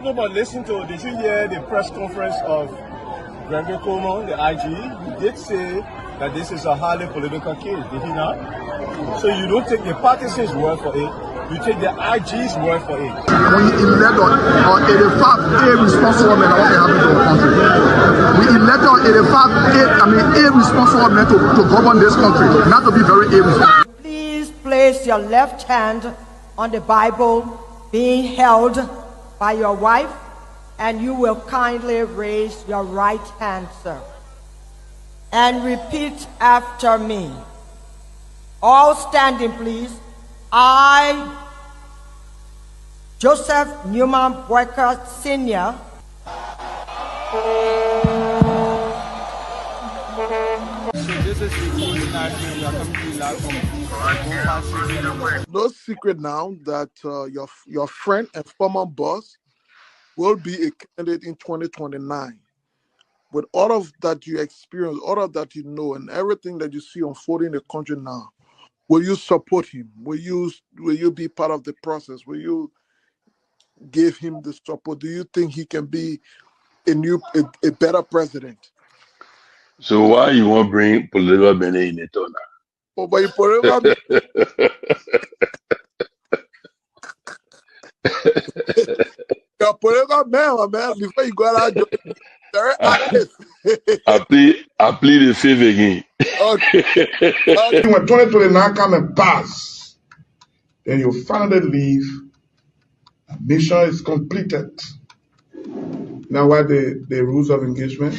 No, but listen to, did you hear the press conference of Seleke Kromah, the IG? He did say that this is a highly political case, did he not? So you don't take the partisan's word for it, you take the IG's word for it. We elect on 85 irresponsible men, what happened to our country. We elect on 85 irresponsible men to govern this country, not to be very irresponsible. Please place your left hand on the Bible being held by your wife, and you will kindly raise your right hand, sir, and repeat after me. All standing, please. I, Joseph Newman Boyka Sr., no secret now that your friend and former boss will be a candidate in 2029. With all of that you experience, all of that you know, and everything that you see unfolding in the country now, will you support him? Will you be part of the process? Will you give him the support? Do you think he can be a better president? So why you want to bring political men in it now? Oh, but you political you're political man, before you go out, very active. I plead the fifth again. Okay. When 2029 come and pass, then you finally leave. Mission is completed. Now, what the rules of engagement?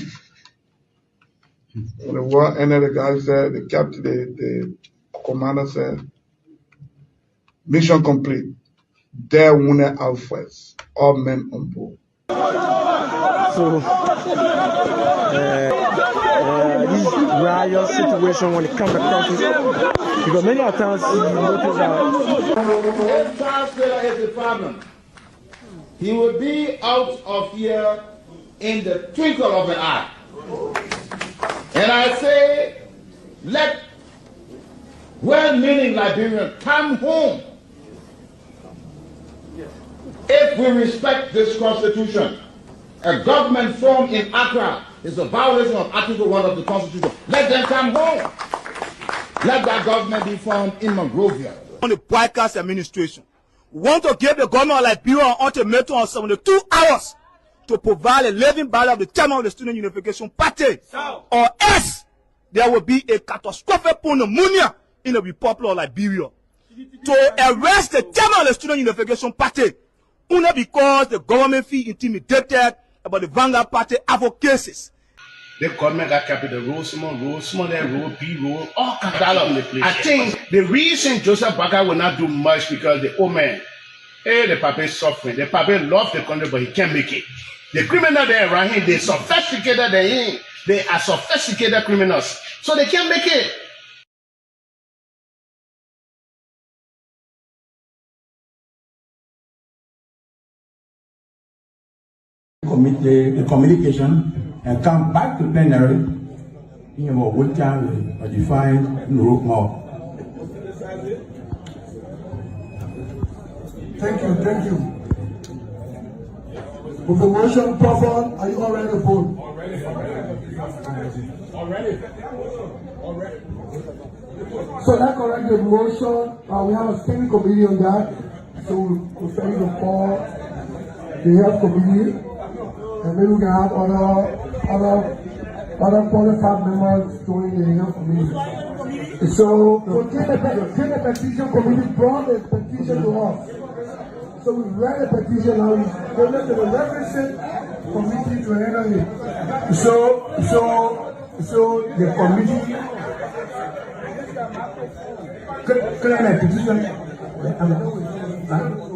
When the war ended, the guy said, the captain, the commander said, mission complete. There wounded out first. All men on board. So, this riot situation when it comes to country, because many times you notice that if Charles Taylor is the problem, he will be out of here in the twinkle of an eye. And I say, let well-meaning Liberians come home. If we respect this constitution, a government formed in Accra is a violation of Article 1 of the Constitution. Let them come home. Let that government be formed in Monrovia. On the Boyka's administration, we want to give the government of Liberia an ultimatum of 72 hours to provide a living ballot of the chairman of the Student Unification Party, or else there will be a catastrophic pneumonia in the Republic of Liberia. To arrest the chairman of the Student Unification Party, only because the government feel intimidated about the Vanguard Party advocacies. The government got capital road, small road, B road, all kinds of place. I think the reason Joseph Boyka will not do much because the old man, the papa is suffering. The papa loves the country, but he can't make it. The criminal there around him, they sophisticated than him. They are sophisticated criminals, so they can't make it. The communication and come back to plenary in about what time we define the road more. Thank you. With the motion proper, are you all ready to vote? Already. So that correct the motion. We have a standing committee on that. So we'll send you the health committee. And maybe we can have other qualified members join the health committee. So the petition committee brought the petition to us. So we read the petition now, we gave it to the requisite committee to handle it. So the committee clear the petition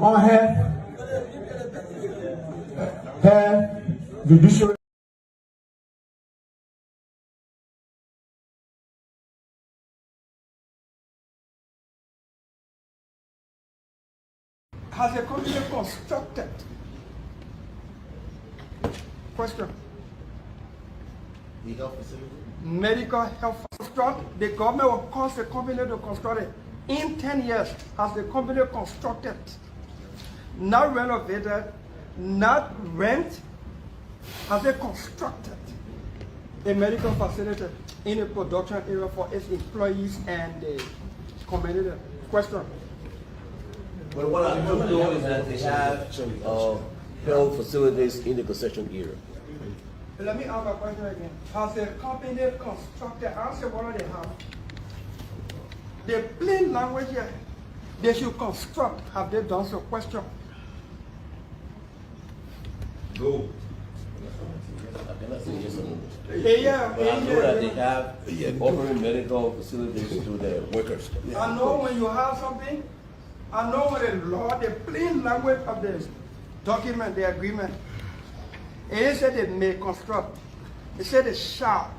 on her judicial. has a company constructed? Question. Medical health construct. The government will cause the company to construct it. In 10 years, has the company constructed, now renovated, not rent, has it constructed a medical facility in a production area for its employees and the community? Question. But what I do know is that they have health facilities in the concession area. Let me ask a question again. Has the company constructed, answer what do they have? The plain language here, they should construct. Have they done so? Question. No. I cannot say yes or no. Yeah, but I know that they have offering medical facilities to the workers. I know when you have something, I know when the law, the plain language of the document, the agreement, it said they may construct. It said they shall.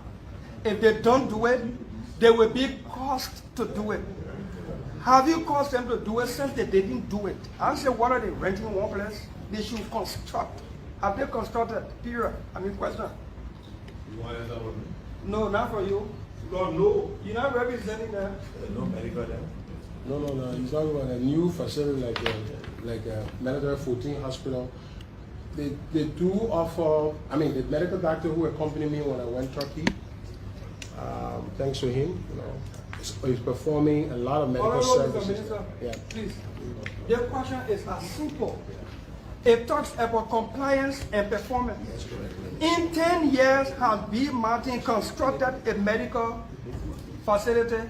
If they don't do it, there will be cost to do it. Have you caused them to do it since they didn't do it? I said, what are they renting one place? They should construct. Have they constructed? Period. I mean, question. You want to answer with me? No, not for you. God, no. You're not representing them. No medical there. No. He's talking about a new facility like a Military 14 hospital. They do offer. I mean, the medical doctor who accompanied me when I went to Turkey. Thanks to him, he's performing a lot of medical services. Yeah. Please. The question is as simple. It talks about compliance and performance. In 10 years, has B. Martin constructed a medical facility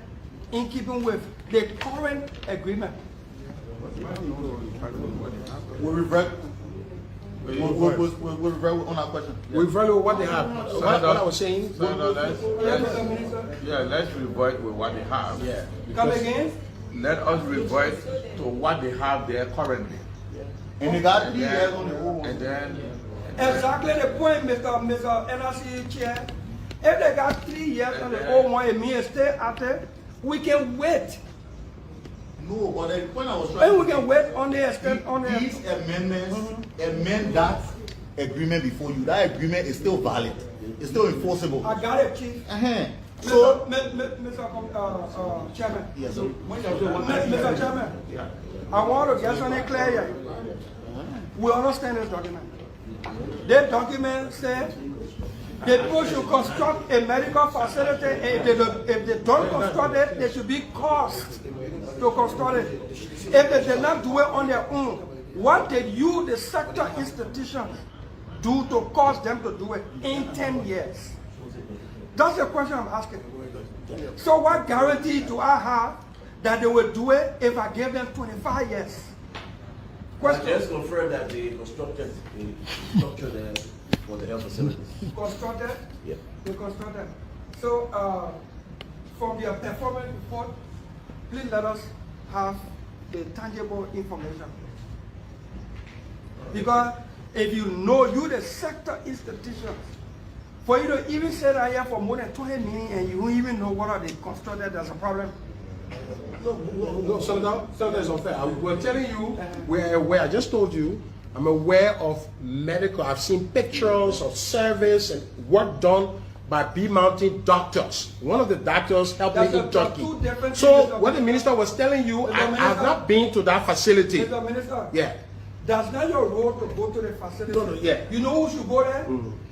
in keeping with the current agreement? We'll revert on our question. We value what they have. What I was saying. Let's revert with what they have. Yeah. Come again? Let us revert to what they have there currently. And they got 3 years on the old one. And then. Exactly the point, Mr. NRC Chair. If they got 3 years on the old one, it means stay at it. We can wait. No, but the point I was trying to we can wait on the extent on the these amendments amend that agreement before you. That agreement is still valid. It's still enforceable. I got it, Chief. So, Mr. Chairman. Yes, sir. Mr. Chairman. Yeah. I want to get something clear here. We understand this document. This document says the people should construct a medical facility. If they don't construct it, there should be cost to construct it. If they did not do it on their own, what did you, the sector institution, do to cause them to do it in 10 years? That's the question I'm asking. So what guarantee do I have that they will do it if I give them 25 years? Question. I just confirm that they constructed the structure there for the health facilities. Constructed? Yeah. They constructed. So from your performance report, please let us have the tangible information. Because if you know you the sector institution, for you to even say that here for more than 20 minutes and you don't even know what are they constructed, there's a problem. No, Senator, is unfair. We're telling you, we're aware. I just told you, I'm aware of medical. I've seen pictures of service and work done by B Mountain doctors. One of the doctors helped me in Turkey. So what the minister was telling you, I have not been to that facility. Mr. Minister, yeah. That's not your role to go to the facility. No, yeah. You know who should go there?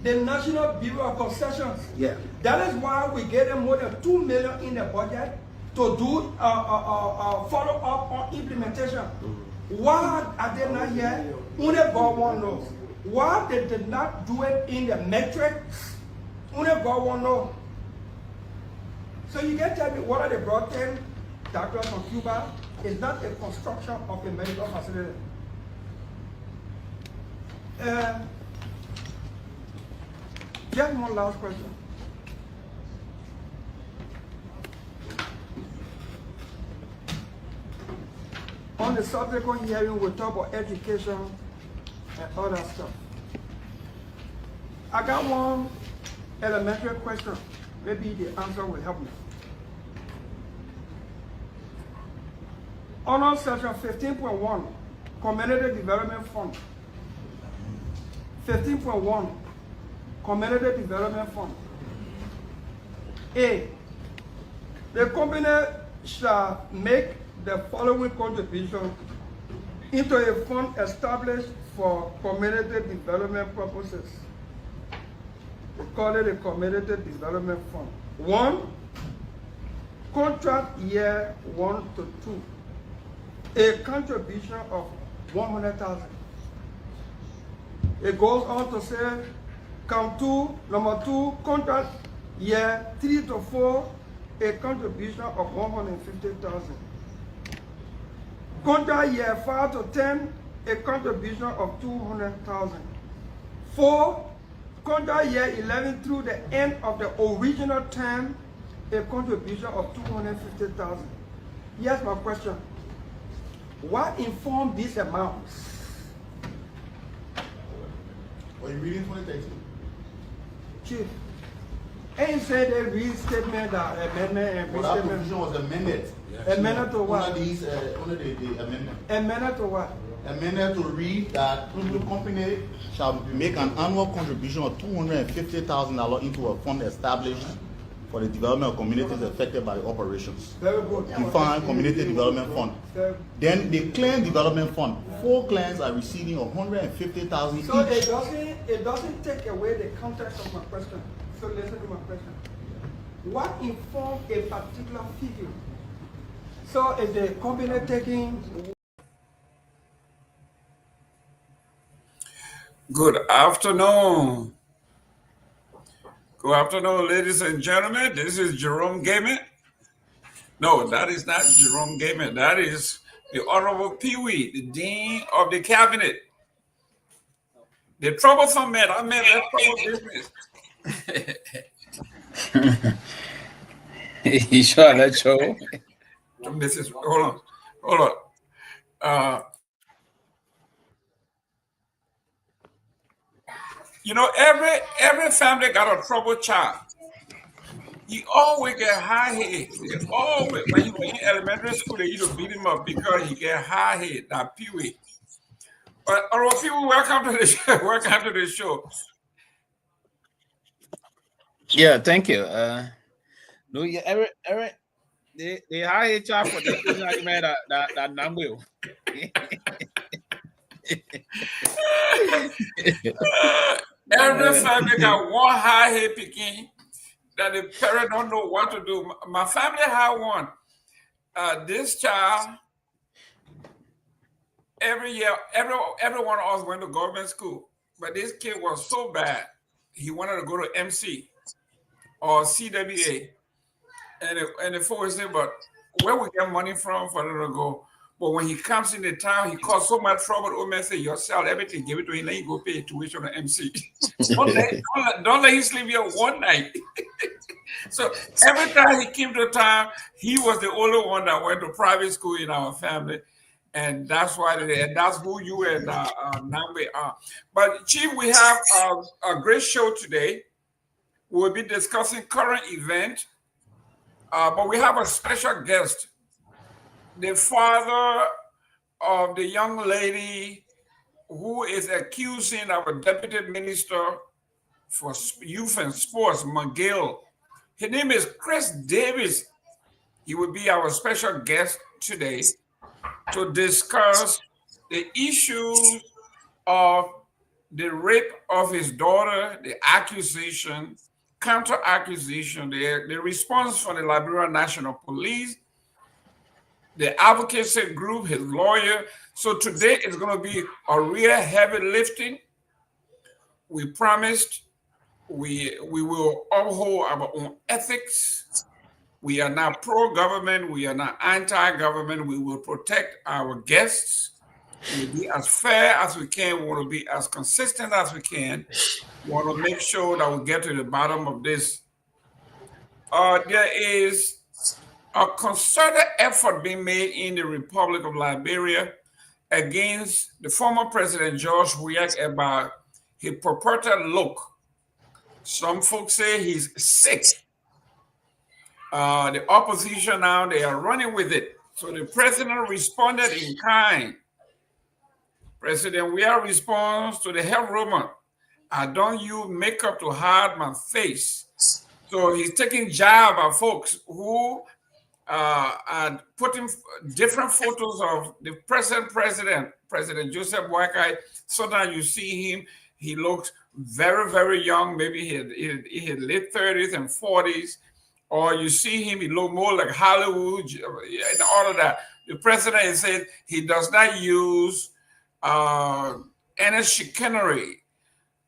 The National Bureau of Concessions. Yeah. That is why we gave them more than $2 million in the budget to do follow up on implementation. Why are they not here? Only God one knows. Why they did not do it in the metrics? Only God one knows. So you can tell me what are they brought 10 doctors from Cuba? It's not a construction of a medical facility. Just one last question. On the subsequent hearing, we'll talk about education and other stuff. I got one elementary question. Maybe the answer will help me. Under section 15.1, Community Development Fund. 15.1, Community Development Fund. A, the company shall make the following contribution into a fund established for community development purposes. We call it a community development fund. 1, contract year 1 to 2, a contribution of 100,000. It goes on to say, count 2, number 2, contract year 3 to 4, a contribution of 150,000. Contract year 5 to 10, a contribution of 200,000. 4, contract year 11 through the end of the original term, a contribution of 250,000. Here's my question. What informed these amounts? Are you reading 2013? Chief, ain't said a restatement, amendment, and Well, that restatement. provision was amended. Amended to what? Under the amendment. Amended to what? Amended to read that the company shall make an annual contribution of $250,000 into a fund established for the development of communities affected by the operations. Very good. Defined Community Development Fund. Then the Clan Development Fund. 4 clans are receiving $150,000 each. So it doesn't take away the context of my question. So listen to my question. What informed a particular figure? So is the company taking? Good afternoon. Good afternoon, ladies and gentlemen. This is Jerome Gayman. No, that is not Jerome Gayman. That is the Honorable Pewee, the Dean of the Cabinet. The troublesome man. I mean, that trouble business. You sure that's so? This is, hold on. You know, every family got a troubled child. He always get high head. Always, when he was in elementary school, they used to beat him up because he get high head. Now, Pewee. But Pewee, welcome to the show. Welcome to the show. Yeah, thank you. No, yeah, every the high child for the thing like man that Nagbe. Every family got one high head picking that the parent don't know what to do. My family had one. This child, every year, everyone else went to government school, but this kid was so bad, he wanted to go to MC or CWA, and the folks said, but where we get money from for them to go? But when he comes in the town, he caused so much trouble. Old man say, "You sell everything, give it to him, let him go pay tuition to MC." don't let him sleep here one night. So every time he came to town, he was the only one that went to private school in our family, and that's why. And that's who you and Nagbe are. But Chief, we have a great show today. We'll be discussing current event, but we have a special guest. The father of the young lady who is accusing our deputy minister for youth and sports, McGill. His name is Chris Davis. He will be our special guest today to discuss the issues of the rape of his daughter, the accusation, counter-accusation, the response from the Liberia National Police, the advocacy group, his lawyer. So today is going to be a real heavy lifting. We promised we will uphold our own ethics. We are not pro-government. We are not anti-government. We will protect our guests. We will be as fair as we can. We want to be as consistent as we can. We want to make sure that we get to the bottom of this. There is a concerted effort being made in the Republic of Liberia against the former President George Weah about his purported look. Some folks say he's sick. The opposition now, they are running with it. So the president responded in kind. President Weah responds to the health rumor, "I don't use makeup to hide my face." So he's taking jab at folks who and putting different photos of the present president, President Joseph Boakai. Sometimes you see him, he looks very, very young. Maybe he had late 30s and 40s. Or you see him, he look more like Hollywood and all of that. The president has said he does not use any chicanery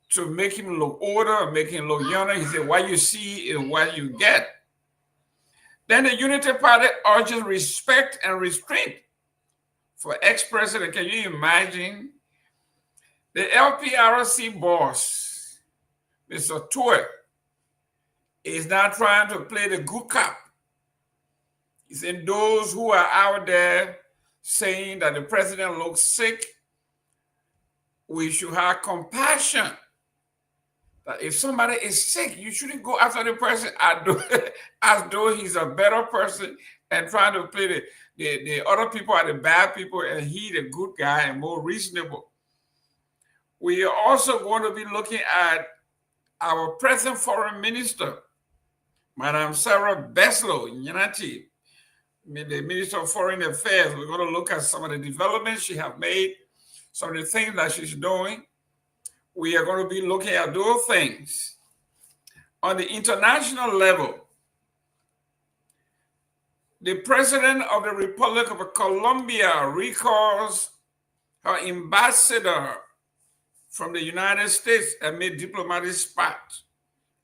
to make him look older or make him look younger. He said, what you see is what you get. Then the Unity Party urges respect and restraint for ex-president. Can you imagine? The LPRC boss, Mr. Toy, is now trying to play the good cop. He said those who are out there saying that the president looks sick, we should have compassion. That if somebody is sick, you shouldn't go after the person as though he's a better person and trying to play the other people are the bad people and he the good guy and more reasonable. We are also going to be looking at our present foreign minister, Madam Sarah Beslow Nyanati, the Minister of Foreign Affairs. We're going to look at some of the developments she has made, some of the things that she's doing. We are going to be looking at those things. On the international level, the President of the Republic of Colombia recalls her ambassador from the United States amid diplomatic spat.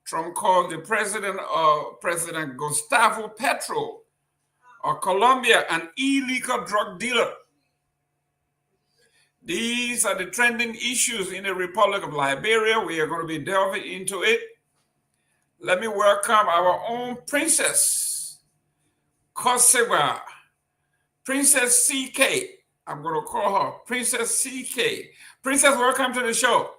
Trump called the President Gustavo Petro of Colombia an illegal drug dealer. These are the trending issues in the Republic of Liberia. We are going to be delving into it. Let me welcome our own Princess Koseba, Princess CK. I'm going to call her Princess CK. Princess, welcome to the show.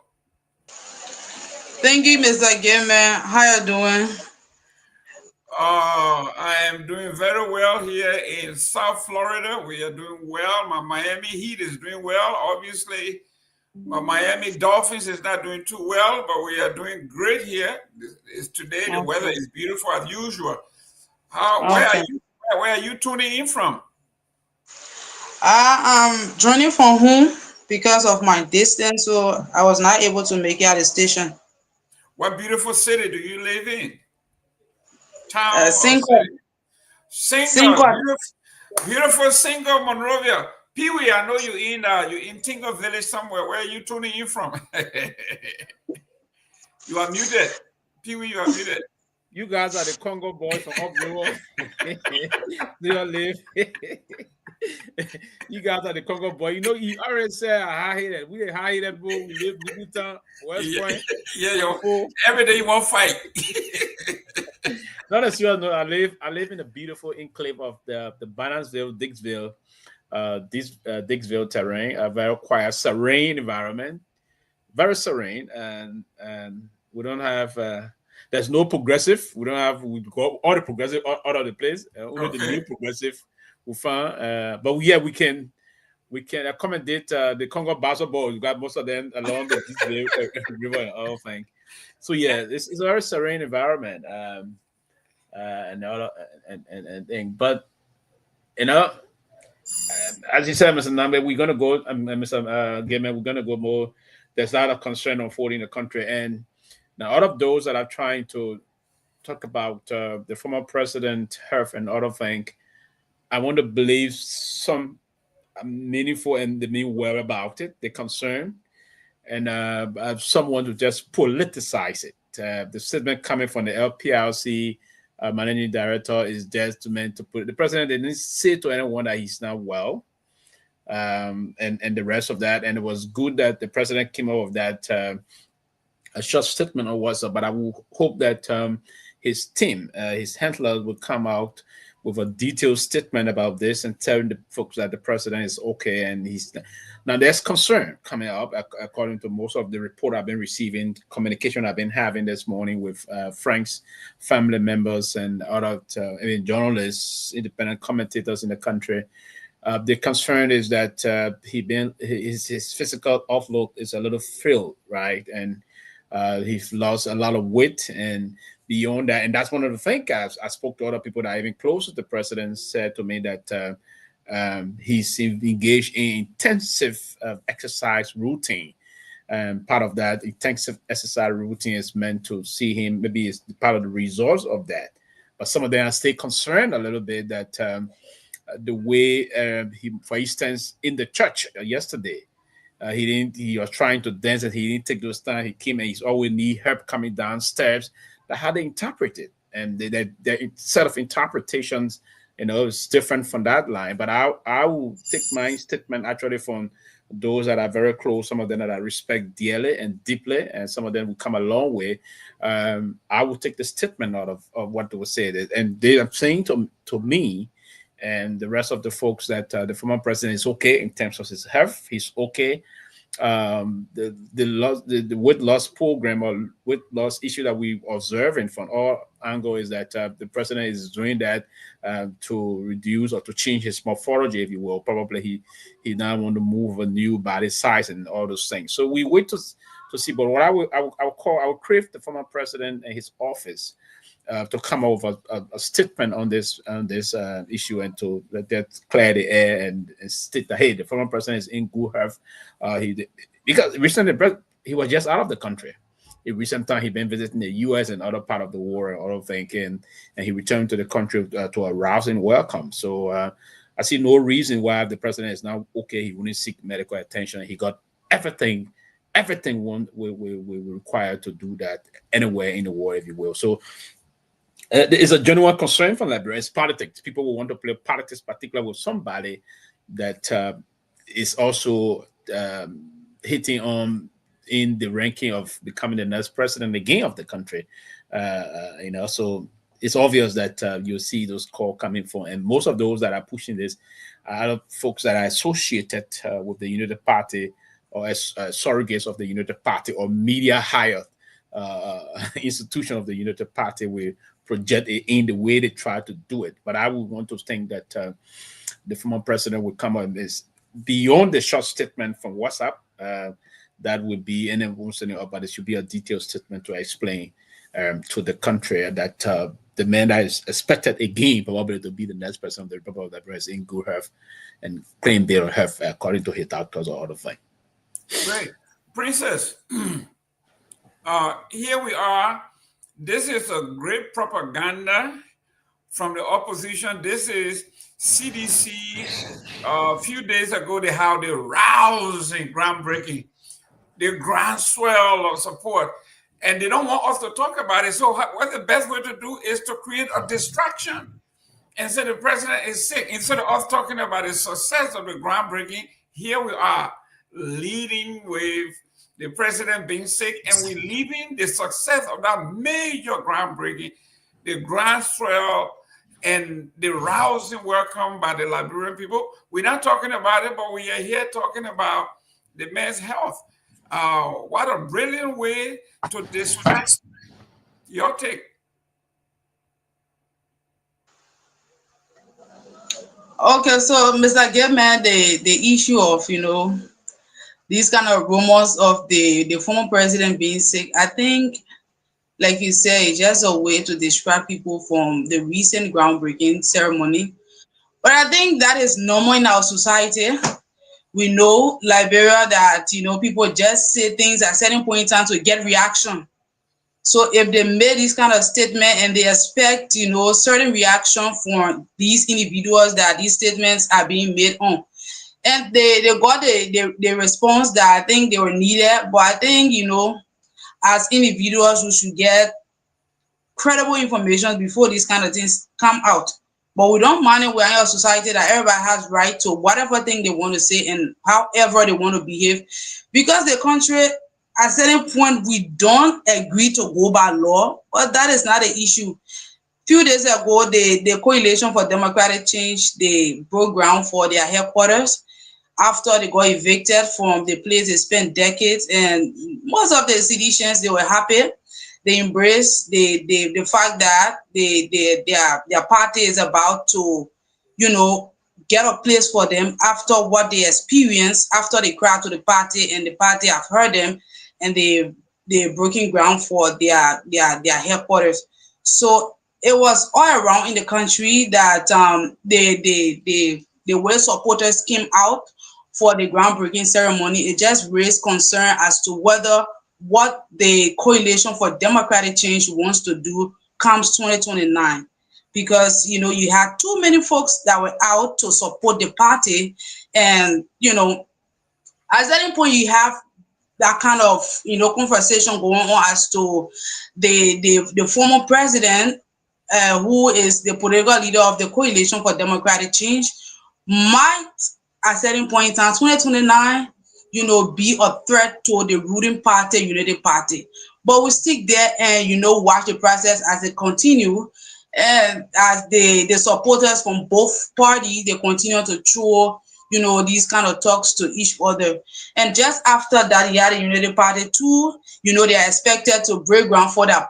Thank you, Mr. Gayman. How you doing? I am doing very well here in South Florida. We are doing well. My Miami Heat is doing well. Obviously, my Miami Dolphins is not doing too well, but we are doing great here. Today, the weather is beautiful as usual. Where are you tuning in from? I am joining from home because of my distance, so I was not able to make it at the station. What beautiful city do you live in? Town Single. Beautiful single Monrovia. Pewee, I know you're in Tingle Village somewhere. Where are you tuning in from? You are muted. Pewee, you are muted. You guys are the Congo boys from up north. Do you live? You guys are the Congo boy. You know, you already said I hate it. We hate that bull. We live in Newtown, West Point. Yeah, every day you want to fight. Not as you all know, I live in a beautiful enclave of the Bannersville, Dixville, Dixville terrain, a very quiet, serene environment, very serene, and we don't have. There's no progressive. We go all the progressive out of the place. Only the new progressive we found. But yeah, we can accommodate the Congo basketball. We got most of them along the river and all things. So yeah, it's a very serene environment. And thing. But you know, as you said, Mr. Nagbe, we're gonna go, Mr. Gayman, we're gonna go more. There's a lot of concern unfolding in the country, and now out of those that are trying to talk about the former president, Herf, and other things, I want to believe some meaningful and they mean well about it. They're concerned, and someone to just politicize it. The statement coming from the LPRC managing director is just meant to put the president didn't say to anyone that he's not well, and the rest of that. And it was good that the president came out of that a short statement on WhatsApp. But I will hope that his team, his handlers, will come out with a detailed statement about this and telling the folks that the president is okay. And now there's concern coming up, according to most of the report I've been receiving, communication I've been having this morning with Frank's family members and other journalists, independent commentators in the country. The concern is that his physical outlook is a little frail, right? And He's lost a lot of weight, and beyond that, and that's one of the things I spoke to other people that are even close to the president, said to me that he's engaged in intensive exercise routine. Part of that intensive exercise routine is meant to see him, maybe it's part of the results of that. But some of them are still concerned a little bit that the way he, for instance, in the church yesterday, he was trying to dance and he didn't take those time. He came and he's always need help coming downstairs. That how they interpret it, and their set of interpretations, is different from that line. But I will take my statement actually from those that are very close, some of them that I respect dearly and deeply, and some of them will come a long way. I will take the statement out of what they were saying, and they are saying to me and the rest of the folks that the former president is okay in terms of his health. He's okay. The weight loss program or weight loss issue that we observing from all angles is that the president is doing that to reduce or to change his morphology, if you will. Probably he now want to move a new body size and all those things. So we wait to see. But what I will crave the former president and his office to come up with a statement on this issue and to let that clear the air and state that, hey, the former president is in good health. Because recently he was just out of the country. In recent time, he'd been visiting the U.S. and other part of the world and other things, and he returned to the country to a rousing welcome. So I see no reason why the president is now okay. He wouldn't seek medical attention. He got everything we require to do that anywhere in the world, if you will. So there is a genuine concern from Liberia. It's politics. People will want to play politics, particularly with somebody that is also hitting on in the ranking of becoming the next president again of the country. So it's obvious that you'll see those calls coming from, and most of those that are pushing this are folks that are associated with the United Party or as surrogates of the United Party or media hired institution of the United Party will project it in the way they try to do it. But I would want to think that the former president would come on this beyond the short statement from WhatsApp. That would be, and but it should be a detailed statement to explain to the country that the man that is expected again probably to be the next president of the Republic of Liberia is in good health and claim their health according to his doctors or other things. Great. Princess, here we are. This is a great propaganda from the opposition. This is CDC. A few days ago, they had the rousing, groundbreaking, the groundswell of support, and they don't want us to talk about it. So what the best way to do is to create a distraction and say the president is sick. Instead of us talking about the success of the groundbreaking, here we are leading with the president being sick, and we're leaving the success of that major groundbreaking, the groundswell and the rousing welcome by the Liberian people. We're not talking about it, but we are here talking about the man's health. What a brilliant way to distract. Your take. Okay, so Mr. Gayman, the issue of these kind of rumors of the former president being sick, I think, like you said, it's just a way to distract people from the recent groundbreaking ceremony. But I think that is normal in our society. We know Liberia that people just say things at certain point in time to get reaction. So if they made this kind of statement and they expect certain reaction from these individuals that these statements are being made on, and they got the response that I think they were needed. But I think as individuals, we should get credible information before these kind of things come out. But we don't mind it. We're in a society that everybody has right to whatever thing they want to say and however they want to behave. Because the country, at a certain point, we don't agree to go by law, but that is not an issue. Few days ago, the Coalition for Democratic Change, they broke ground for their headquarters after they got evicted from the place they spent decades. And most of the citizens, they were happy. They embraced the fact that their party is about to, get a place for them after what they experienced, after they cried to the party and the party have heard them and they the breaking ground for their headquarters. So it was all around in the country that the way supporters came out for the groundbreaking ceremony. It just raised concern as to whether what the Coalition for Democratic Change wants to do comes 2029. Because, you know, you had too many folks that were out to support the party. And, you know, at a certain point, you have that kind of, you know, conversation going on as to the former president, who is the political leader of the Coalition for Democratic Change, might, at a certain point in time, 2029, you know, be a threat to the ruling party, United Party. But we stick there and, you know, watch the process as it continues. And as the supporters from both parties, they continue to throw, you know, these kind of talks to each other. And just after that, you had the United Party too, you know, they are expected to break ground for their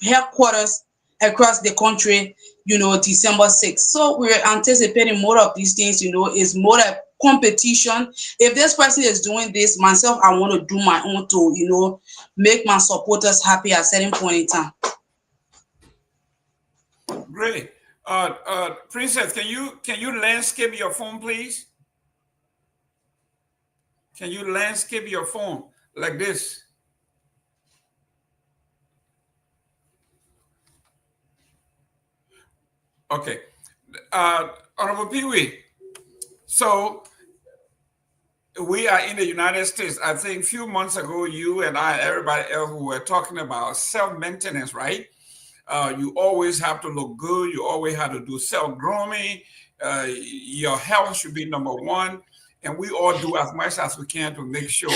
headquarters across the country, you know, December 6th. So we're anticipating more of these things, you know, is more a competition. If this person is doing this, myself, I want to do my own to, you know, make my supporters happy at a certain point in time. Great. Princess, can you landscape your phone, please? Can you landscape your phone like this? Okay. Honorable Pewee, so we are in the United States. I think a few months ago, you and I, everybody else, who were talking about self-maintenance, right? You always have to look good. You always have to do self-grooming. Your health should be number one. And we all do as much as we can to make sure.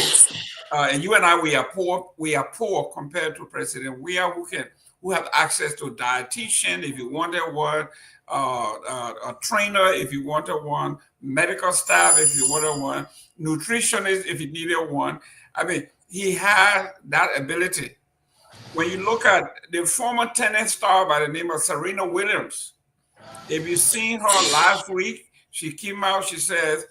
And you and I, we are poor. We are poor compared to President. We are who have access to a dietitian if you wanted one, a trainer if you wanted one, medical staff if you wanted one, nutritionist if you needed one. I mean, he has that ability. When you look at the former tennis star by the name of Serena Williams, if you've seen her last week, she came out, she says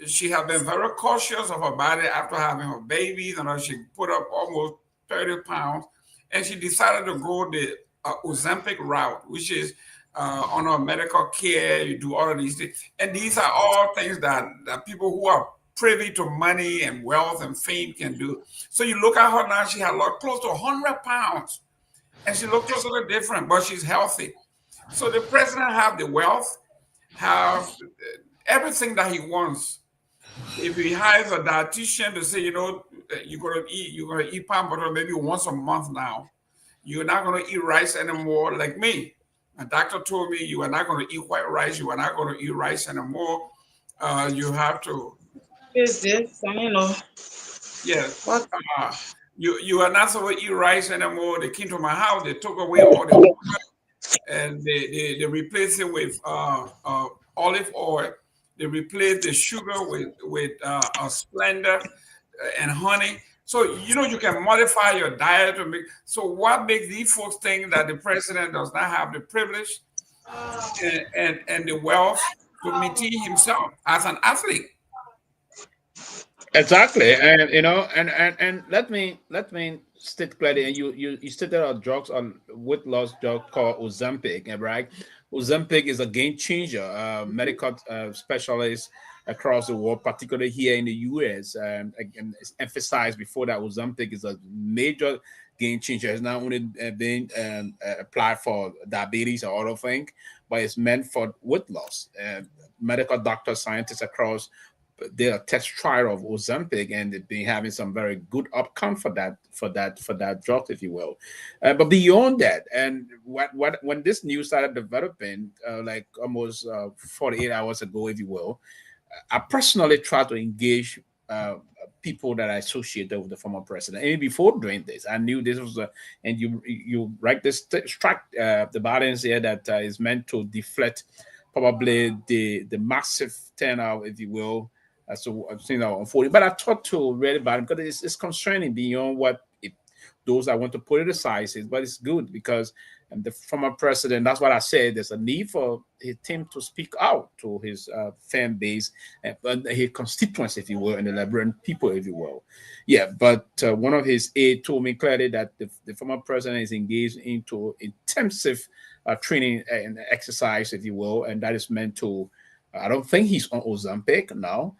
she has been very cautious of her body after having her babies, and she put up almost 30 pounds, and she decided to go the Ozempic route, which is on her medical care, you do all of these things. And these are all things that people who are privy to money and wealth and fame can do. So you look at her now, she had close to 100 pounds, and she looks totally different, but she's healthy. So the president have the wealth, have everything that he wants. If he hires a dietitian to say, you know, you're gonna eat palm butter maybe once a month now. You're not gonna eat rice anymore like me. My doctor told me you are not gonna eat white rice, you are not gonna eat rice anymore. You have to. Is this? I don't know. Yes. You are not supposed to eat rice anymore. They came to my house, they took away all the water, and they replaced it with olive oil. They replaced the sugar with a Splenda and honey. So, you know, you can modify your diet to make. So what makes these folks think that the president does not have the privilege and the wealth to maintain himself as an athlete? Exactly, and you know, and let me state clearly. And you stated a drugs on weight loss drug called Ozempic, right? Ozempic is a game changer. Medical specialists across the world, particularly here in the U.S., and it's emphasized before that Ozempic is a major game changer. It's not only being applied for diabetes or other things, but it's meant for weight loss. Medical doctors, scientists across, they are test trial of Ozempic, and they've been having some very good outcome for that drug, if you will. But beyond that, and when this news started developing, like almost 48 hours ago, if you will, I personally tried to engage people that I associated with the former president. And before doing this, I knew this was and you write this strike the balance here that is meant to deflect probably the massive turnout, if you will. So I've seen that unfolding, but I thought to read about it because it's concerning beyond what those that want to politicize it, but it's good because the former president, that's what I said, there's a need for him to speak out to his fan base and his constituents, if you will, and the Liberian people, if you will. Yeah, but one of his aides told me clearly that the former president is engaged into intensive training and exercise, if you will, and that is meant to, I don't think he's on Ozempic now.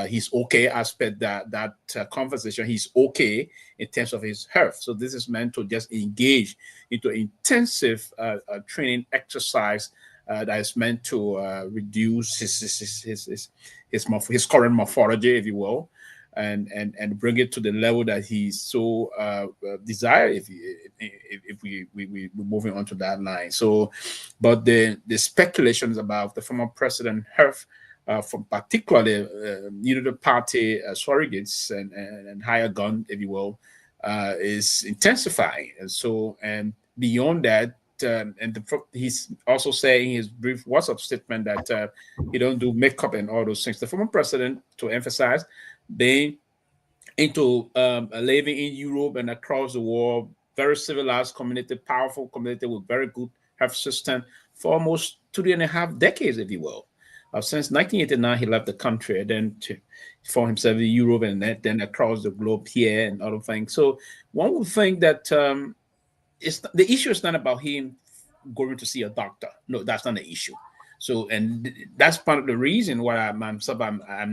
He's okay as per that conversation. He's okay in terms of his health. So this is meant to just engage into intensive training exercise that is meant to reduce his current morphology, if you will, and bring it to the level that he's so desire. If we're moving on to that line. So, but the speculations about the former president health. From particularly the party surrogates and higher gun, if you will, is intensifying. And so, and beyond that, he's also saying his brief WhatsApp statement that he don't do makeup and all those things. The former president, to emphasize, being into living in Europe and across the world, very civilized community, powerful community with very good health system for almost 2.5 decades, if you will. Since 1989, he left the country, then for himself in Europe and then across the globe here and other things. So one would think that the issue is not about him going to see a doctor. No, that's not the issue. So, and that's part of the reason why I'm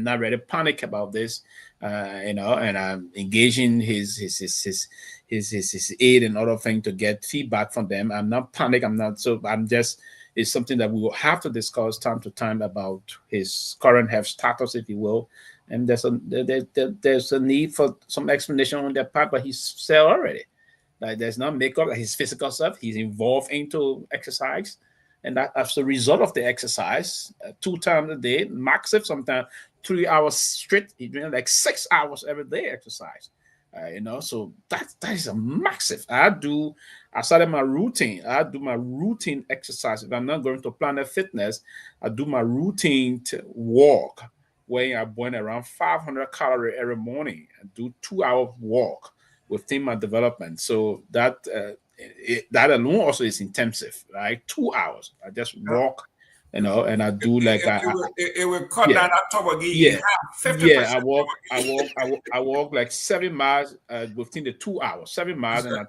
not really panic about this, and I'm engaging his aid and other things to get feedback from them. I'm not panic. I'm just. It's something that we will have to discuss time to time about his current health status, if you will. And there's a need for some explanation on their part, but he's said already. Like there's not makeup, like his physical stuff. He's involved into exercise. And that as a result of the exercise, 2 times a day, massive, sometimes 3 hours straight, he's doing like 6 hours every day exercise. So that is a massive. I started my routine. I do my routine exercise. If I'm not going to Planet Fitness, I do my routine walk, where I burn around 500 calories every morning. I do 2-hour walk within my development. So that alone also is intensive, right? 2 hours. I just walk. And I do like it will cut down that Torgbean. Yeah, 50%. Yeah. I walk like 7 miles within the 2 hours. 7 miles, and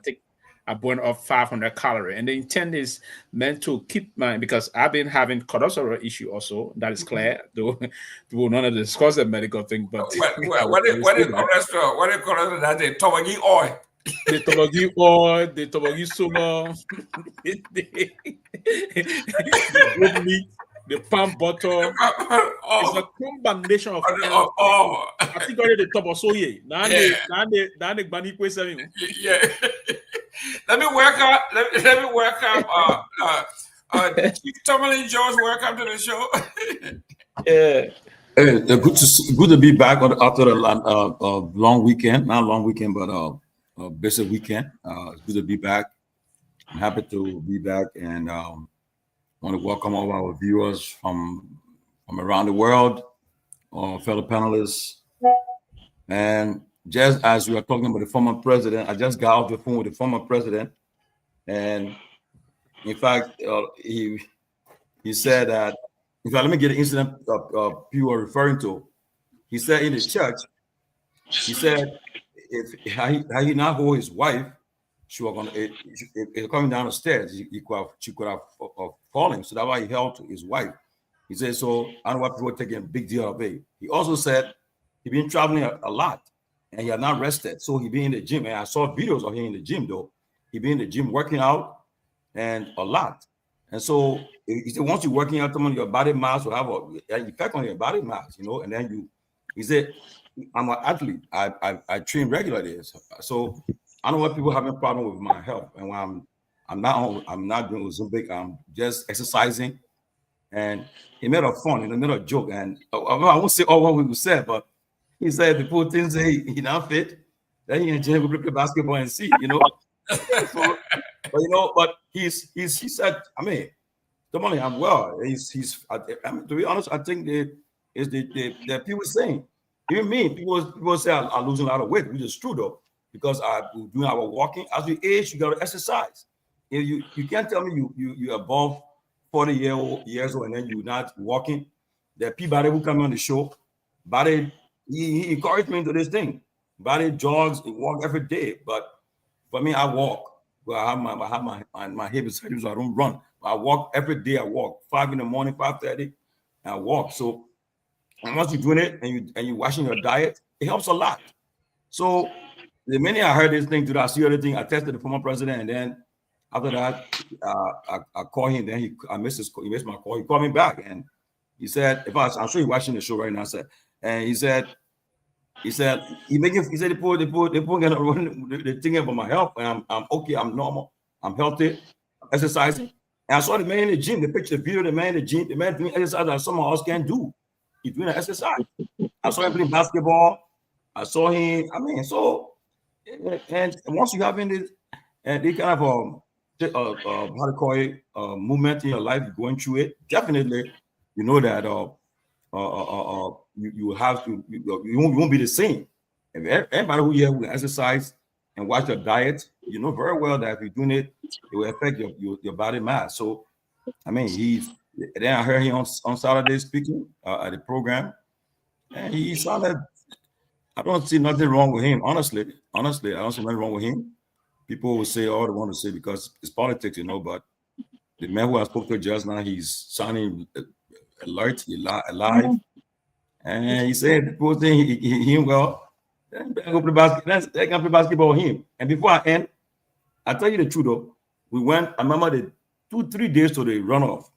I burn off 500 calories. And the intent is meant to keep because I've been having cholesterol issue also. That is clear. Though we will not discuss the medical thing, but what is cholesterol? What is cholesterol? That's the Torgbean oil. The Torgbean oil, the Torgbean sugar, the goat meat, the palm butter. It's a combination of all. I think already the top of soya. Yeah. Let me welcome Chief Tomalin George. Welcome to the show. Yeah. Hey, good to be back after a long weekend. Not a long weekend, but a busy weekend. It's good to be back. I'm happy to be back, and want to welcome all our viewers from around the world, fellow panelists. And just as we are talking about the former president, I just got off the phone with the former president, and in fact, he said that. In fact, let me get an incident you are referring to. He said in his church, he said if how he not hold his wife, she was gonna coming down the stairs. She could have fallen. So that's why he held to his wife. He said, so I don't know why people are taking a big deal of it. He also said he been traveling a lot and he had not rested. So he been in the gym. And I saw videos of him in the gym though. He been in the gym working out and a lot. And so he said, once you're working out, your body mass will have an effect on your body mass, and then he said, I'm an athlete. I train regularly. So I don't want people having a problem with my health. And when I'm not doing Ozempic, I'm just exercising. And he made a fun, he made a joke. And I won't say all what we said, but he said people things say he not fit. Then he and Jim will play basketball and see, So, but he said, I mean, Tomalin, I'm well. To be honest, I think the people saying, even me, people say I'm losing a lot of weight, which is true though. because we're doing our walking. As we age, you got to exercise. If you can't tell me you're above 40 years old and then you're not walking. The Peabody who come on the show, Body, he encouraged me into this thing. Body jogs, he walk every day. But for me, I walk. Well, I have my hip is heavy, so I don't run. I walk every day. I walk 5 in the morning, 5:30, and I walk. So and once you're doing it and you're watching your diet, it helps a lot. So the minute I heard this thing, did I see other thing? I texted the former president, and then after that, I called him. Then I missed my call. He called me back, and he said, I'm sure you're watching the show right now. He said they put they're thinking about my health, and I'm okay, I'm normal, I'm healthy, I'm exercising. And I saw the man in the gym, the picture, the video, the man in the gym, the man doing exercise that someone else can't do. He's doing an exercise. I saw him playing basketball. I saw him. I mean, so and once you have in this and they kind of how to call it movement in your life, you're going through it, definitely you know that you have to you won't be the same. If everybody who here will exercise and watch your diet, you know very well that if you're doing it, it will affect your body mass. So I mean, then I heard him on Saturday speaking at the program, and he sounded. I don't see nothing wrong with him. Honestly, I don't see nothing wrong with him. People will say all they want to say because it's politics, you know. But the man who I spoke to just now, he's sounding alert, alive, and he said people think him well. Then go play basketball. They can play basketball with him. And before I end, I tell you the truth though. We went. I remember the 2-3 days to the runoff.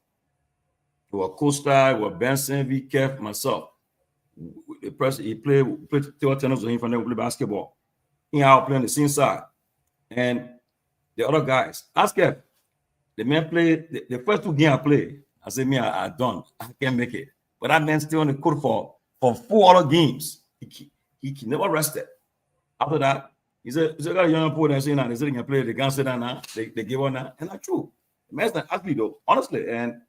It was Costa, it was Ben Sanvee, Kev, myself. The person he played table tennis with him, from there we play basketball. He out playing the same side, and the other guys. Ask Kev. The man played the first 2 games I played. I said, me, I done. I can't make it. But that man still on the court for 4 other games. He never rested. After that, he said, got a young boy that saying that they said he can play. They can't say that now. They give on that, and that's true. The man's an athlete though, honestly, and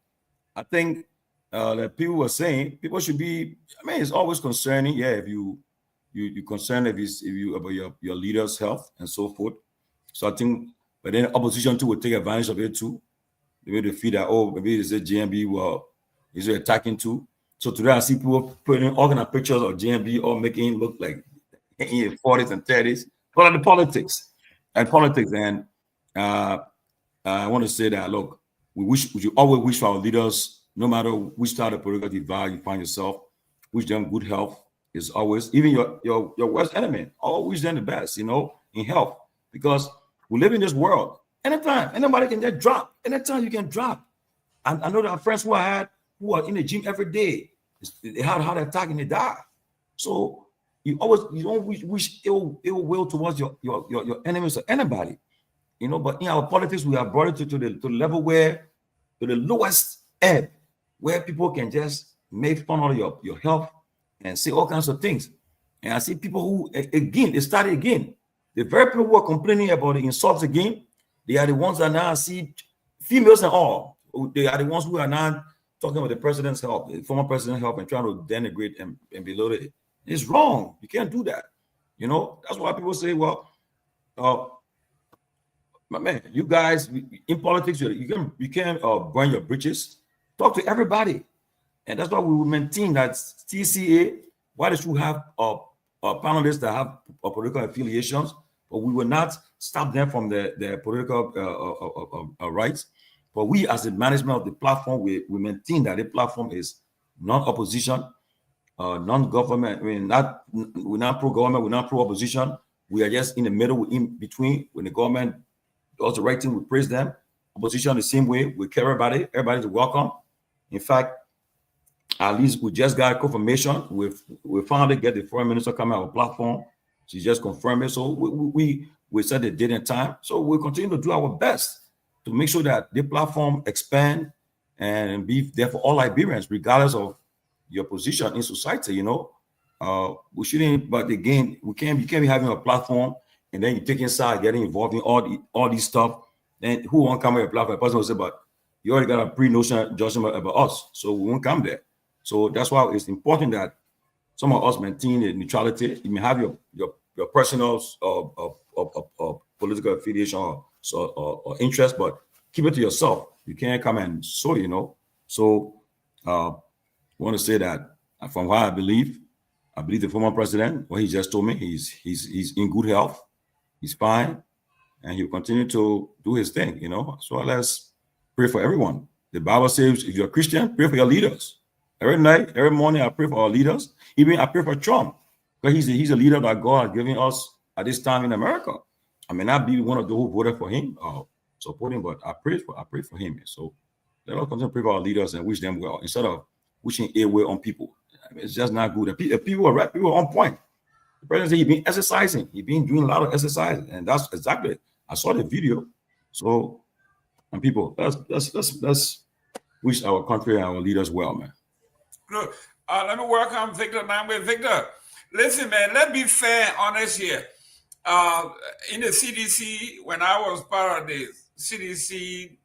I think that people were saying people should be. I mean, it's always concerning. Yeah, if you concerned about your leader's health and so forth. So I think, but then opposition too will take advantage of it too. The way they feel that maybe they say JMB is attacking too. So today I see people putting all kind of pictures of JMB or making him look like in his 40s and 30s. But of the politics. And I want to say that look, we should always wish for our leaders, no matter which side of political divide you find yourself, wish them good health is always, even your worst enemy, always wish them the best, you know, in health. Because we live in this world. Anytime, anybody can just drop. Anytime you can drop. I know that friends who I had who are in the gym every day, they had a heart attack and they die. So you don't wish ill will towards your enemies or anybody. You know, but in our politics, we have brought it to the level where, to the lowest ebb, where people can just make fun of your health and say all kinds of things. And I see people who, again, they started again. The very people who are complaining about the insults again, they are the ones that now see females and all. They are the ones who are now talking about the president's health, the former president's health, and trying to denigrate and belittle it. It's wrong. You can't do that. You know, that's why people say, well, man, you guys in politics, you can burn your bridges. Talk to everybody, and that's why we will maintain that TCA. Why they should have panelists that have political affiliations, but we will not stop them from their political rights. But we, as the management of the platform, we maintain that the platform is non-opposition, non-government. I mean, we're not pro-government, we're not pro-opposition. We are just in the middle, in between. When the government does the right thing, we praise them. Opposition the same way. We care about it. Everybody's welcome. In fact, at least we just got confirmation. We finally get the foreign minister coming on our platform. She just confirmed it. So we set the date and time. So we'll continue to do our best to make sure that the platform expand and be there for all Liberians, regardless of your position in society. You know, we shouldn't. But again, you can't be having a platform and then you take inside, getting involved in all these stuff. Then who won't come on your platform? The person will say, "But you already got a pre-notion judgment about us, so we won't come there." So that's why it's important that some of us maintain the neutrality. You may have your your personal political affiliation or interest, but keep it to yourself. You can't come and sow, you know. So I want to say that from what I believe the former president, what he just told me, he's in good health, he's fine, and he'll continue to do his thing, you know. So let's pray for everyone. The Bible says, if you're a Christian, pray for your leaders. Every night, every morning, I pray for our leaders. Even I pray for Trump, because he's a leader that God has given us at this time in America. I may not be one of those who voted for him or support him, but I pray for him. So let us continue to pray for our leaders and wish them well instead of wishing ill will on people. I mean, it's just not good. People are right. People are on point. The president said he's been exercising. He's been doing a lot of exercise, and that's exactly. I saw the video. So, and people, let's wish our country and our leaders well, man. Good. Let me welcome Victor Nagbe. Victor, listen, man. Let's be fair and honest here. In the CDC, when I was part of the CDC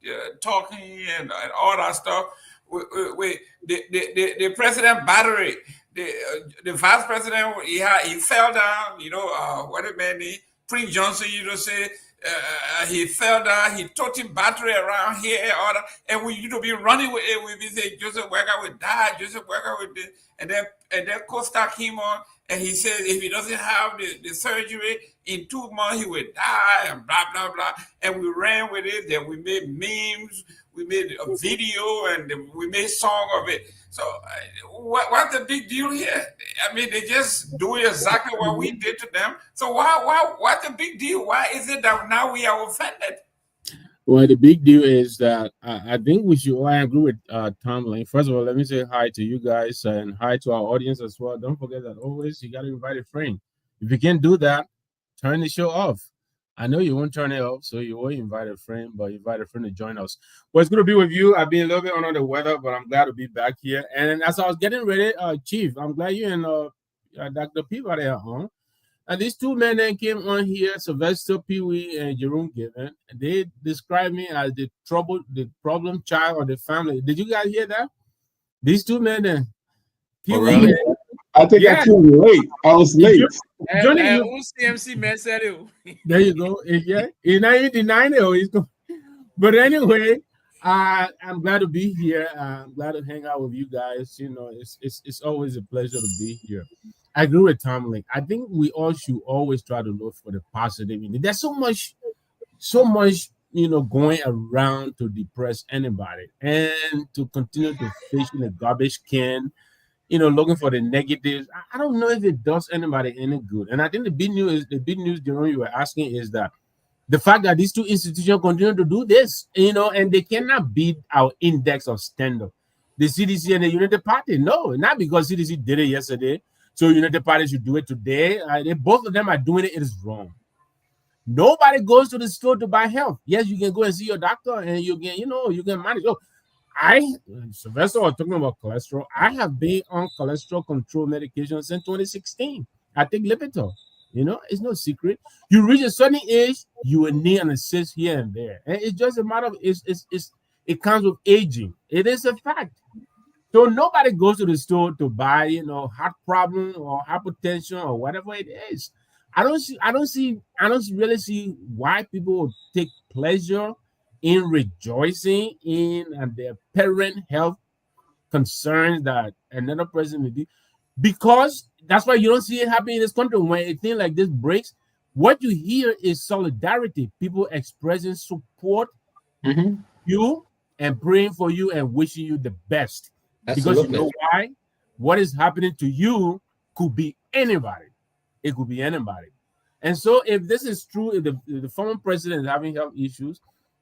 talking and all that stuff, the president battery, the vice president, he fell down. You know what it meant. Prince Johnson, you know, say he fell down. He took him battery around here, all that, and we used to be running with it. We say Joseph Wega would die. Joseph Wega would this, and then Costa came on, and he said if he doesn't have the surgery in 2 months, he would die, and blah blah blah. And we ran with it. Then we made memes. We made a video and we made song of it. So what's the big deal here? I mean, they just do exactly what we did to them. So what's the big deal? Why is it that now we are offended? Well, the big deal is that I think we should. I agree with Tomalin. First of all, let me say hi to you guys and hi to our audience as well. Don't forget that always you got to invite a friend. If you can't do that, turn the show off. I know you won't turn it off, so you will invite a friend, but invite a friend to join us. Well, it's good to be with you. I've been a little bit under the weather, but I'm glad to be back here. And as I was getting ready, Chief, I'm glad you and Dr. Peabody are on. And these two men that came on here, Sylvester Pewee and Jerome Gayman, they described me as the problem child of the family. Did you guys hear that? These two men then. Oh, really? I think I came late. I was late. Johnny, CMC man said it. There you go. Yeah, he's not even denying it. But anyway, I'm glad to be here. I'm glad to hang out with you guys. You know, it's always a pleasure to be here. I agree with Tomalin. I think we all should always try to look for the positive. There's so much, you know, going around to depress anybody and to continue to fish in a garbage can. You know, looking for the negatives. I don't know if it does anybody any good. And I think the big news, Jerome, you were asking is that the fact that these two institutions continue to do this, you know, and they cannot beat our index of standard. The CDC and the United Party, no, not because CDC did it yesterday, so United Party should do it today. Both of them are doing it. It is wrong. Nobody goes to the store to buy health. Yes, you can go and see your doctor and you can manage. Oh, Sylvester was talking about cholesterol. I have been on cholesterol control medication since 2016. I take Lipitor. You know, it's no secret. You reach a certain age, you will need an assist here and there. And it's just a matter of it comes with aging. It is a fact. So nobody goes to the store to buy, you know, heart problem or hypertension or whatever it is. I don't really see why people would take pleasure in rejoicing in their parent health concerns that another person may be, because that's why you don't see it happening in this country. When a thing like this breaks, what you hear is solidarity, people expressing support you and praying for you and wishing you the best. Absolutely. Because you know why? What is happening to you could be anybody. It could be anybody. And so if this is true, if the former president is having health issues,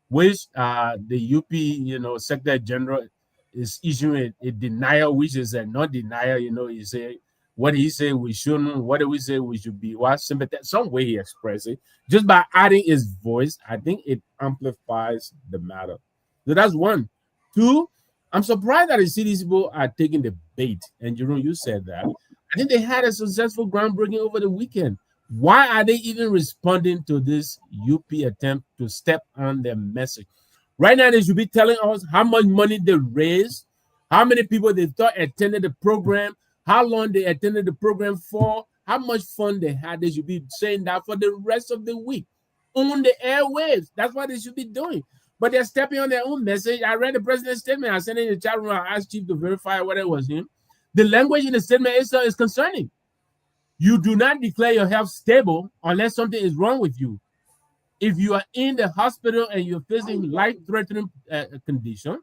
which the UP, you know, Secretary General is issuing a denial, which is a not denial, you know, he say what he say we shouldn't, what do we say we should be, what sympathy, some way he expressed it. Just by adding his voice, I think it amplifies the matter. So that's one. Two, I'm surprised that the CDC people are taking the bait. And Jerome, you said that. I think they had a successful groundbreaking over the weekend. Why are they even responding to this UP attempt to step on their message? Right now, they should be telling us how much money they raised, how many people they thought attended the program, how long they attended the program for, how much fun they had. They should be saying that for the rest of the week on the airwaves. That's what they should be doing. But they're stepping on their own message. I read the president's statement. I sent it in the chat room. I asked Chief to verify whether it was him. The language in the statement is concerning. You do not declare your health stable unless something is wrong with you. If you are in the hospital and you're facing life-threatening condition,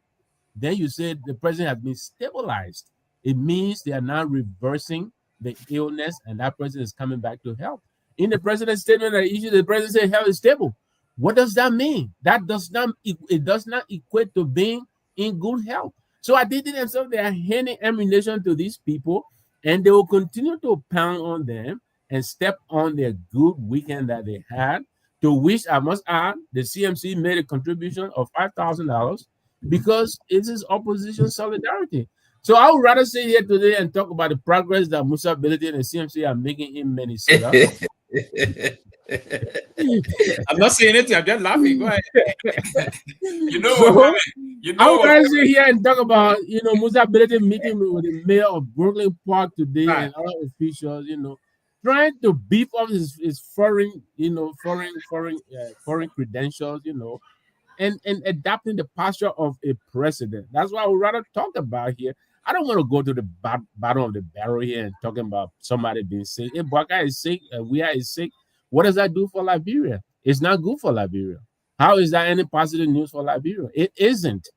then you say the president has been stabilized. It means they are now reversing the illness and that person is coming back to health. In the president's statement that issued, the president said health is stable. What does that mean? That does not equate to being in good health. So I think to themselves, they are handing ammunition to these people, and they will continue to pound on them and step on their good weekend that they had, to which I must add, the CMC made a contribution of $5,000 because it is opposition solidarity. So I would rather sit here today and talk about the progress that Musa Belete and the CMC are making in Minnesota. I'm not saying anything. I'm just laughing. Go ahead. I would rather sit here and talk about, Musa Belete meeting with the mayor of Brooklyn Park today and other officials, trying to beef up his foreign credentials, and adapting the posture of a president. That's what I would rather talk about here. I don't want to go to the bottom of the barrel here and talking about somebody being sick. If Baka is sick, Wea is sick, what does that do for Liberia? It's not good for Liberia. How is that any positive news for Liberia? It isn't.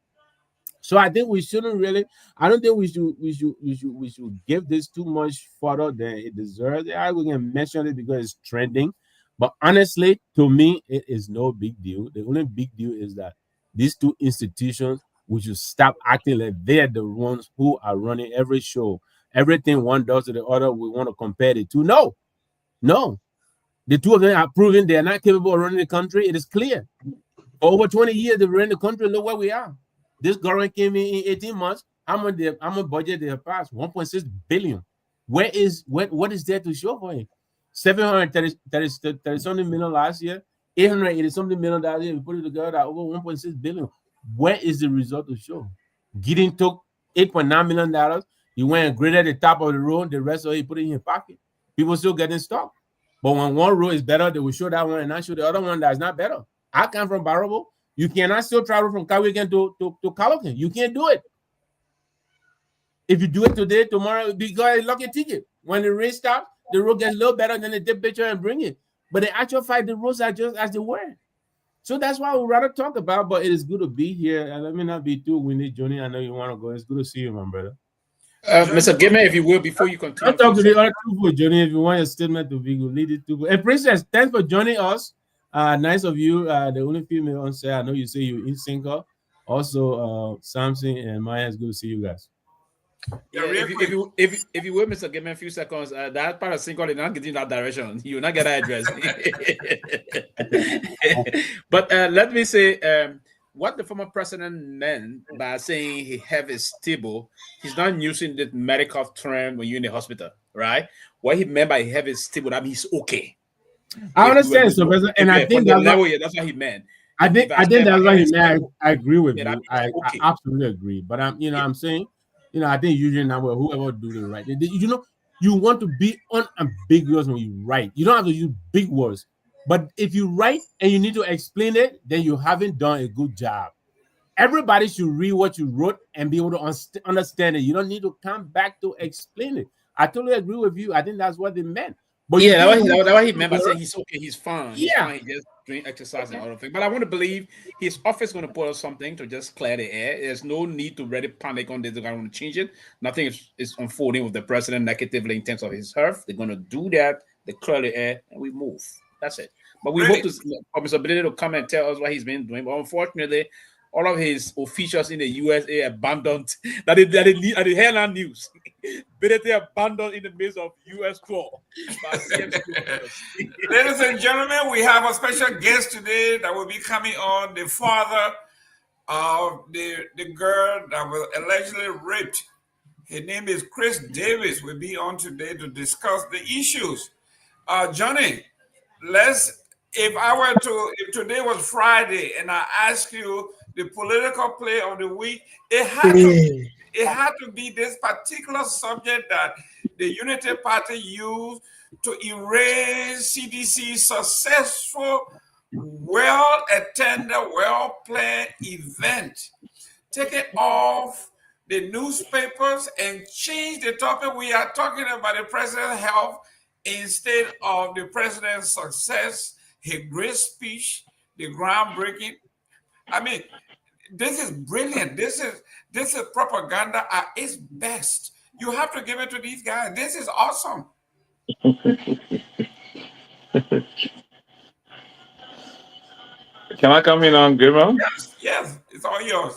So I think we shouldn't really. I don't think we should give this too much further than it deserves. Yeah, we can mention it because it's trending, but honestly, to me, it is no big deal. The only big deal is that these two institutions, we should stop acting like they're the ones who are running every show. Everything one does to the other, we want to compare the two. No. The two of them are proving they are not capable of running the country. It is clear. For over 20 years, they've run the country. Look where we are. This government came in 18 months. How much budget they have passed? 1.6 billion. What is there to show for it? 730 something million last year, 880 something million last year. We put it together over 1.6 billion. Where is the result to show? Gideon took $8.9 million. You went and graded the top of the road. The rest of it, you put it in your pocket. People still getting stuck. But when one road is better, they will show that one and not show the other one that is not better. I come from Barabo. You cannot still travel from Kawigan to Calocan. You can't do it. If you do it today, tomorrow, because it's lucky ticket. When the race stops, the road gets a little better, then they take picture and bring it. But the actual fight, the roads are just as they were. So that's why we'd rather talk about, but it is good to be here. And let me not be too windy, Johnny. I know you want to go. It's good to see you, my brother. Mr. Gayman, if you will, before you continue. I'll talk to the other two for Johnny. If you want your statement to be good, lead it to. And Princess, thanks for joining us. Nice of you. The only female on set. I know you say you're in sync. Also, Samson and Myean, it's good to see you guys. Yeah, if you will, Mr. Gayman, a few seconds, that part of Synco did not get in that direction. You will not get that address. But let me say, what the former president meant by saying his health is stable, he's not using the medical term when you're in the hospital, right? What he meant by health is stable, that means he's okay. I understand, Sylvester, and I think that's what he meant. I think that's what he meant. I agree with you. I absolutely agree. But I'm saying, I think usually now whoever do the right, you want to be unambiguous when you write. You don't have to use big words. But if you write and you need to explain it, then you haven't done a good job. Everybody should read what you wrote and be able to understand it. You don't need to come back to explain it. I totally agree with you. I think that's what they meant. But that's what he meant by saying he's okay, he's fine. Yeah. He's fine. He just doing exercise and other things. But I want to believe his office is going to put out something to just clear the air. There's no need to really panic on this. They're going to change it. Nothing is unfolding with the president negatively in terms of his health. They're going to do that. They clear the air and we move. That's it. But we hope for Mr. Belete to come and tell us what he's been doing. But unfortunately, all of his officials in the USA abandoned that the headline news. Belete abandoned in the midst of US tour. Ladies and gentlemen, we have a special guest today that will be coming on, the father of the girl that was allegedly raped. His name is Chris Davis. Will be on today to discuss the issues. Johnny, if today was Friday and I ask you the political play of the week, it had to be this particular subject that the Unity Party used to erase CDC's successful, well-attended, well-planned event. Take it off the newspapers and change the topic. We are talking about the president's health instead of the president's success, his great speech, the groundbreaking. I mean, this is brilliant. This is propaganda at its best. You have to give it to these guys. This is awesome. Can I come in on Gayman? Yes, it's all yours.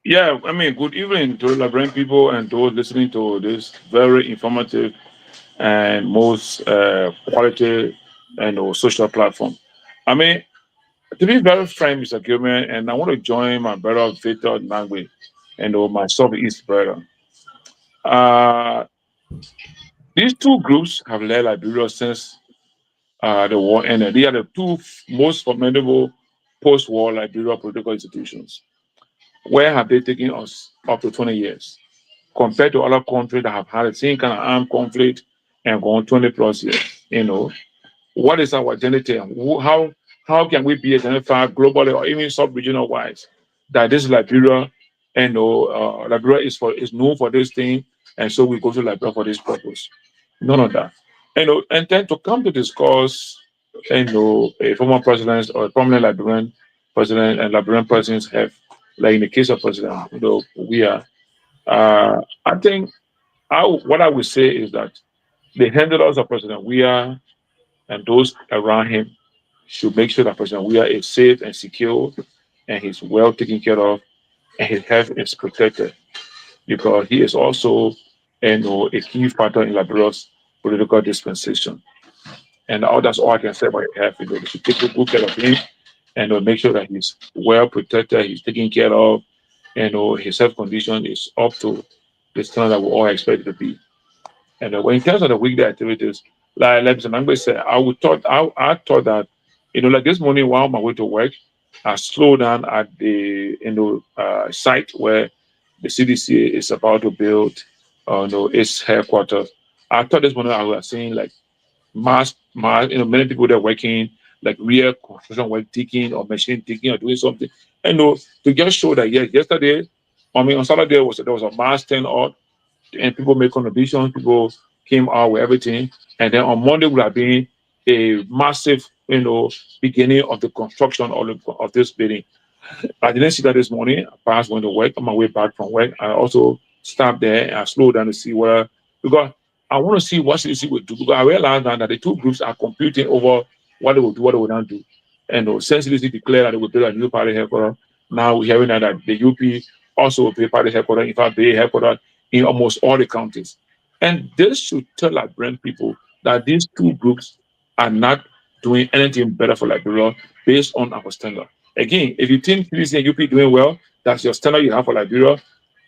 Yeah, I mean, good evening to Liberian people and those listening to this very informative and most quality and social platform. I mean, to be very frank, Mr. Gilman, and I want to join my brother Victor Nagbe and my Southeast brother. These two groups have led Liberia since the war ended. They are the two most formidable post-war Liberia political institutions. Where have they taken us up to 20 years? Compared to other countries that have had the same kind of armed conflict and gone 20 plus years, what is our identity? How can we be identified globally or even sub-regional wise that this Liberia and Liberia is known for this thing, and so we go to Liberia for this purpose? None of that. And then to come to discuss, a former president or a prominent Liberian president and Liberian presidents have, like in the case of President, we are. I think what I would say is that the handlers of President Weah and those around him should make sure that President Weah is safe and secure and he's well taken care of and his health is protected, because he is also a key factor in Liberia's political dispensation. And that's all I can say about his health. They should take good care of him and make sure that he's well protected, he's taken care of, and his health condition is up to the standard that we all expect it to be. And when in terms of the weekday activities, like Mr. Nagbe said, I thought that, like this morning while on my way to work, I slowed down at the site where the CDC is about to build its headquarters. I thought this morning I was seeing like many people that are working like real construction work, digging or machine digging or doing something. To just show that yesterday, on Saturday there was a mass turnout and people made contributions, people came out with everything. And then on Monday would have been a massive, beginning of the construction of this building. I didn't see that this morning. I passed went to work on my way back from work. I also stopped there and I slowed down to see because I want to see what CDC would do. Because I realized that the two groups are competing over what they will do, what they will not do. And since CDC declared that they will build a new party headquarters, now we're hearing that the UP also will build party headquarters, in fact, they headquarters in almost all the counties. And this should tell Liberian people that these two groups are not doing anything better for Liberia based on our standard. Again, if you think CDC and UP doing well, that's your standard you have for Liberia,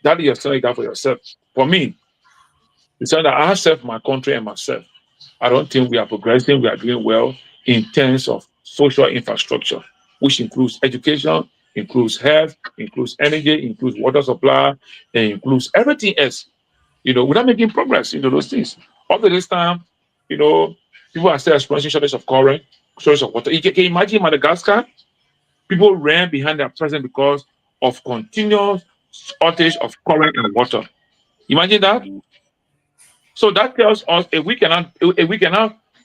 that is your standard you have for yourself. For me, the standard I have for my country and myself, I don't think we are progressing, we are doing well in terms of social infrastructure, which includes education, includes health, includes energy, includes water supply, and includes everything else, without making progress into those things. Up to this time, people are still experiencing shortage of current, shortage of water. You can imagine Madagascar, people ran behind their president because of continuous shortage of current and water. Imagine that. So that tells us if we cannot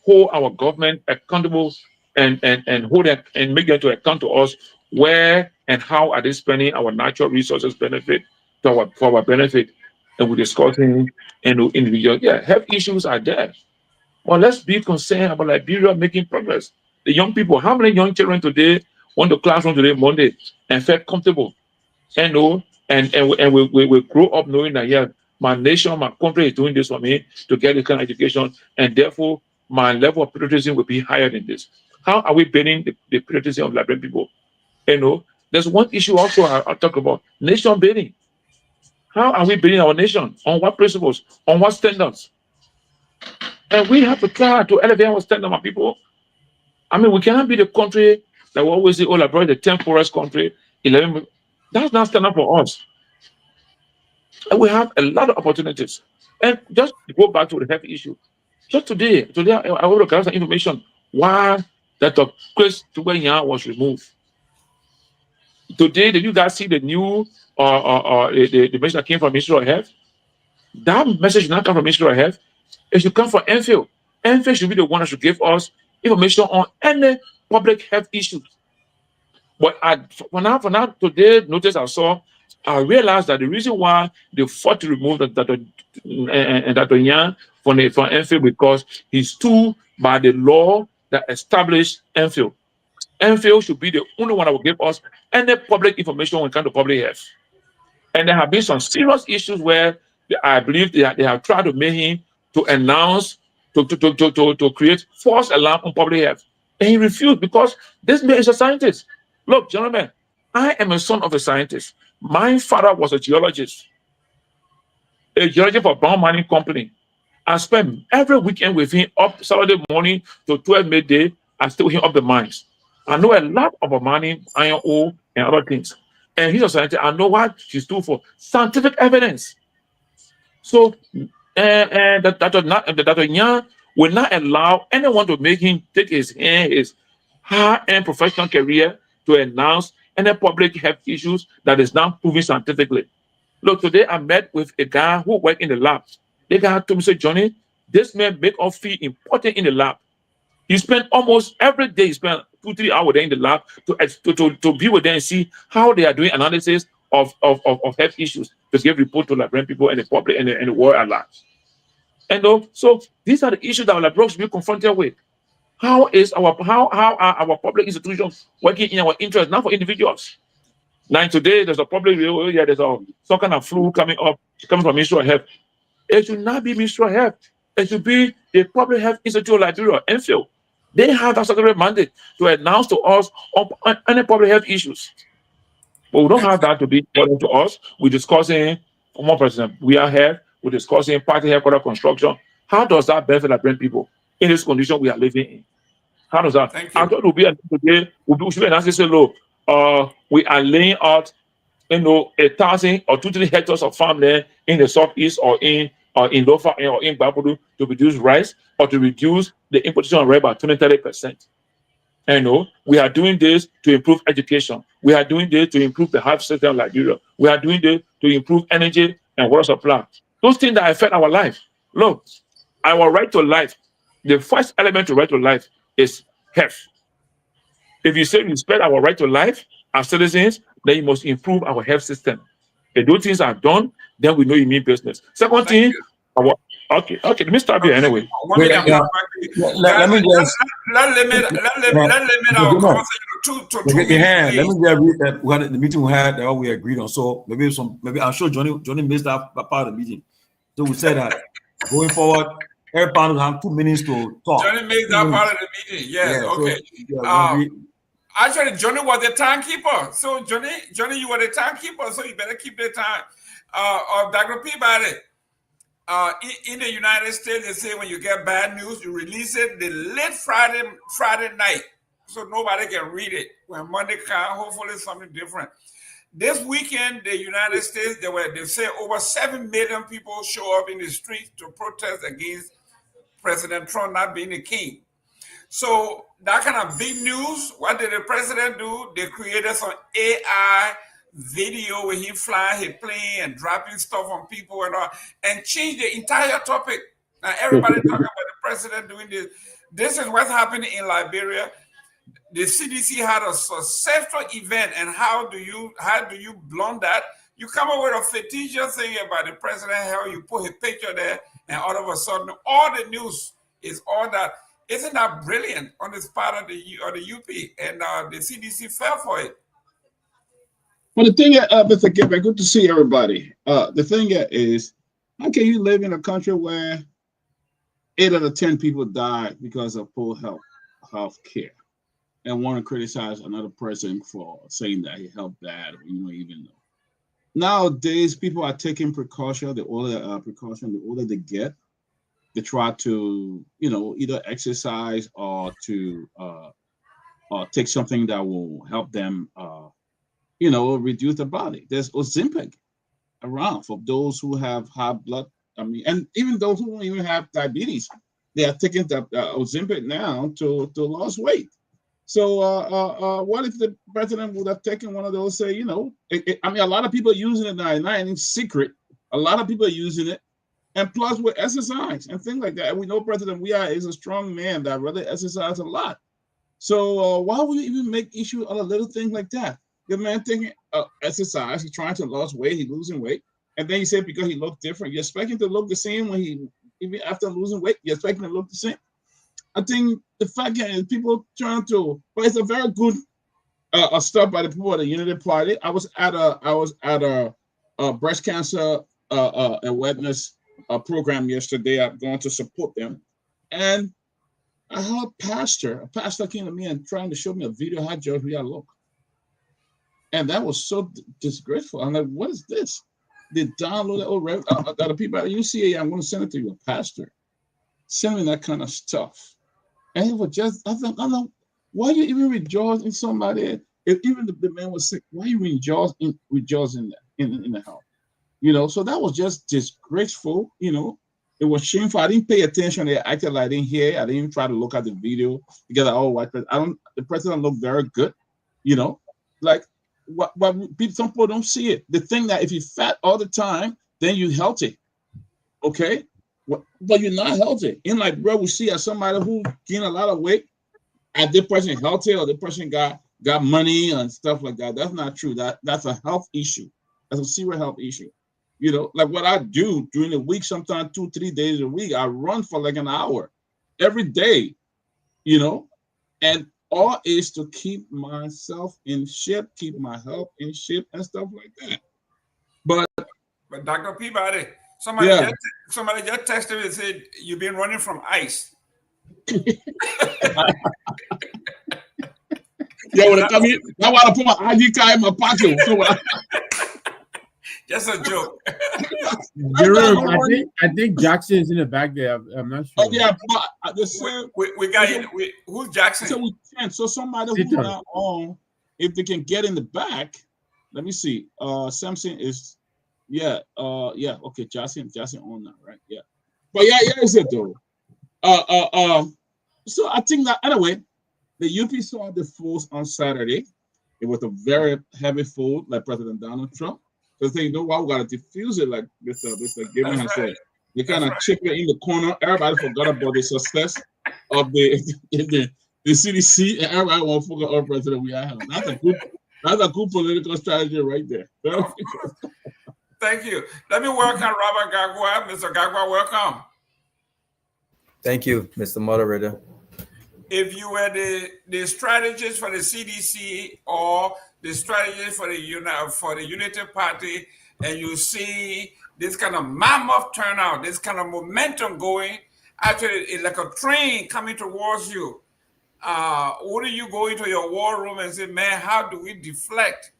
hold our government accountable and hold them and make them to account to us where and how are they spending our natural resources benefit for our benefit, and we're discussing individual health issues are there. Well, let's be concerned about Liberia making progress. The young people, how many young children today went to classroom today Monday and felt comfortable and we grow up knowing that my nation, my country is doing this for me to get this kind of education, and therefore my level of patriotism will be higher than this. How are we building the patriotism of Liberian people? There's one issue also I'll talk about: nation building. How are we building our nation? On what principles? On what standards? And we have to try to elevate our standard, my people. I mean, we cannot be the country that we always say, Liberia, the 10th poorest country, 11. That's not stand up for us. And we have a lot of opportunities. And just to go back to the health issue, just today I want to gather some information why that Torgbean was removed. Today, did you guys see the new the message that came from Ministry of Health? That message should not come from Ministry of Health. It should come from NFIL. NFIL should be the one that should give us information on any public health issues. But for now, today, notice I realized that the reason why they fought to remove Dr. Nyenwolo from NFIL because he's too by the law that established NFIL. NFIL should be the only one that will give us any public information when it comes to public health. And there have been some serious issues where I believe they have tried to make him to announce, to create false alarm on public health. And he refused because this man is a scientist. Look, gentlemen, I am a son of a scientist. My father was a geologist for Brown Mining Company. I spent every weekend with him up Saturday morning to 12 midday. I stay with him up the mines. I know a lot about mining, iron ore, and other things. And he's a scientist. I know what she's doing for scientific evidence. So, Dr. Nyenwolo will not allow anyone to make him take his high-end professional career to announce any public health issues that is not proven scientifically. Look, today I met with a guy who worked in the lab. The guy told me, say, Johnny, this man make us feel important in the lab. He spent almost every day, he spent 2-3 hours there in the lab to be with them and see how they are doing analysis of health issues to give report to Liberian people and the public and the world at large. And so these are the issues that Liberia should be confronted with. How are our public institutions working in our interest, not for individuals? Now today there's a public there's some kind of flu coming from Ministry of Health. It should not be Ministry of Health. It should be the Public Health Institute of Liberia, NFIL. They have that secondary mandate to announce to us on any public health issues. But we don't have that to be important to us. We're discussing former president. We are here. We're discussing party headquarters construction. How does that benefit Liberian people in this condition we are living in? How does that? Thank you. I thought it would be today. We should be announcing, say, look, we are laying out, 1,000 or 2-3 hectares of farmland in the southeast or in Lofa or in Babudu to produce rice or to reduce the importation of rice by 20-30%. And we are doing this to improve education. We are doing this to improve the health system of Liberia. We are doing this to improve energy and water supply. Those things that affect our life. Look, our right to life, the first element to right to life is health. If you say respect our right to life as citizens, then you must improve our health system. If those things are done, then we know you mean business. Second thing, okay, let me start here anyway. Let limit our conversation to 2 minutes. Let me just read the meeting we had that we agreed on. So maybe I'm sure Johnny missed that part of the meeting. So we said that going forward, everybody will have 2 minutes to talk. Johnny made that part of the meeting. Yes, okay. Actually, Johnny was the timekeeper. So Johnny, you were the timekeeper, so you better keep the time. Dr. Peabody, in the United States, they say when you get bad news, you release it the late Friday night, so nobody can read it. When Monday comes, hopefully something different. This weekend, the United States, they say over 7 million people show up in the streets to protest against President Trump not being the king. So that kind of big news, what did the president do? They created some AI video with him flying his plane and dropping stuff on people and all, and changed the entire topic. Now everybody talking about the president doing this. This is what's happening in Liberia. The CDC had a successful event, and how do you blunt that? You come up with a fictitious thing about the president, how you put his picture there, and all of a sudden, all the news is all that. Isn't that brilliant on this part of the UP? And the CDC fell for it. Well, the thing, Mr. Gayman, good to see everybody. The thing is, how can you live in a country where 8 out of 10 people died because of poor health care, and want to criticize another person for saying that he helped bad, when you don't even know? Nowadays, people are taking precaution. The older they get, they try to, either exercise or to take something that will help them, reduce the body. There's Ozempic around for those who have high blood I mean, and even those who don't even have diabetes, they are taking the Ozempic now to lose weight. So what if the president would have taken one of those? Say, you know, I mean, a lot of people are using it now, not in secret. A lot of people are using it, and plus with exercise and things like that. And we know President Weah is a strong man that really exercises a lot. So why would you even make issue on a little thing like that? The man taking exercise, he's trying to lose weight, he's losing weight, and then he said because he looked different, you're expecting to look the same when he, even after losing weight, you're expecting to look the same. I think the fact is people trying to, but it's a very good stuff by the people of the Unity Party. I was at a breast cancer awareness program yesterday. I'm going to support them, and I heard a pastor came to me and trying to show me a video how George Weah look. And that was so disgraceful. I'm like, what is this? They downloaded the people at UCA. I'm going to send it to you, a pastor. Send me that kind of stuff. And it was just, I know, why you even rejoice in somebody? If even the man was sick, why you rejoice in the house? You know, so that was just disgraceful, you know. It was shameful. I didn't pay attention. They acted like I didn't hear. I didn't try to look at the video because the president looked very good, you know. Like what some people don't see it. The thing that if you're fat all the time, then you're healthy. Okay? But you're not healthy. In like bro, we see as somebody who gained a lot of weight, and this person healthy or the person got money and stuff like that. That's not true. That's a health issue. That's a serious health issue. You know, like what I do during the week, sometimes 2-3 days a week, I run for like an hour every day, you know, and all is to keep myself in shape, keep my health in shape and stuff like that. But Dr. Peabody, somebody just texted me and said, you've been running from ICE. Yeah, when I come here, that's why I put my ID card in my pocket. So just a joke. Jerome, I think Jackson is in the back there. I'm not sure. Oh, yeah, but the same. We got it. Who's Jackson? So we can. So somebody who's not on, if they can get in the back, let me see. Samson is, okay. Jackson on now, right? Yeah, but yeah, is it though? So I think that anyway, the UP saw the force on Saturday. It was a very heavy fold, like President Donald Trump. So they say, you know what, we got to diffuse it, like Mr. Gayman has said. They kind of chip it in the corner. Everybody forgot about the success of the CDC, and everybody want to focus on President Weah. That's a good political strategy right there. Thank you. Let me welcome Robert Garguah. Mr. Garguah, welcome. Thank you, Mr. Moderator. If you were the strategist for the CDC or the strategist for the Unity Party, and you see this kind of mammoth turnout, this kind of momentum going, actually it's like a train coming towards you, would you go into your war room and say, man, how do we deflect?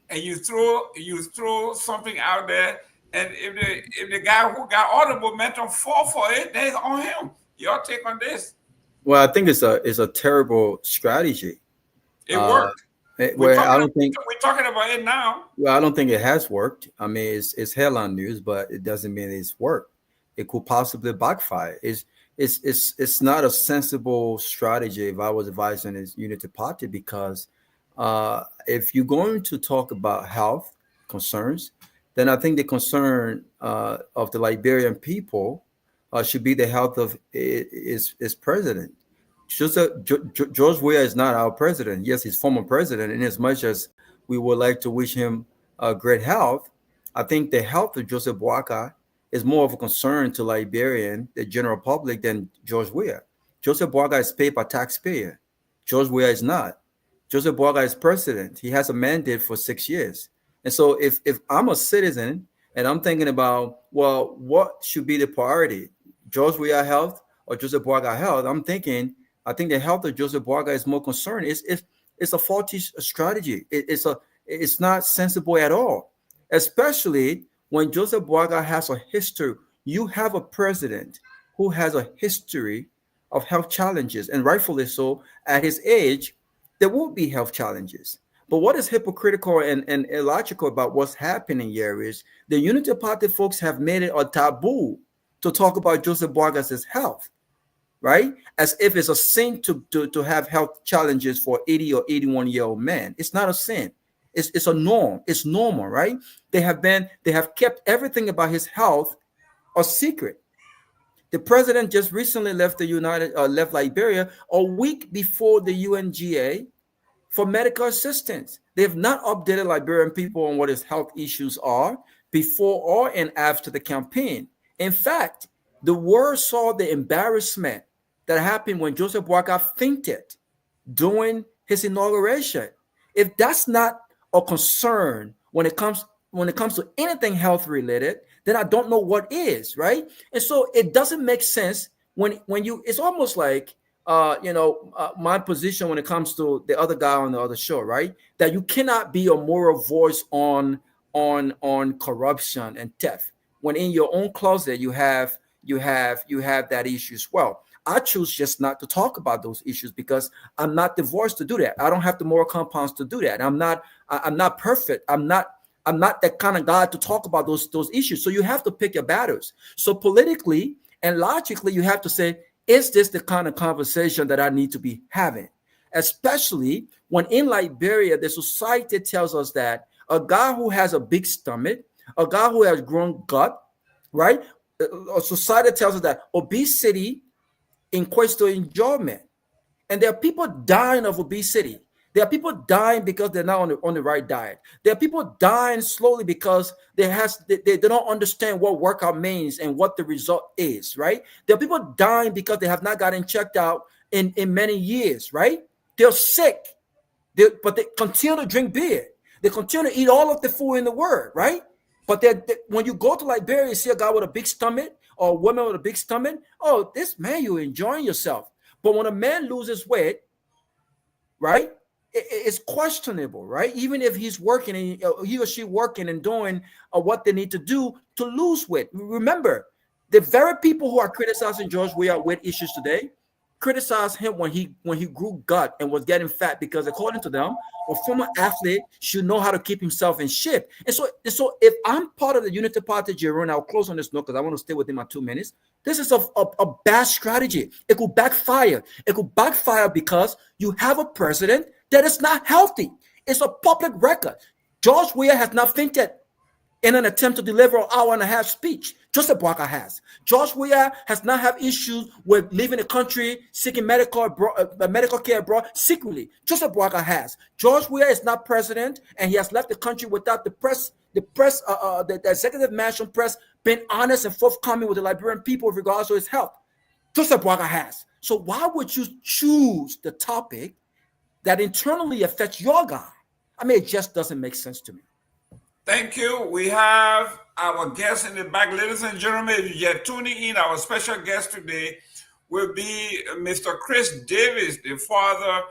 And you throw something out there, and if the guy who got all the momentum fall for it, then it's on him. Your take on this? Well, I think it's a terrible strategy. It worked. We're talking about it now. Well, I don't think it has worked. I mean, it's headline news, but it doesn't mean it's worked. It could possibly backfire. It's not a sensible strategy if I was advising this Unity Party, because if you're going to talk about health concerns, then I think the concern of the Liberian people should be the health of its president. George Weah is not our president. Yes, he's former president. In as much as we would like to wish him great health, I think the health of Joseph Boakai is more of a concern to Liberian, the general public, than George Weah. Joseph Boakai is paid by taxpayer. George Weah is not. Joseph Boakai is president. He has a mandate for 6 years. And so if I'm a citizen and I'm thinking about, well, what should be the priority? George Weah health or Joseph Boakai health? I think the health of Joseph Boakai is more concerned. It's a faulty strategy. It's not sensible at all, especially when Joseph Boakai has a history. You have a president who has a history of health challenges, and rightfully so. At his age, there will be health challenges. But what is hypocritical and illogical about what's happening here is the Unity Party folks have made it a taboo to talk about Joseph Boagas's health, right? As if it's a sin to have health challenges for 80 or 81-year-old men. It's not a sin. It's a norm. It's normal, right? They have kept everything about his health a secret. The president just recently left left Liberia a week before the UNGA for medical assistance. They have not updated Liberian people on what his health issues are before or and after the campaign. In fact, the world saw the embarrassment that happened when Joseph Boagas fainted during his inauguration. If that's not a concern when it comes to anything health related, then I don't know what is, right? And so it doesn't make sense when you. It's almost like my position when it comes to the other guy on the other show, right? That you cannot be a moral voice on corruption and theft when in your own closet you have that issue as well. I choose just not to talk about those issues because I'm not the voice to do that. I don't have the moral compounds to do that. I'm not perfect. I'm not that kind of guy to talk about those issues. So you have to pick your battles. So politically and logically, you have to say, is this the kind of conversation that I need to be having? Especially when in Liberia, the society tells us that a guy who has a big stomach, a guy who has grown gut, right? A society tells us that obesity equates to enjoyment. And there are people dying of obesity. There are people dying because they're not on the right diet. There are people dying slowly because they don't understand what workout means and what the result is, right? There are people dying because they have not gotten checked out in many years, right? They're sick, but they continue to drink beer. They continue to eat all of the food in the world, right? But when you go to Liberia, you see a guy with a big stomach or a woman with a big stomach. Oh, this man, you're enjoying yourself. But when a man loses weight, right? It's questionable, right? Even if he's working and he or she working and doing what they need to do to lose weight. Remember, the very people who are criticizing George Weah weight issues today criticized him when he grew gut and was getting fat because, according to them, a former athlete should know how to keep himself in shape. And so if I'm part of the Unity Party, Jerome, I'll close on this note because I want to stay within my 2 minutes. This is a bad strategy. It could backfire. It could backfire because you have a president that is not healthy. It's a public record. George Weah has not fainted in an attempt to deliver an hour-and-a-half speech. Joseph Boagas has. George Weah has not had issues with leaving the country, seeking medical care abroad secretly. Joseph Boagas has. George Weah is not president, and he has left the country without the executive mansion press being honest and forthcoming with the Liberian people with regards to his health. Joseph Boagas has. So why would you choose the topic that internally affects your guy? I mean, it just doesn't make sense to me. Thank you. We have our guest in the back. Ladies and gentlemen, if you're tuning in, our special guest today will be Mr. Chris Davis, the father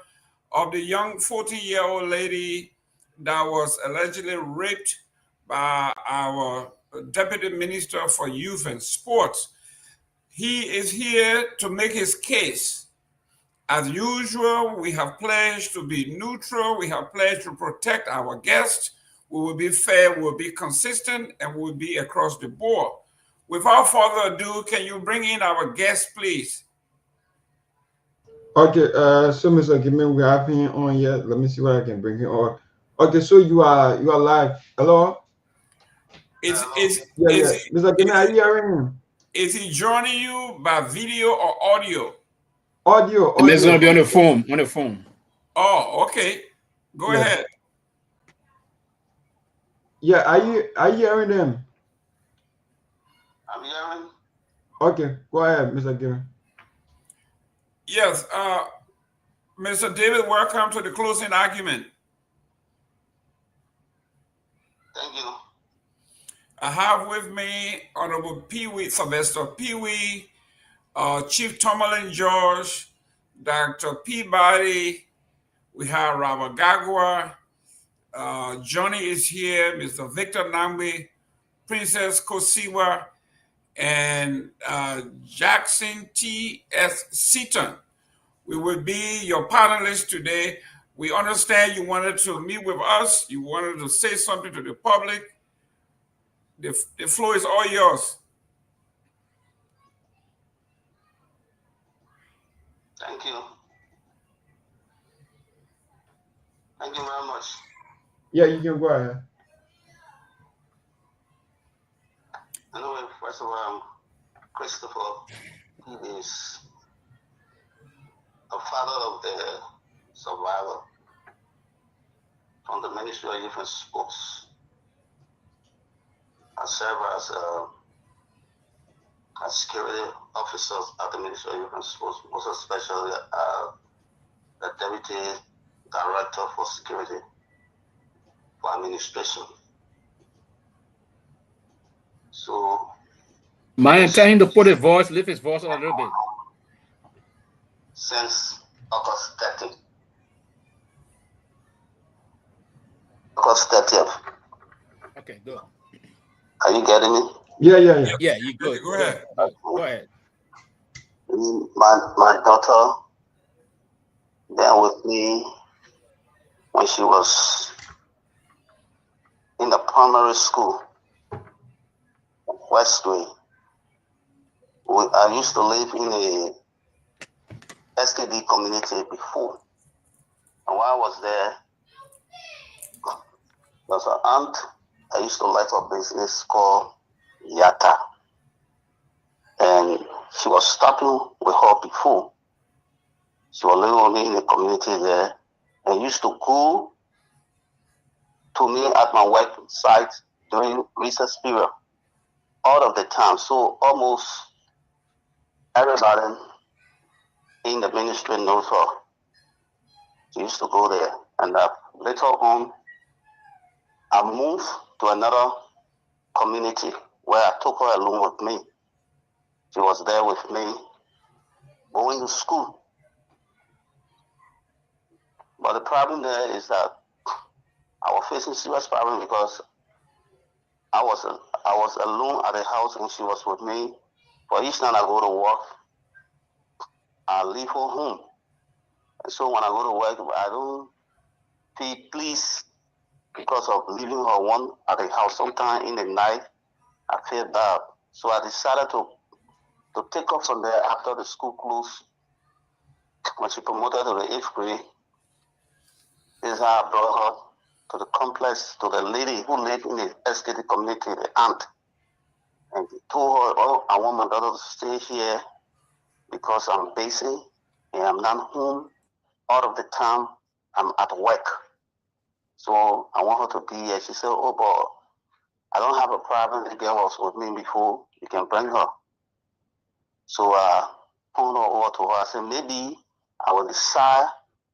of the young 14-year-old lady that was allegedly raped by our Deputy Minister for Youth and Sports. He is here to make his case. As usual, we have pledged to be neutral. We have pledged to protect our guests. We will be fair, we will be consistent, and we will be across the board. Without further ado, can you bring in our guest, please? Okay, so Mr. Gayman, we have him on yet. Let me see what I can bring him on. Okay, so you are live. Hello? Mr. Gayman, are you hearing him? Is he joining you by video or audio? Audio. It's gonna be on the phone. Oh, okay. Go ahead. Yeah, are you hearing them? I'm hearing. Okay, go ahead, Mr. Gayman. Yes, Mr. David, welcome to the closing argument. Thank you. I have with me Honorable Pewee, Sylvester Pewee, Chief Tomalin George, Dr. Peabody. We have Robert Garguah. Johnny is here, Mr. Victor Nagbe, Princess Kosiwa, and Jackson T.S. Seaton. We will be your panelists today. We understand you wanted to meet with us. You wanted to say something to the public. The floor is all yours. Thank you. Thank you very much. Yeah, you can go ahead. Anyway, first of all, Christopher, he is the father of the survivor from the Ministry of Youth and Sports. I serve as security officers at the Ministry of Youth and Sports, most especially the Deputy Director for Security for Administration. So, Myean, tell him to put his voice, lift his voice a little bit. Since August 30th. August 30th. Okay, good. Are you getting me? Yeah. Yeah, you good. Go ahead. Go ahead. My daughter been with me when she was in the primary school, Westway. I used to live in a SKD community before. And while I was there, there was an aunt I used to like a business called Yata. And she was stopping with her before. She was living only in the community there and used to go to me at my work site during recess period all of the time. So almost everybody in the ministry knows her. She used to go there. And later on, I moved to another community where I took her along with me. She was there with me going to school. But the problem there is that I was facing serious problem because I was alone at the house and she was with me. For each time I go to work, I leave her home. And so when I go to work, I don't feel pleased because of leaving her one at the house. Sometime in the night, I feel bad. So I decided to take off from there after the school closed. When she promoted to the 8th grade, this is how I brought her to the complex, to the lady who lived in the SKD community, the aunt. And told her, oh, I want my daughter to stay here because I'm busy and I'm not home all of the time. I'm at work. So I want her to be here. She said, oh, but I don't have a problem. The girl was with me before. You can bring her. So I phoned her over to her. I said, maybe I will decide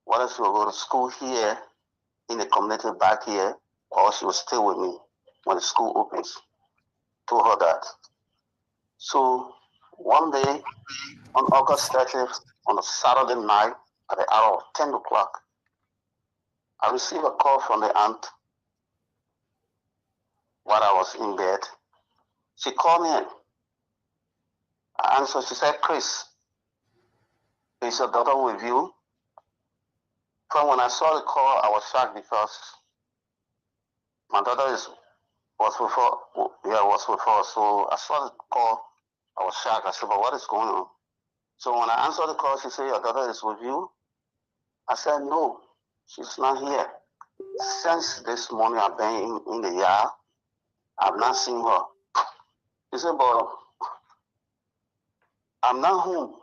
whether she will go to school here in the community back here or she will stay with me when the school opens. Told her that. So one day on August 30th, on a Saturday night at the hour of 10 o'clock, I received a call from the aunt while I was in bed. She called me in. I answered. She said, Chris, is your daughter with you? From when I saw the call, I was shocked because my daughter was with her. Yeah, was with her. So I saw the call. I was shocked. I said, but what is going on? So when I answered the call, she said, your daughter is with you? I said, no, she's not here. Since this morning, I've been in the yard. I've not seen her. She said, but I'm not home.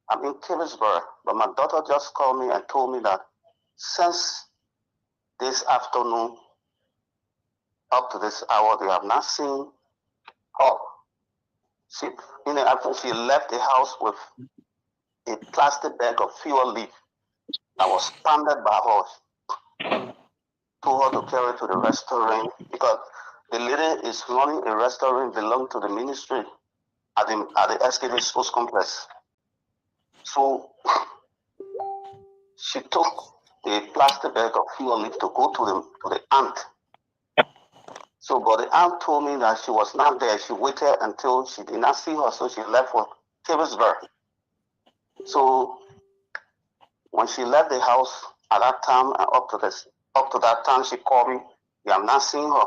I'm in Kehleboe, but my daughter just called me and told me that since this afternoon up to this hour, they have not seen her. She left the house with a plastic bag of fuel leaf that was handed by her. Told her to carry to the restaurant because the lady is running a restaurant belonging to the ministry at the SKD Sports Complex. So she took the plastic bag of fuel leaf to go to the aunt. So, but the aunt told me that she was not there. She waited until she did not see her, so she left for Kehleboe. So when she left the house, at that time and up to that time she called me. Yeah, I'm not seeing her.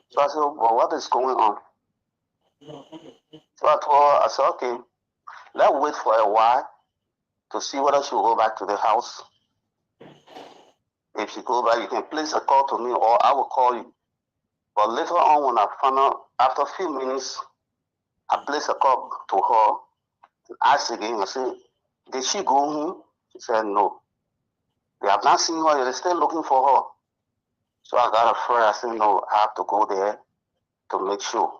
So I said, well, what is going on? So I told her, I said, okay, let's wait for a while to see whether she will go back to the house. If she goes back, you can place a call to me or I will call you. But later on when I found out, after a few minutes, I placed a call to her and asked again, I said, did she go home? She said, no. They have not seen her, they're still looking for her. So I got afraid, I said, no, I have to go there to make sure.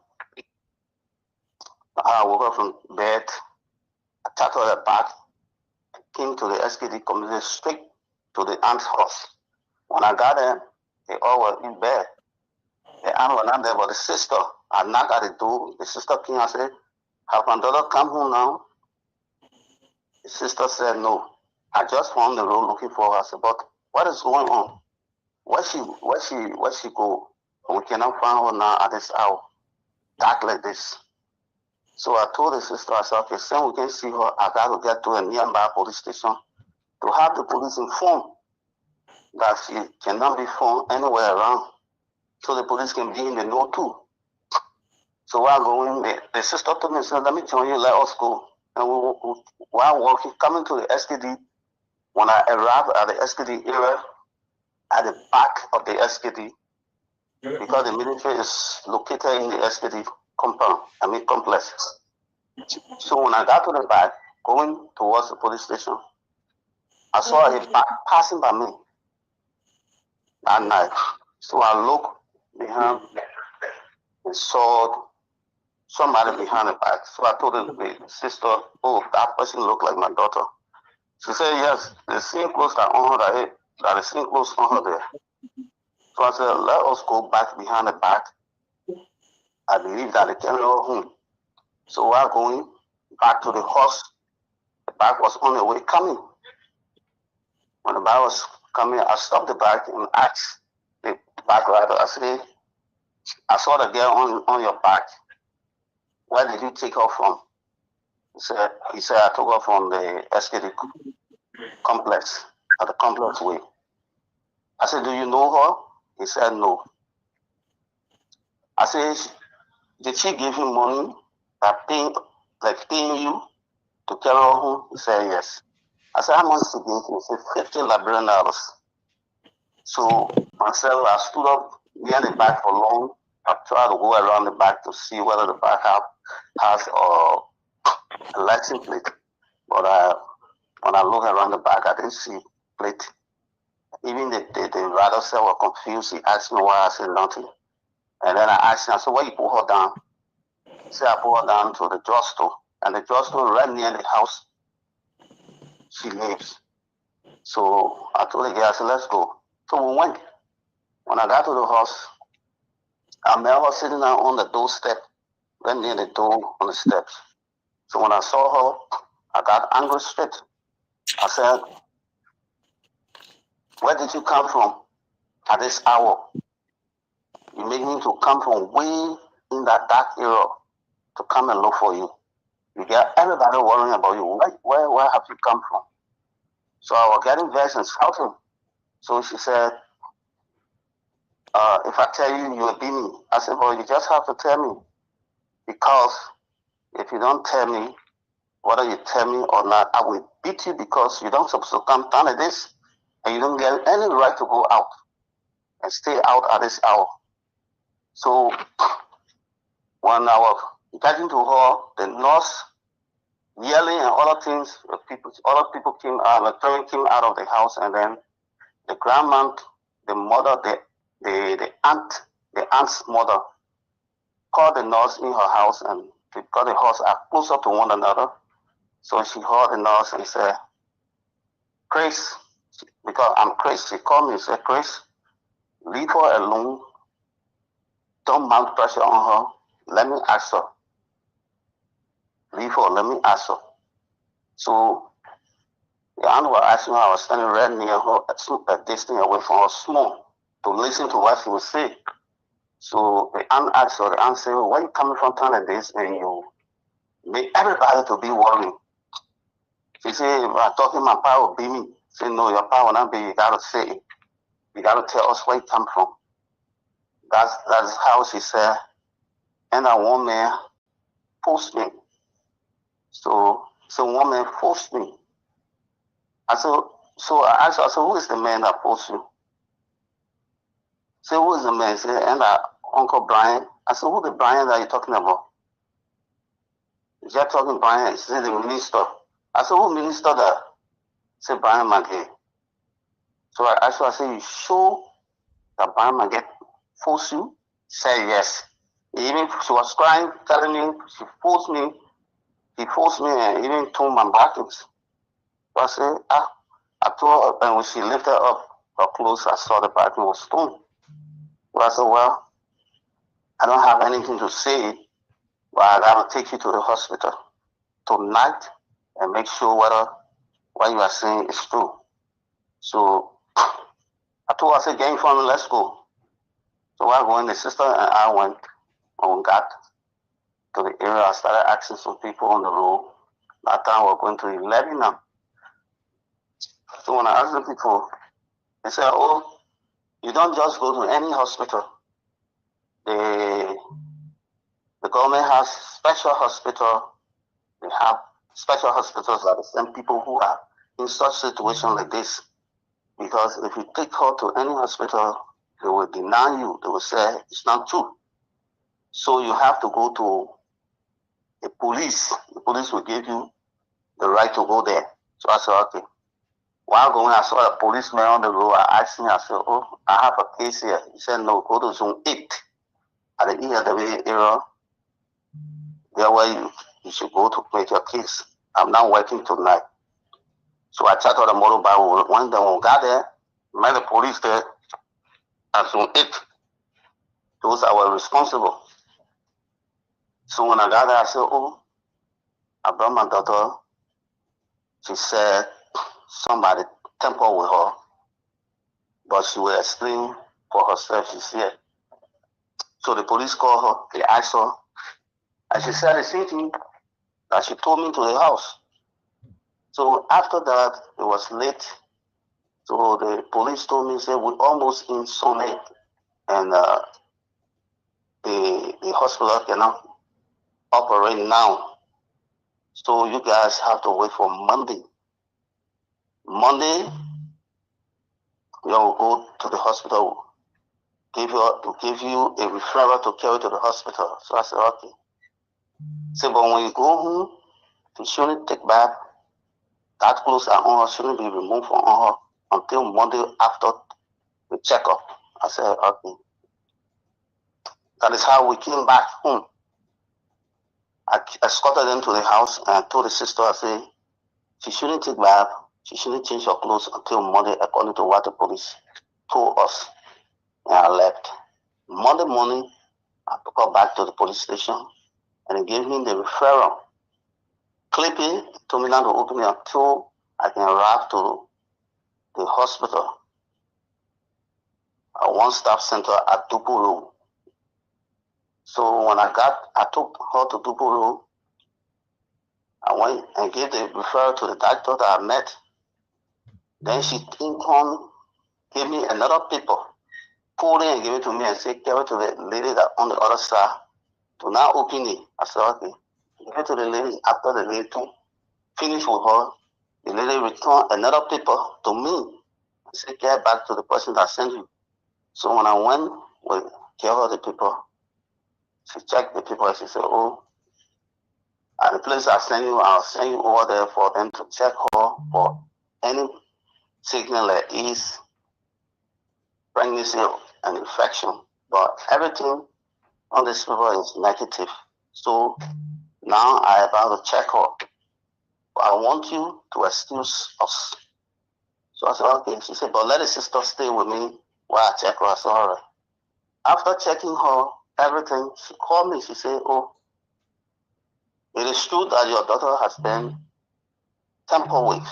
I woke up from bed, I tapped her back, came to the SKD community straight to the aunt's house. When I got there, they all were in bed. The aunt was not there, but the sister, I knocked at the door. The sister came and said, have my daughter come home now? The sister said, no. I just found the road looking for her. I said, but what is going on? Where she go? We cannot find her now at this hour. Dark like this. So I told the sister, I said, okay, since we can see her, I got to get to a nearby police station to have the police informed that she cannot be found anywhere around, so the police can be in the know too. So while going, the sister told me, said, let me join you, let us go. And while walking, coming to the SKD, when I arrived at the SKD area, at the back of the SKD, because the military is located in the SKD complex. So when I got to the back, going towards the police station, I saw a back passing by me that night. So I looked behind and saw somebody behind the back. So I told the sister, oh, that person looked like my daughter. She said, yes, the same clothes that on her head, that the same clothes on her there. So I said, let us go back behind the back. I believe that they carry her home. So while going back to the horse, the bike was on the way coming. When the bike was coming, I stopped the bike and asked the bike rider, I said, I saw the girl on your back. Where did you take her from? He said I took her from the SKD complex, at the complex way. I said, do you know her? He said, no. I said, did she give you money, paying you to carry her home? He said, yes. I said, how much to give you? He said, $50 Liberian. So myself, I stood up near the back for long. I tried to go around the back to see whether the back has a license plate. But when I look around the back, I didn't see plate. Even the rider said were confused. He asked me why. I said nothing. And then I asked him, I said, where you put her down? He said, I put her down to the drugstore. And the drugstore right near the house she lives. So I told the guy, I said, let's go. So we went. When I got to the house, I met her sitting down on the doorstep, right near the door on the steps. So when I saw her, I got angry straight. I said, where did you come from at this hour? You made me to come from way in that dark area to come and look for you. You got everybody worrying about you. Where have you come from? So I was getting vexed and shouting. So she said, if I tell you, you will beat me. I said, well, you just have to tell me. Because if you don't tell me, whether you tell me or not, I will beat you because you don't supposed to come down at this and you don't get any right to go out and stay out at this hour. So when I was getting to her, the nurse yelling and other things, other people came out, the train came out of the house, and then the grandma, the mother, the aunt's mother called the nurse in her house, and because the house are closer to one another. So she called the nurse and said, Chris, because I'm Chris, she called me and said, Chris, leave her alone. Don't mount pressure on her. Let me ask her. Leave her, let me ask her. So the aunt was asking her, I was standing right near her, a distance away from her, small, to listen to what she was saying. So the aunt asked her, the aunt said, well, where are you coming from town like this? And you make everybody to be worried. She said, if I'm talking, my power will beat me. Say, no, your power will not be, you gotta say it. You gotta tell us where it come from. That's how she said, and that one man forced me. So one man forced me. I said, so I asked her, I said, who is the man that forced you? Say, who is the man? Say, and that Uncle Brian. I said, who the Brian that you're talking about? You're talking Brian. He said, the minister. I said, who minister that? Say, Brian Magay. So I asked her, I said, you sure that Brian Magay forced you? She said, yes. Even she was crying, telling me, she forced me, and even told my backings. So I said, I told her, and when she lifted up her clothes, I saw the backing was torn. So I said, well, I don't have anything to say, but I gotta take you to the hospital tonight and make sure whether what you are saying is true. So I told her, I said, gang for me, let's go. So while going, the sister and I went, and we got to the area. I started asking some people on the road. That time we were going to 11 now. So when I asked the people, they said, oh, you don't just go to any hospital. The government has special hospital. They have special hospitals that send people who are in such situation like this. Because if you take her to any hospital, they will deny you. They will say it's not true. So you have to go to the police. The police will give you the right to go there. So I said, okay. While going, I saw a policeman on the road. I asked him, I said, oh, I have a case here. He said, no, go to zone 8 at the ELW area. There where you should go to make your case. I'm not working tonight. So I checked out the motorbike. When we got there, met the police there at zone 8. Those that were responsible. So when I got there, I said, oh, I brought my daughter. She said somebody tampered with her, but she will explain for herself. She said. So the police called her, they asked her, and she said the same thing that she told me to the house. So after that, it was late. So the police told me, say, we almost in Sunday, and the hospital cannot operate now. So you guys have to wait for Monday. Monday, we will go to the hospital, give you a referral to carry to the hospital. So I said, okay. So, but when you go home, you shouldn't take back that clothes are on her, shouldn't be removed from her until Monday after the checkup. I said, okay. That is how we came back home. I escorted them to the house and I told the sister, I said, she shouldn't take bath, she shouldn't change her clothes until Monday, according to what the police told us. And I left. Monday morning, I took her back to the police station and they gave me the referral. Clippy told me not to open it until I can arrive to the hospital, a one-stop center at Dopoh. So when I took her to Dopoh, I went and gave the referral to the doctor that I met. Then she came home, gave me another paper, pulled it and gave it to me and said, give it to the lady that on the other side. Do not open it. I said, okay. Give it to the lady. After the lady finished with her, the lady returned another paper to me. I said, get back to the person that sent you. So when I went, we gave her the paper. She checked the paper and she said, oh, at the place I send you, I'll send you over there for them to check her for any signal like AIDS, pregnancy, and infection. But everything on this paper is negative. So now I'm about to check her. But I want you to excuse us. So I said, okay. She said, but let the sister stay with me while I check her. I said, all right. After checking her, everything, she called me. She said, oh, it is true that your daughter has been tampered with.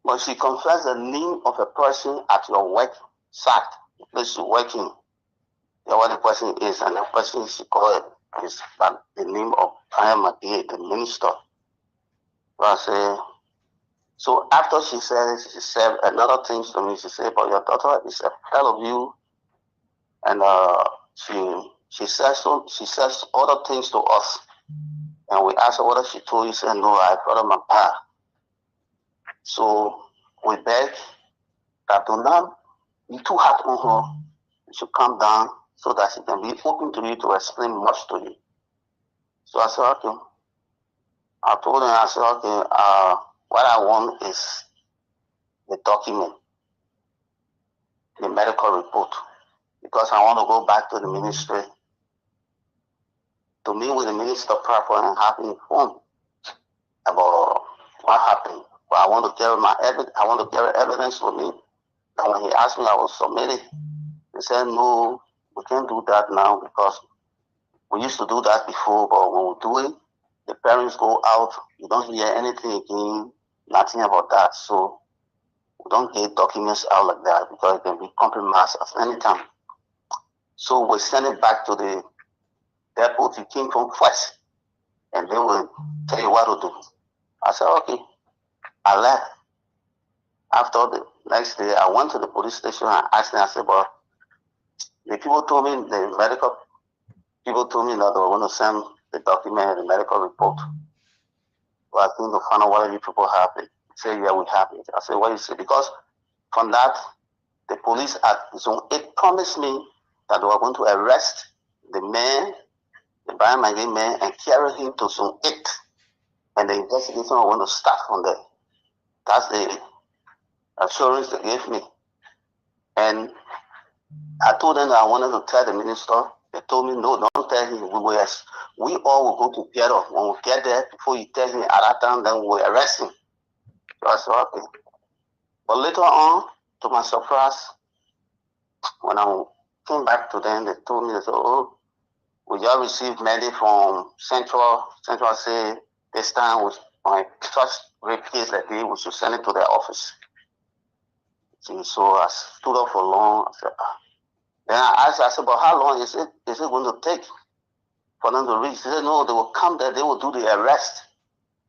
But she confessed the name of a person at your work site, the place you're working. What the person is, and the person she called is the name of Nagbe, the minister. So I said, So after she said another thing to me. She said, "But your daughter is a hell of you," and she says other things to us. And we asked her whether she told you. She said, "No, I brought her my pa." So we beg that do not be too hard on her. You should calm down so that she can be open to you to explain much to you. So I said, okay. I told her, I said, okay, what I want is the document, the medical report, because I want to go back to the ministry to meet with the minister proper and have him informed about what happened. But I want to carry evidence with me. And when he asked me, I will submit it. He said, no, we can't do that now because we used to do that before, but when we do it, the parents go out, you don't hear anything again, nothing about that. So we don't get documents out like that because it can be compromised at any time. So we send it back to the depot. He came from first, and they will tell you what to do. I said, okay. I left. After the next day, I went to the police station and asked them, I said, but the people told me, the medical people told me that they were going to send the document and the medical report. But I think to find out whether you people have it. They said, yeah, we have it. I said, what you say? Because from that, the police at Zone 8 promised me that they were going to arrest the man, the biomarker man, and carry him to Zone 8. And the investigation was going to start from there. That's the assurance they gave me. And I told them that I wanted to tell the minister. They told me, no, don't tell him. We all will go together. When we get there, before you tell him at that time, then we'll arrest him. So I said, okay. But later on, to my surprise, when I came back to them, they told me, they said, oh, we just received money from Central. Central said, this time, on a trust rape case that day, we should send it to their office. See, so I stood up for long. I said, Then I asked, I said, but how long is it going to take for them to reach? They said, no, they will come there, they will do the arrest.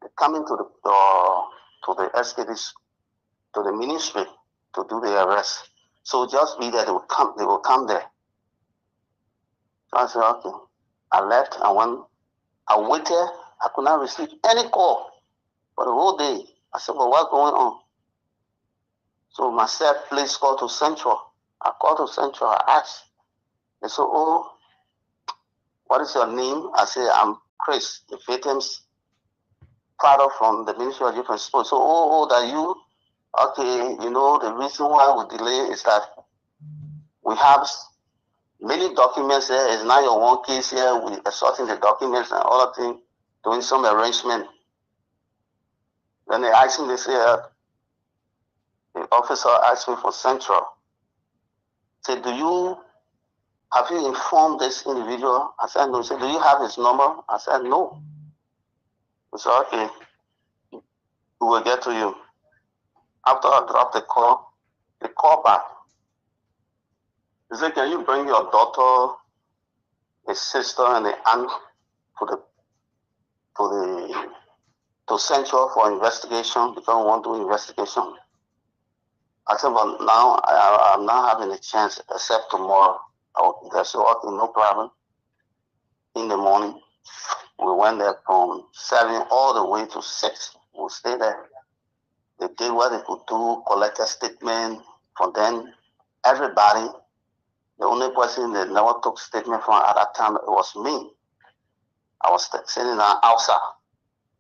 They're coming to the SKDs, to the ministry to do the arrest. So just be there, they will come there. So I said, okay. I left, and when I waited, I could not receive any call for the whole day. I said, well, what's going on? So myself, please call to Central. I called to Central, I asked. They said, oh, what is your name? I said, I'm Chris, the victim's father from the Ministry of Youth and Sports. So, oh, that you? Okay, you know, the reason why we delay is that we have many documents here. It's not your one case here. We are sorting the documents and all of things, doing some arrangement. Then they asked me, they said, the officer asked me for Central. Said, have you informed this individual? I said, no. He said, do you have his number? I said, no. He said, okay, we will get to you. After I dropped the call, they called back. He said, can you bring your daughter, the sister, and the aunt to Central for investigation because we want to do investigation? I said, but now I'm not having a chance except tomorrow. I will be there. So, okay, no problem. In the morning, we went there from 7 all the way to 6. We'll stay there. They did what they could do, collect a statement from them. Everybody, the only person that never took statement from at that time, it was me. I was sitting outside,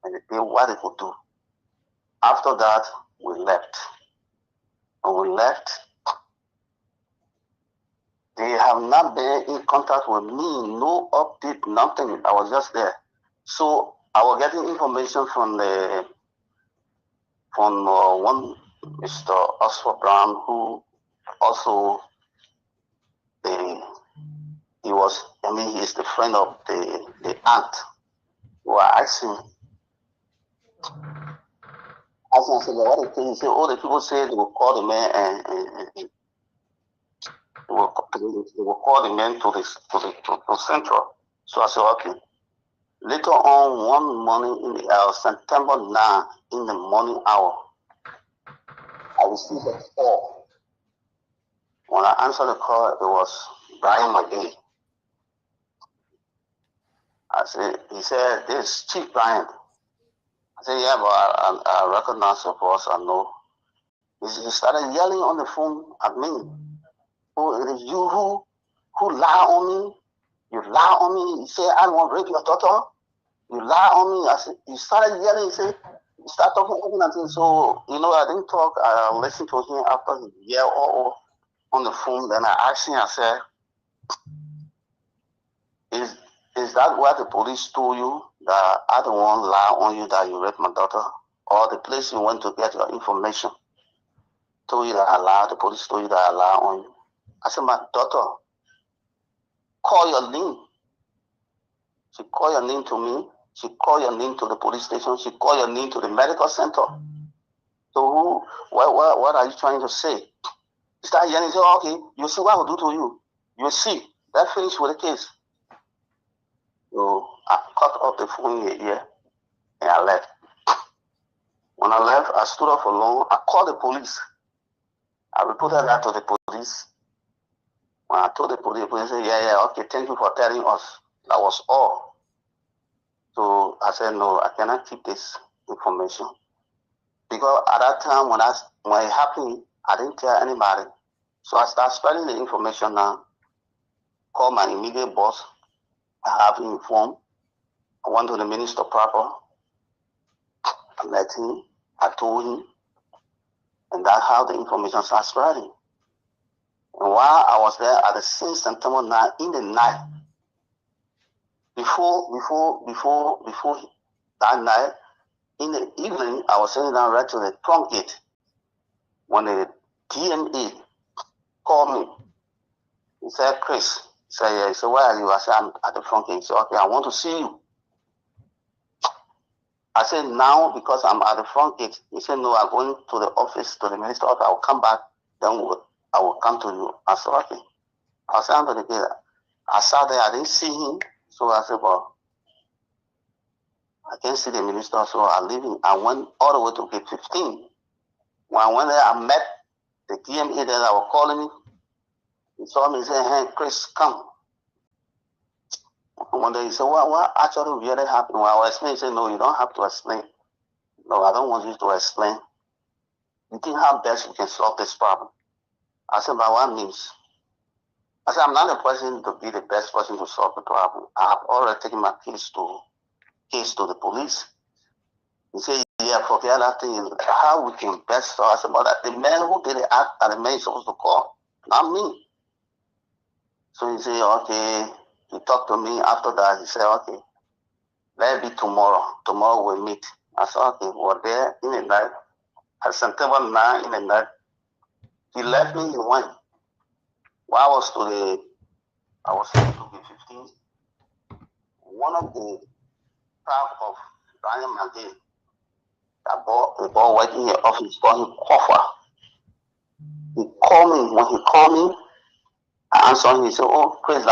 and they did what they could do. After that, we left. When we left, they have not been in contact with me, no update, nothing. I was just there. So I was getting information from one Mr. Oxford Brown, who also he's the friend of the aunt. Who I asked him, I said, what the thing? He said, the people say they will call the man and they will call the man to Central. So I said, okay. Later on, one morning in the September 9 in the morning hour, received a call. When I answered the call, it was Brian McGee. He said, this is Chief Brian. I said, yeah, but I recognize your voice, I know. He started yelling on the phone at me. Oh, it is you who lie on me? You lie on me? He said, I don't want to rape your daughter? You lie on me? I said, he started yelling, he started talking everything. So, I didn't talk. I listened to him after he yelled all on the phone. Then I asked him, I said, is that what the police told you, that I don't want to lie on you that you raped my daughter? Or the place you went to get your information told you that I lied, the police told you that I lied on you? I said, my daughter, call your name. She called your name to me. She called your name to the police station. She called your name to the medical center. So what are you trying to say? He started yelling, say, okay, you see what I will do to you. You see. That finished with the case. So I cut off the phone here and I left. When I left, I stood up for long. I called the police. I reported that to the police. When I told the police said, yeah, okay, thank you for telling us. That was all. So I said, no, I cannot keep this information. Because at that time, when it happened, I didn't tell anybody. So I started spreading the information now. Called my immediate boss. I have him informed. I went to the minister proper. I met him. I told him. And that's how the information started spreading. And while I was there at the scene, September 9, in the night, before that night, in the evening, I was sitting down right to the front gate when the DMA called me. He said, Chris, he said, yeah. He said, where are you? I said, I'm at the front gate. He said, okay, I want to see you. I said, now, because I'm at the front gate. He said, no, I'm going to the office, to the minister's office. I will come back, then I will come to you. I said, okay. I said, I'm to the gate. I sat there, I didn't see him. So I said, well, I can't see the minister, so I leave him. I went all the way to gate 15. When I went there, I met the DMA that I was calling me. He saw me and said, hey, Chris, come. One day he said, what actually really happened? When I was explaining, he said, no, you don't have to explain. No, I don't want you to explain. You think how best we can solve this problem? I said, by what means? I said, I'm not the person to be the best person to solve the problem. I have already taken my case to the police. He said, yeah, forget that thing. How we can best solve? I said, but the man who did the act are the man supposed to call, not me. So he said, okay. He talked to me after that. He said, okay, let it be tomorrow. Tomorrow we'll meet. I said, okay, we're there in the night. At September 9 in the night. He left me, he went. While I was to the 15, one of the staff of Brian McGee, the boy working in the office, called him Kofa. He called me. When he called me, I answered him. He said, oh, Chris,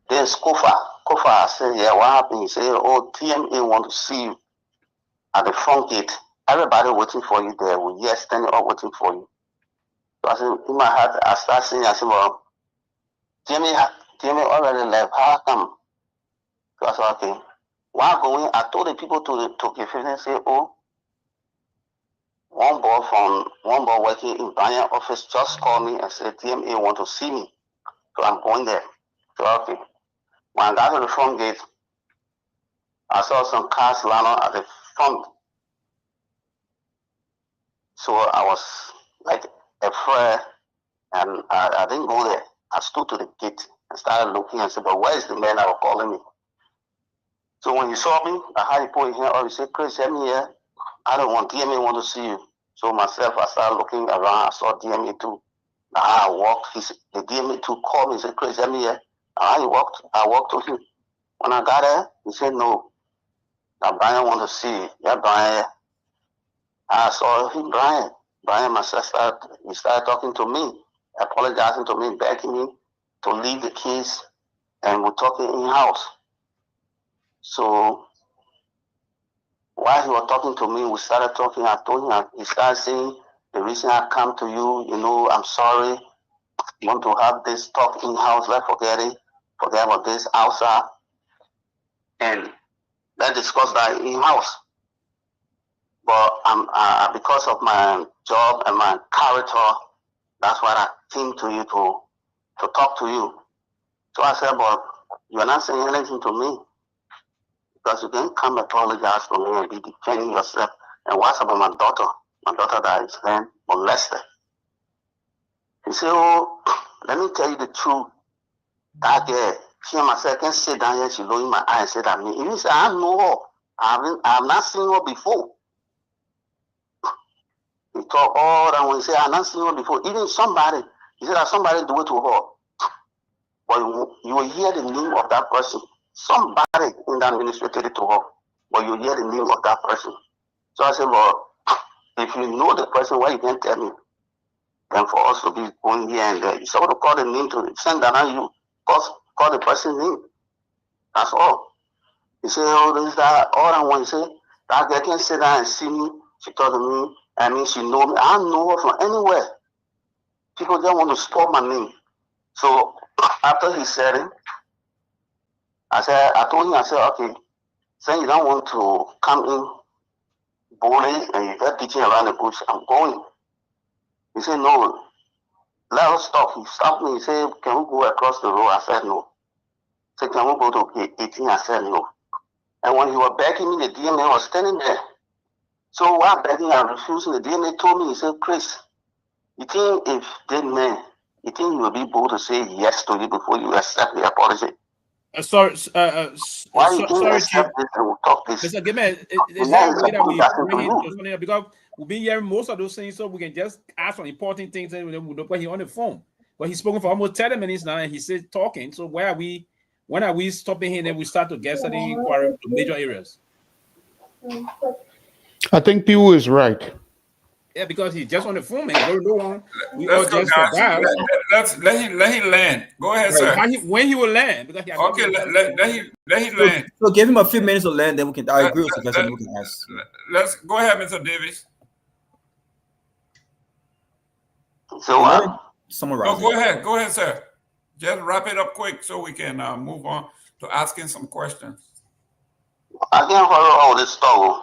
there's Kofa. Kofa, I said, yeah, what happened? He said, oh, TMA want to see you at the front gate. Everybody waiting for you there. We're here standing up waiting for you. So I said, in my heart, I started saying, I said, well, TMA already left. How come? So I said, okay. While going, I told the people to K15 and say, oh, one boy working in Brian office just called me and said, TMA want to see me. So I'm going there. So okay. When I got to the front gate, I saw some cars lined up at the front. So I was like afraid, and I didn't go there. I stood to the gate and started looking and said, but where is the man that was calling me? So when he saw me, I had to put his hand up. He said, Chris, let me here. I don't want DMA want to see you. So myself, I started looking around. I saw DMA too. I walked. The DMA too called me and said, Chris, let me here. I walked to him. When I got there, he said, no. Now Brian want to see you. Yeah, Brian. I saw him, Brian. Brian, my sister, he started talking to me, apologizing to me, begging me to leave the case, and we're talking in-house. So while he was talking to me, we started talking. I told him, he started saying The reason I come to you, you know, I'm sorry. You want to have this talk in-house, let's forget it. Forget about this outside. And let's discuss that in-house. But because of my job and my character, that's why I came to you to talk to you. So I said, but you're not saying anything to me. Because you didn't come apologize for me and be defending yourself. And what's about my daughter? My daughter that is then molested. He said, oh, let me tell you the truth. That girl, she and myself can sit down here, she looked in my eye and said that me. He said, I know her. I've not seen her before. He talked all that when he said, I've not seen her before. Even somebody, he said that somebody do it to her. But you will hear the name of that person. Somebody in that ministry did it to her. But you hear the name of that person. So I said, well, if you know the person, why you can't tell me? Then for us to be going here and there, you supposed to call the name to send that on you. Call the person's name. That's all. He said, oh, this, that, all I want to say, that girl can sit down and see me. She told me, I mean, she know me. I know her from anywhere. People just want to spoil my name. So after he said it, I told him, I said, okay, saying you don't want to come in boldly and you get teaching around the bush, I'm going. He said, no, let us stop. He stopped me. He said, can we go across the road? I said, no. He said, can we go to gate 18? I said, no. And when he was begging me, the DMA was standing there. So while begging and refusing, the DMA told me, he said, Chris, you think if that man, you think he will be able to say yes to you before you accept the apology? Sorry, Why you sorry, Chief. accept this and we'll talk this? Mr. Gayman, is that a way that we bring him to something? Because we've been hearing most of those things, so we can just ask for important things and then we'll put him on the phone. But he's spoken for almost 30 minutes now and he's still talking. So when are we stopping him and we start to get certain inquiry to major areas? I think Pewee is right. Yeah, because he's just on the phone, man. No one. We all Let's go, just guys. Let him land. Go ahead, sir. When he will land? Because okay, let him land. So give him a few minutes to land, then we can. I agree with Sylvester. We can ask. Let's go ahead, Mr. Davis. So summarize. No, go ahead, sir. Just wrap it up quick so we can move on to asking some questions. I can't follow all this story.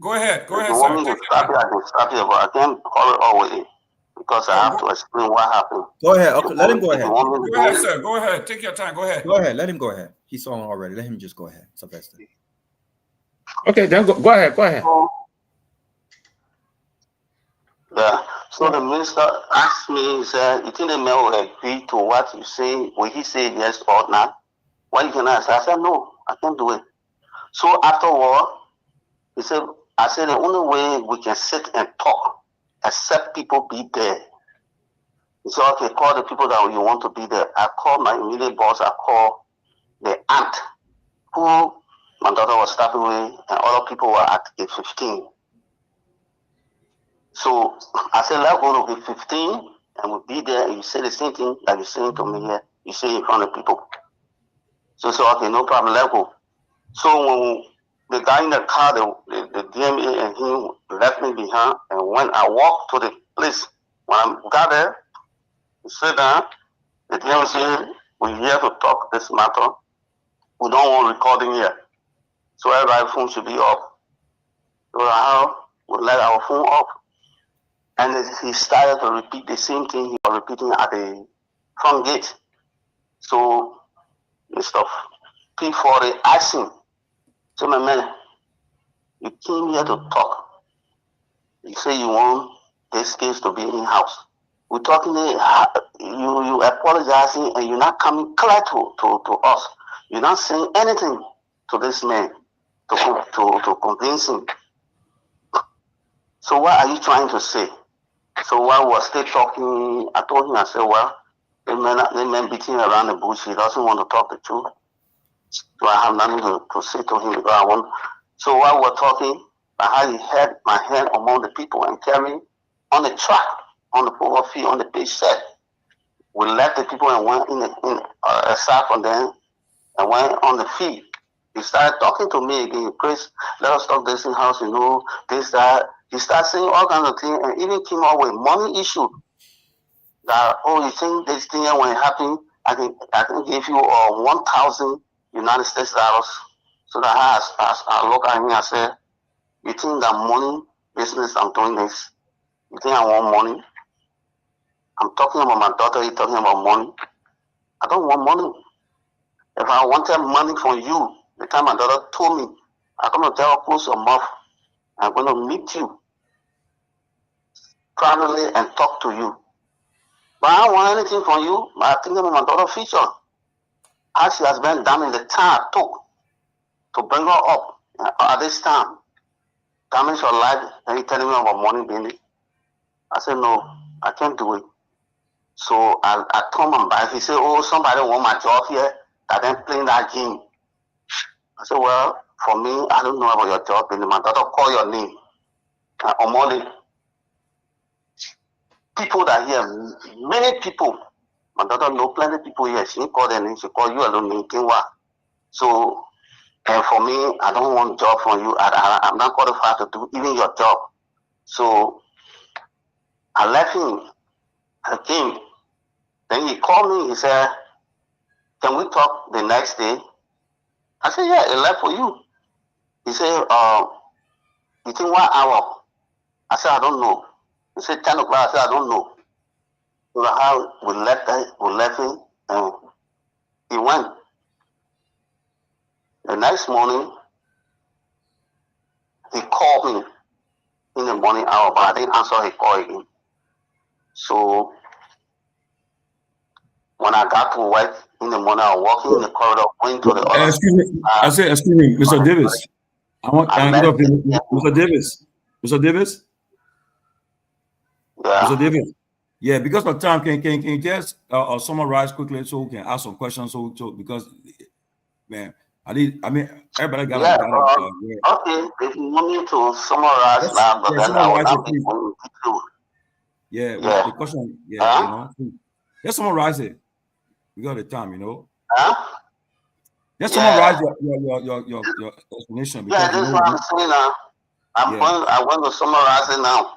Go ahead, sir. If you want me to stop it, I can stop it, but I can't follow all with it because I have to explain what happened. Go ahead. Okay, let him go ahead. Go ahead, sir. Go ahead. Take your time. Go ahead. Go ahead. Let him go ahead. He's on already. Let him just go ahead. Sylvester. Okay, then go ahead. Go ahead. Yeah. So the minister asked me, he said, you think the man will agree to what you say? Will he say yes or not? Why you can ask? I said, no, I can't do it. So afterward, he said, I said, the only way we can sit and talk, except people be there. He said, okay, call the people that you want to be there. I called my immediate boss. I called the aunt who my daughter was stopping with, and other people were at age 15. So I said, let's go to 15 and we'll be there and you say the same thing that you're saying to me here. You say in front of people. So I said, okay, no problem, let's go. So when the guy in the car, the DMA and him left me behind, and when I walked to the place, when I got there, he sat down, the DMA said, we're here to talk this matter. We don't want recording here. So everybody's phone should be off. So we let our phone off. And he started to repeat the same thing he was repeating at the front gate. So Mr. P40 asked him, so my man, you came here to talk. You say you want this case to be in-house. We're talking, you apologizing and you're not coming clear to us. You're not saying anything to this man to convince him. So what are you trying to say? So while we were still talking, I told him, I said, well, the man beating around the bush, he doesn't want to talk the truth. So I have nothing to say to him because I want. So while we were talking, I had my hand among the people and carrying on the track, on the pole field, on the page set. We left the people and went aside from them and went on the field. He started talking to me again, Chris, let us talk this in house, you know, this, that. he started saying all kinds of things and even came up with money issue. That, oh, you think this thing when it happened, I can give you 1,000 United States dollars. So that I look at him and I said, you think that money business I'm doing this? You think I want money? I'm talking about my daughter, you're talking about money. I don't want money. If I wanted money from you, the time my daughter told me, I'm going to tell her, close your mouth. I'm going to meet you privately and talk to you. But I don't want anything from you. I think about my daughter's future. How she has been done in the time it took to bring her up at this time. Damage her life, and you telling me about money, baby. I said, no, I can't do it. So I told my wife, he said, oh, somebody want my job here, that then playing that game. I said, well, for me, I don't know about your job, baby. My daughter call your name. Omole. People that here, many people. My daughter know plenty of people here. She didn't call their name, she called you alone, Nyenwolo. So, and for me, I don't want job from you. I'm not qualified to do even your job. So I left him. I came. Then he called me. He said, can we talk the next day? I said, yeah, I left for you. He said, you think 1 hour? I said, I don't know. He said, 10 o'clock. I said, I don't know. So how we left him, and he went. The next morning, he called me in the morning hour, but I didn't answer his call again. So when I got to work in the morning, I was walking in the corridor, going to the other. Excuse me. Excuse me, Mr. Davis. Mr. Davis. Mr. Davis. Yeah. Mr. Davis. Yeah, because of time, can you just summarize quickly so we can ask some questions? So because, man, everybody got okay, if you want me to summarize now, but then I will not be going to. Yeah, the question, you know, let's summarize it. We got the time, you know. Let's summarize your explanation. Because, this is what I'm saying now. I'm going to summarize it now.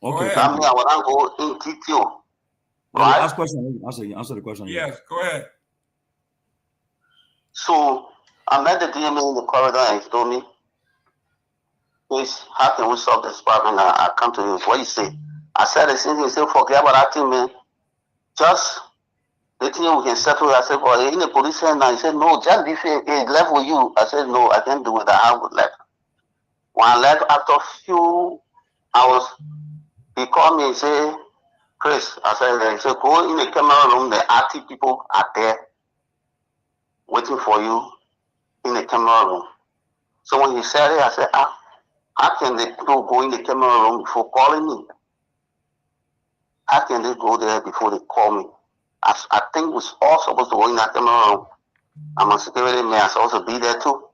Okay. I mean, I will not go in detail. Right? Ask question. Answer the question. Yes, go ahead. So I met the DMA in the corridor and he told me, please, how can we solve this problem? I come to you. What you say? I said the same thing. He said, forget about that thing, man. Just the thing we can settle. I said, well, in the police now. He said, no, just leave it left with you. I said, no, I can't do it. I have left. When I left after a few hours, he called me and said, Chris, I said, he said, go in the camera room. The RT people are there waiting for you in the camera room. So when he said it, I said, how can they go in the camera room before calling me? How can they go there before they call me? I think we're all supposed to go in that camera room. I'm a security man, I'm supposed to be there too.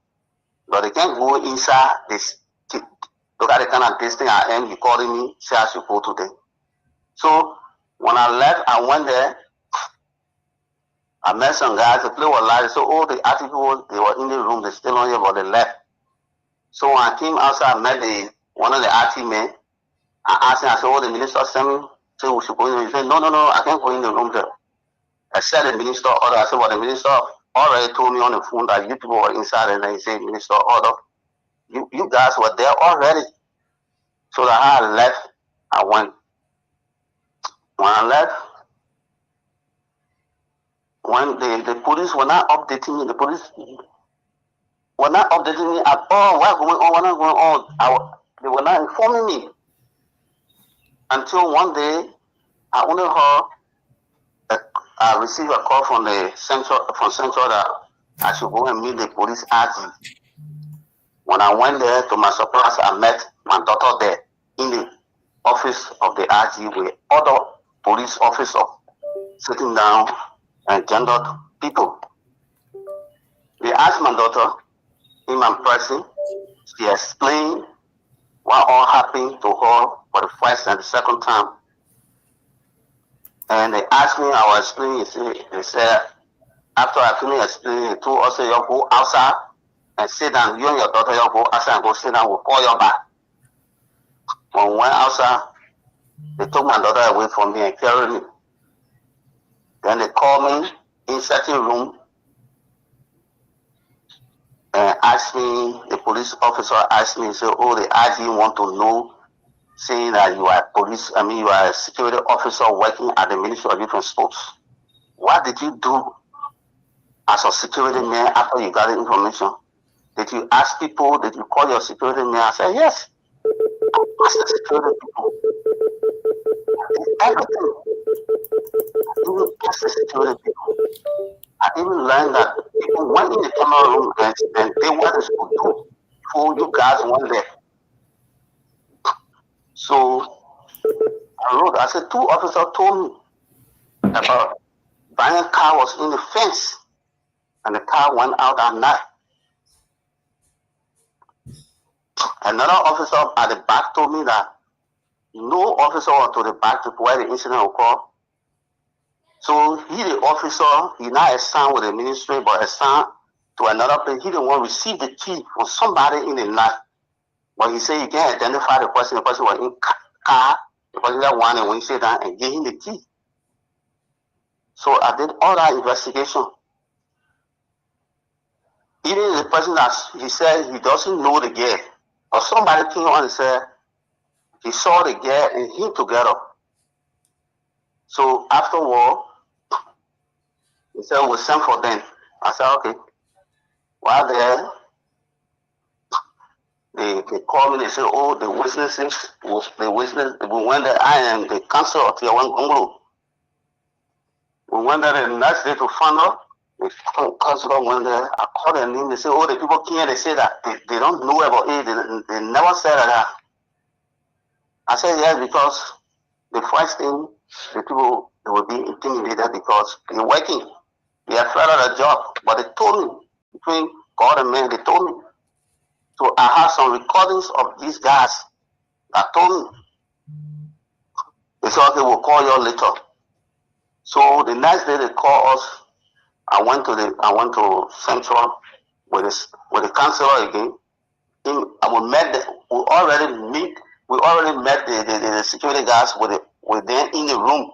But they can't go inside this. Look at the kind of this thing I am. You calling me, say I should go today. So when I left, I went there. I met some guys. The place was live. So all the articles, they were in the room. They're still on here, but they left. So when I came outside, I met one of the RT men. I asked him, I said, oh, the minister sent me. Say we should go in. He said, no, I can't go in the room there. I said the minister order. I said, well, the minister already told me on the phone that you people were inside, and then he said, minister order. You guys were there already. So that I left, I went. When I left, when the police were not updating me, the police were not updating me at all. What's going on? What's not going on? They were not informing me. Until one day, I only heard I received a call from Central that I should go and meet the police RG. When I went there, to my surprise, I met my daughter there in the office of the RG with other police officers sitting down and gendered people. They asked my daughter in my presence. She explained what all happened to her for the first and the second time. And they asked me, I was explaining. They said, after I finished explaining, they told us, you go outside and sit down. You and your daughter, you go outside and go sit down. We'll call you back. When we went outside, they took my daughter away from me and carried me. Then they called me in certain room and asked me, the police officer asked me, say, oh, the IG want to know, saying that you are you are a security officer working at the Ministry of Youth and Sports. What did you do as a security man after you got the information? Did you ask people, did you call your security man? I said, yes. I asked the security people. I did everything. I even asked the security people. I even learned that people went in the camera room and they wanted to do before you guys went there. So I wrote, I said, 2 officers told me about buying car was in the fence and the car went out at night. Another officer at the back told me that no officer went to the back to where the incident occurred. So he, the officer, he not assigned with the ministry, but assigned to another place. He didn't want to receive the key from somebody in the night. But he said he can identify the person. The person was in car. The person that wanted when he sat down and gave him the key. So I did all that investigation. Even the person that he said he doesn't know the girl, or somebody came on and said he saw the girl and him together. So afterward, he said we'll send for them. I said okay. While there, they called me. They said, oh, the witnesses we went there. I am the council of Kehleboe Gongloe. We went there the next day to find out. The councilor went there. I called their name. They said, oh, the people came. They say that they don't know about it. They never said that. I said yes, because the first thing the people they will be intimidated because they're working. They are afraid of the job. But they told me, between God and man, they told me. So I have some recordings of these guys that told me. They said, okay, we'll call you later. So the next day they called us. I went to Central with the councilor again. We already met the security guys with them in the room.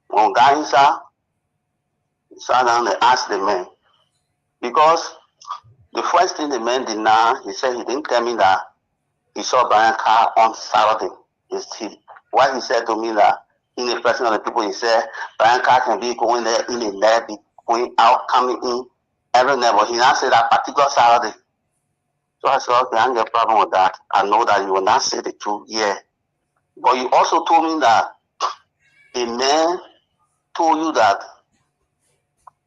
When guy inside, he sat down and asked the man. Because the first thing the man denied, he said he didn't tell me that he saw Brian car on Saturday. What he said to me that in the presence of the people, he said Brian car can be going there in the night, be going out, coming in every night. But he not said that particular Saturday. So I said, okay, I don't get a problem with that. I know that you will not say the truth, yeah. But you also told me that a man told you that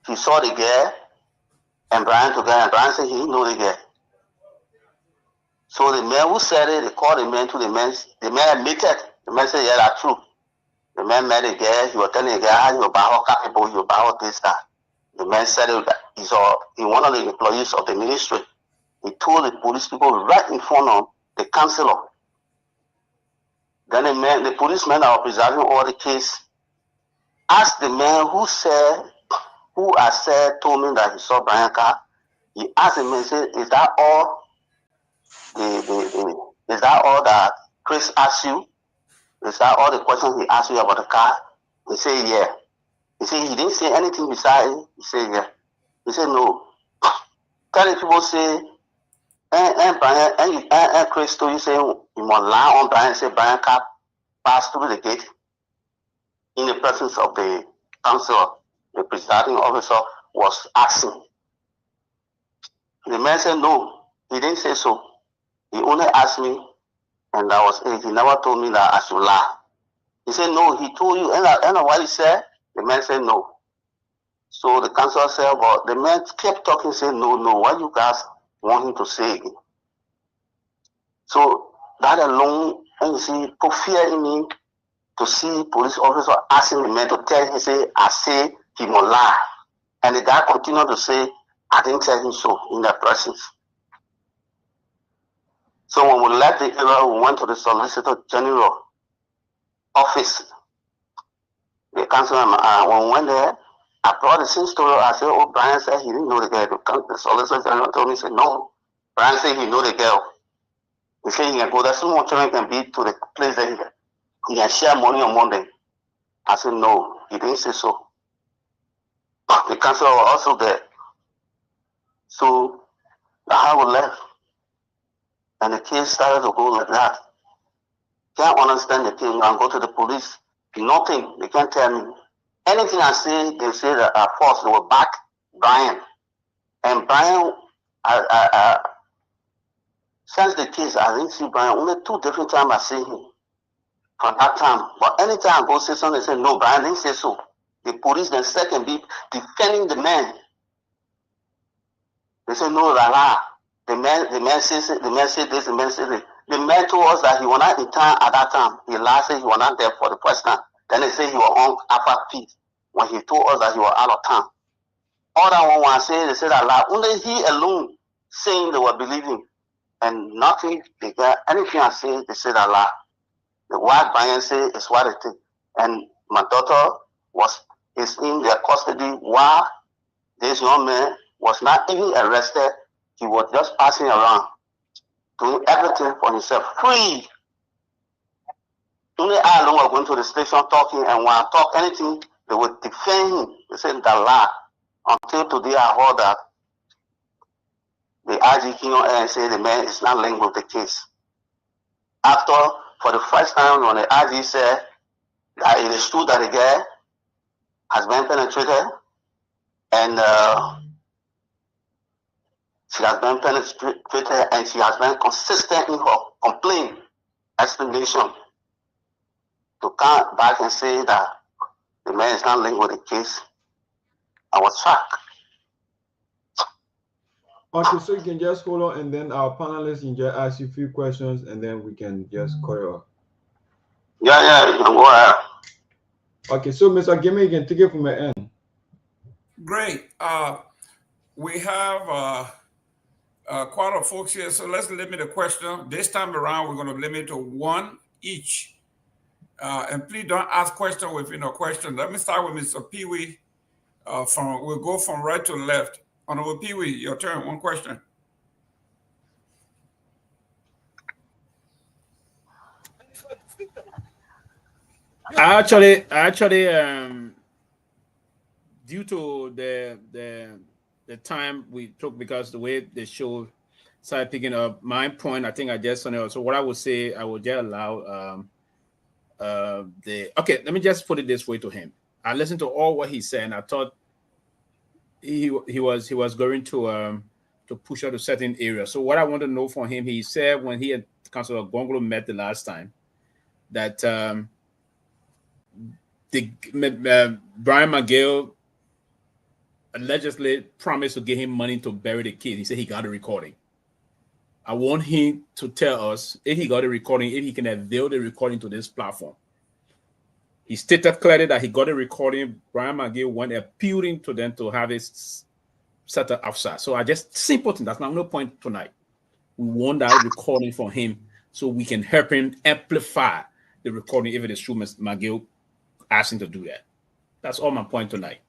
he saw the girl and Brian together, and Brian said he didn't know the girl. So the man who said it, they called the man to the man admitted. The man said, yeah, that's true. The man met the girl, he was telling the girl how you buy her capable, you buy her this, that. The man said it, that he's one of the employees of the ministry. He told the police people right in front of the councilor. Then the policeman that was preserving all the case asked the man who told me that he saw Brian car. He asked the man, said, is that all that Chris asked you? Is that all the questions he asked you about the car? He said, yeah. He said he didn't say anything beside it. He said, yeah. He said, no. Tell the people say, and Chris told you say you must lie on Brian, say Brian car passed through the gate in the presence of the councilor. The presiding officer was asking. The man said no, he didn't say so. He only asked me, and that was it. He never told me that I should lie. He said no, he told you, and what he said, the man said no. So the councilor said, but the man kept talking, said no, what you guys want him to say again? So that alone, and you see, put fear in me to see police officer asking the man to tell him, say, I say he must lie. And the guy continued to say, I didn't tell him so in their presence. So when we left the area, we went to the Solicitor General office. The councilor, when we went there, I brought the same story. I said, oh, Brian said he didn't know the girl. The Solicitor General told me, he said, no. Brian said he knew the girl. He said he can go there. Someone children can be to the place that he can share money on Monday. I said, no, he didn't say so. The council was also there. So the house left. And the case started to go like that. Can't understand the thing and go to the police. Nothing. They can't tell me. Anything I say, they say that are false. They will back Brian. And Brian, since the case, I didn't see Brian. Only 2 different times I see him from that time. But anytime I go say something, they say, no, Brian didn't say so. The police then second be defending the man. They say, no, la. The man says this, the man said this. The man told us that he was not in town at that time. He last said he was not there for the first time. Then they say he was on Alpha P when he told us that he was out of town. All that one was saying, they said that lie. Only he alone saying they were believing. And nothing, they got anything I say, they said that lie. The white Brian say is what it is. And my daughter is in their custody while this young man was not even arrested. He was just passing around, doing everything for himself, free. Only I alone was going to the station talking, and when I talk anything, they would defend him. They said that lie. Until today, I heard that the IG came on air and said the man is not linked with the case. After, for the first time, when the IG said that it is true that the guy has been penetrated, and she has been penetrated, and she has been consistent in her complaint, explanation, to come back and say that the man is not linked with the case. I was shocked. Okay, so you can just hold on, and then our panelists can just ask you a few questions, and then we can just cut it off. Yeah, you can go ahead. Okay, so Mr. Gayman, you can take it from the end. Great. We have quite a folks here, so let's limit the question. This time around, we're going to limit to 1 each. And please don't ask questions within a question. Let me start with Mr. Pewee. We'll go from right to left. Honorable Pewee, your turn. 1 question. Actually, due to the time we took, because the way the show started picking up, my point, I think I just on it. So what I would say, I would just allow okay. Let me just put it this way to him. I listened to all what he said, and I thought he was going to push out a certain area. So what I want to know from him, he said when he and Councilor Gongloe met the last time, that Brian McGill allegedly promised to give him money to bury the kid. He said he got a recording. I want him to tell us if he got a recording, if he can avail the recording to this platform. He stated clearly that he got a recording. Brian McGill went appealing to them to have it set up outside. So I just simple thing. That's not no point tonight. We want that recording from him so we can help him amplify the recording if it is true Mr. McGill asked him to do that. That's all my point tonight.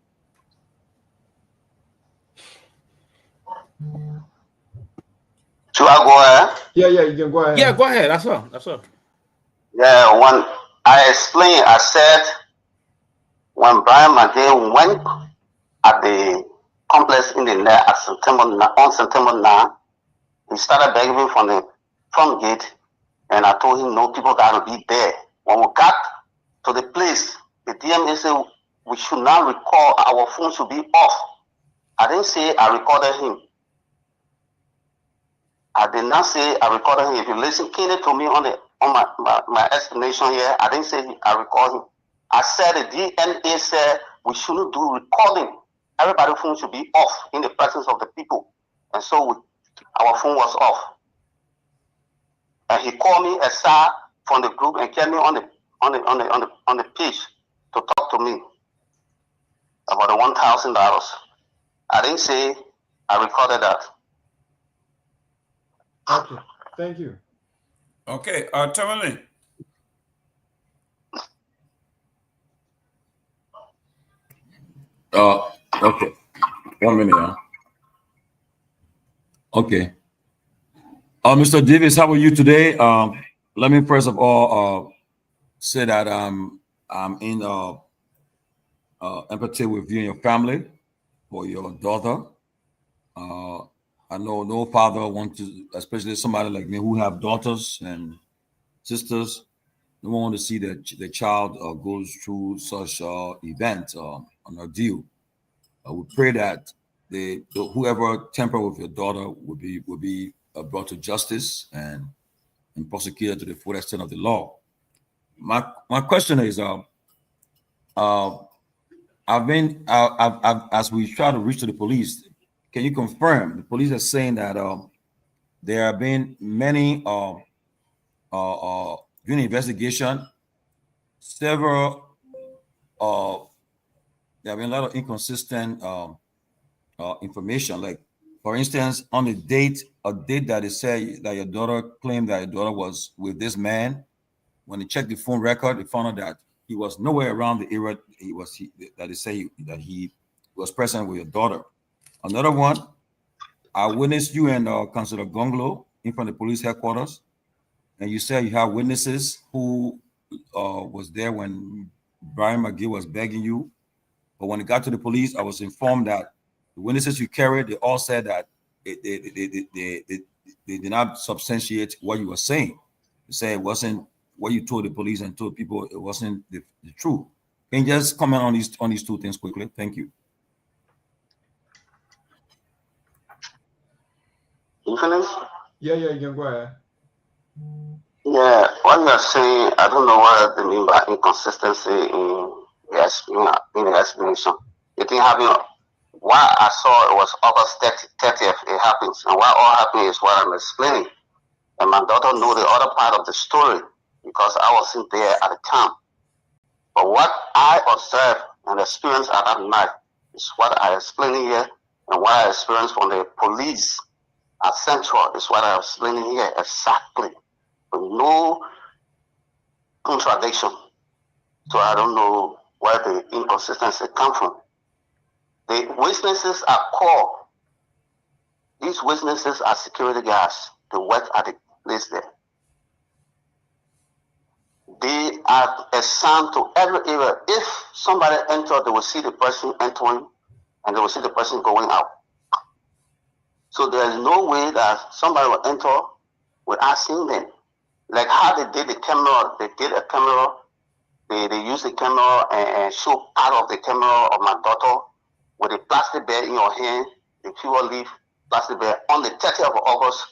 Should I go ahead? Yeah, you can go ahead. Yeah, go ahead. That's all. Yeah, when I explained, I said when Brian McGill went at the complex in the net on September 9, he started begging from the front gate, and I told him no, people got to be there. When we got to the place, the DMA said we should not record, our phone should be off. I didn't say I recorded him. I did not say I recorded him. If you listen keenly to me on my explanation here, I didn't say I recorded him. I said the DNA said we shouldn't do recording. Everybody's phone should be off in the presence of the people. And so our phone was off. And he called me aside from the group and kept me on the page to talk to me about the $1,000. I didn't say I recorded that. Okay, thank you. Okay, Tomalin. Okay. 1 minute, huh? Okay. Mr. Davis, how are you today? Let me first of all say that I'm in empathy with you and your family for your daughter. I know no father wants to, especially somebody like me who have daughters and sisters, no one want to see that the child goes through such event, an ordeal. We pray that whoever tamper with your daughter will be brought to justice and prosecuted to the full extent of the law. My question is, as we try to reach to the police, can you confirm the police are saying that there have been many during the investigation, several there have been a lot of inconsistent information. Like, for instance, on a date that they say that your daughter claimed that your daughter was with this man. When they checked the phone record, they found out that he was nowhere around the area that they say that he was present with your daughter. Another one, I witnessed you and Councilor Gongloe in front of the police headquarters, and you said you have witnesses who was there when Brian McGill was begging you. But when it got to the police, I was informed that the witnesses you carried, they all said that they did not substantiate what you were saying. They say it wasn't what you told the police and told people, it wasn't the truth. Can you just comment on these two things quickly? Thank you. You finished? Yeah, you can go ahead. Yeah, what you are saying, I don't know what they mean by inconsistency in the explanation. It didn't happen. Why I saw it was August 30th, it happens. And what all happened is what I'm explaining. And my daughter knew the other part of the story because I wasn't there at the time. But what I observed and experienced at that night is what I explained here, and what I experienced from the police at Central is what I'm explaining here exactly. With no contradiction. So I don't know where the inconsistency comes from. The witnesses are called. These witnesses are security guards. They work at the place there. They are assigned to every area. If somebody enters, they will see the person entering and they will see the person going out. So there is no way that somebody will enter without seeing them. Like how they did the camera, they did a camera, they used the camera and show part of the camera of my daughter with a plastic bag in your hand, the pure leaf plastic bag on the 30th of August,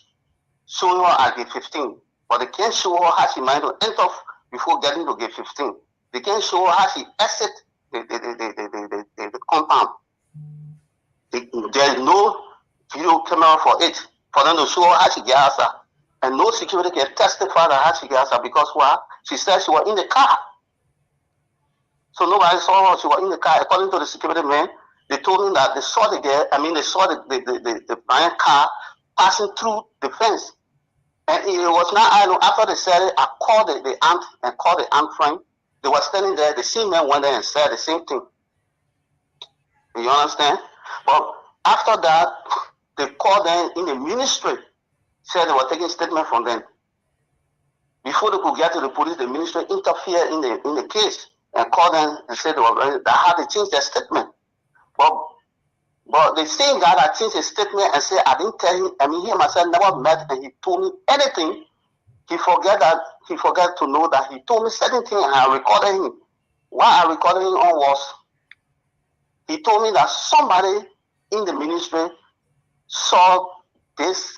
showing her at gate 15. But they can't show her how she might have entered before getting to gate 15. They can't show her how she exit the compound. There is no video camera for it, for them to show her how she gets outside. And no security can testify that how she gets outside because why? She said she was in the car. So nobody saw her, she was in the car. According to the security man, they told me that they saw the girl, they saw the Myean car passing through the fence. And it was not, I know, after they said it, I called the aunt and called the aunt friend. They were standing there, the same man went there and said the same thing. Do you understand? But after that, they called them in the ministry, said they were taking statement from them. Before they could get to the police, the ministry interfered in the case and called them and said they were ready. They had to change their statement. But the same guy that changed his statement and said, I didn't tell him, he myself never met and he told me anything. He forgot to know that he told me certain things and I recorded him. What I recorded him on was, he told me that somebody in the ministry saw this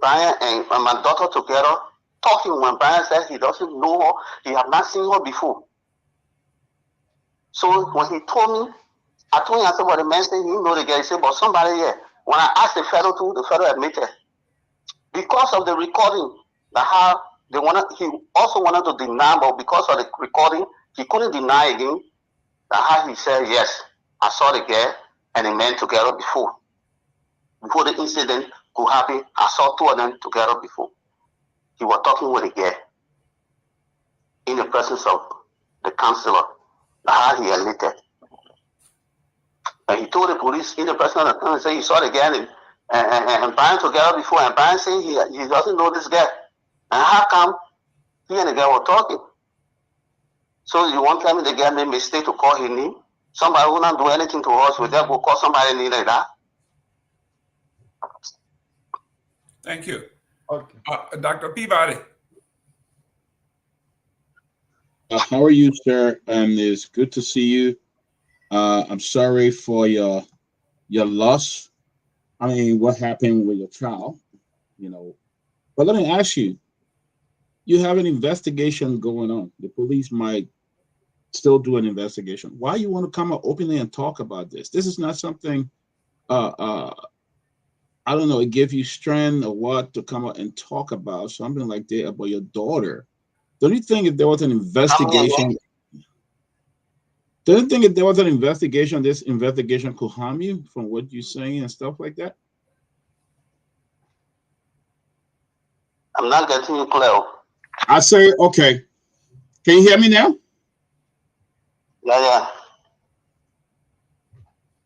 Brian and my daughter together talking when Brian said he doesn't know her, he have not seen her before. So when he told me, I told him, I said, well, the man said he didn't know the girl. He said, but somebody here. When I asked the fellow to, the fellow admitted. Because of the recording, how they he also wanted to deny, but because of the recording, he couldn't deny again. How he said, yes, I saw the girl and the man together before. Before the incident could happen, I saw two of them together before. He was talking with the girl in the presence of the counselor. How he admitted. And he told the police in the presence of the counselor, he saw the girl and Brian together before, and Brian saying he doesn't know this guy. And how come he and the guy were talking? So you won't tell me the guy made mistake to call his name? Somebody who not do anything to us, will just go call somebody name like that? Thank you. Okay. Dr. Peabody. How are you, sir? It's good to see you. I'm sorry for your loss. I mean, what happened with your child, you know. But let me ask you, you have an investigation going on. The police might still do an investigation. Why you want to come out openly and talk about this? This is not something, I don't know, it gives you strength or what to come out and talk about something like that about your daughter. Don't you think if there was an investigation, this investigation could harm you from what you're saying and stuff like that? I'm not getting you clear. I say, okay. Can you hear me now? Yeah.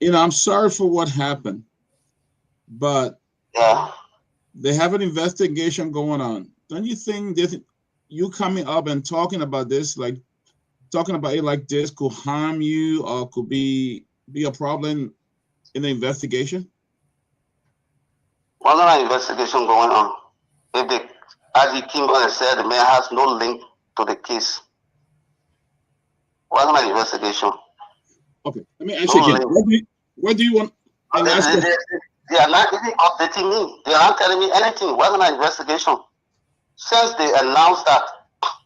You know, I'm sorry for what happened, but they have an investigation going on. Don't you think that you coming up and talking about this, like talking about it like this, could harm you or could be a problem in the investigation? What's an investigation going on? If as he came on and said, the man has no link to the case. What's an investigation? Okay, let me ask you again. What do you want? They are not even updating me. They are not telling me anything. What's an investigation? Since they announced that,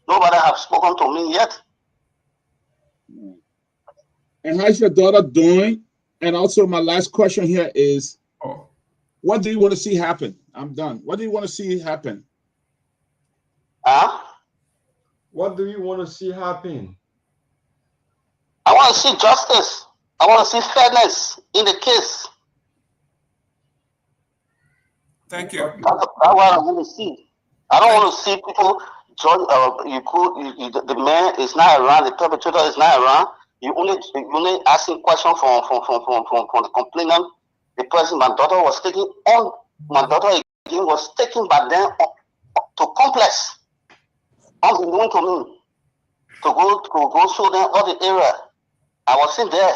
nobody have spoken to me yet. And how's your daughter doing? And also, my last question here is, what do you want to see happen? I'm done. What do you want to see happen? What do you want to see happen? I want to see justice. I want to see fairness in the case. Thank you. That's what I want to see. I don't want to see people judge. The man is not around. The perpetrator is not around. You only asking questions from the complainant. The person my daughter was taken on. My daughter again was taken by them to complex. Unbeknown to me, to go show them all the area. I was in there.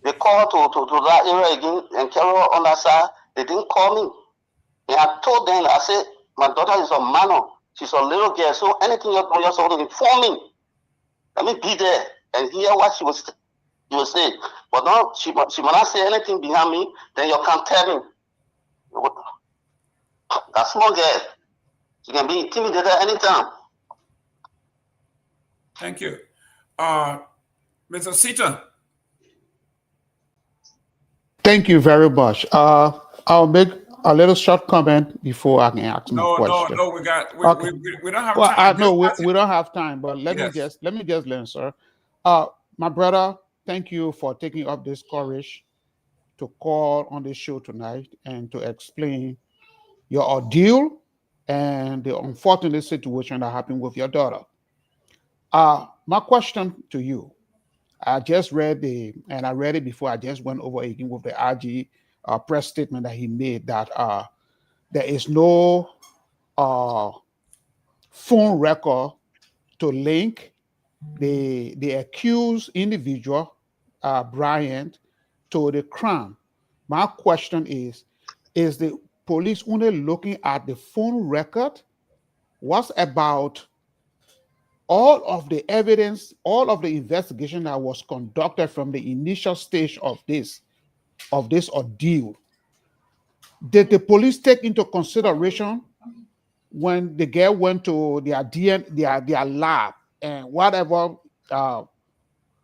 They called to that area again and Carol on that side. They didn't call me. And I told them, I said, my daughter is a minor. She's a little girl. So anything you're supposed to inform me. Let me be there and hear what you will say. But no, she will not say anything behind me. Then you can't tell me. That small girl, she can be intimidated anytime. Thank you. Mr. Seaton. Thank you very much. I'll make a little short comment before I can ask my question. No, we don't have well, time. I know we don't have time, but let me just learn, sir. My brother, thank you for taking up this courage to call on the show tonight and to explain your ordeal and the unfortunate situation that happened with your daughter. My question to you, I just read and I read it before, I just went over again with the RG press statement that he made that there is no phone record to link the accused individual, Bryant, to the crime. My question is the police only looking at the phone record? What about all of the evidence, all of the investigation that was conducted from the initial stage of this ordeal? Did the police take into consideration when the girl went to their lab and whatever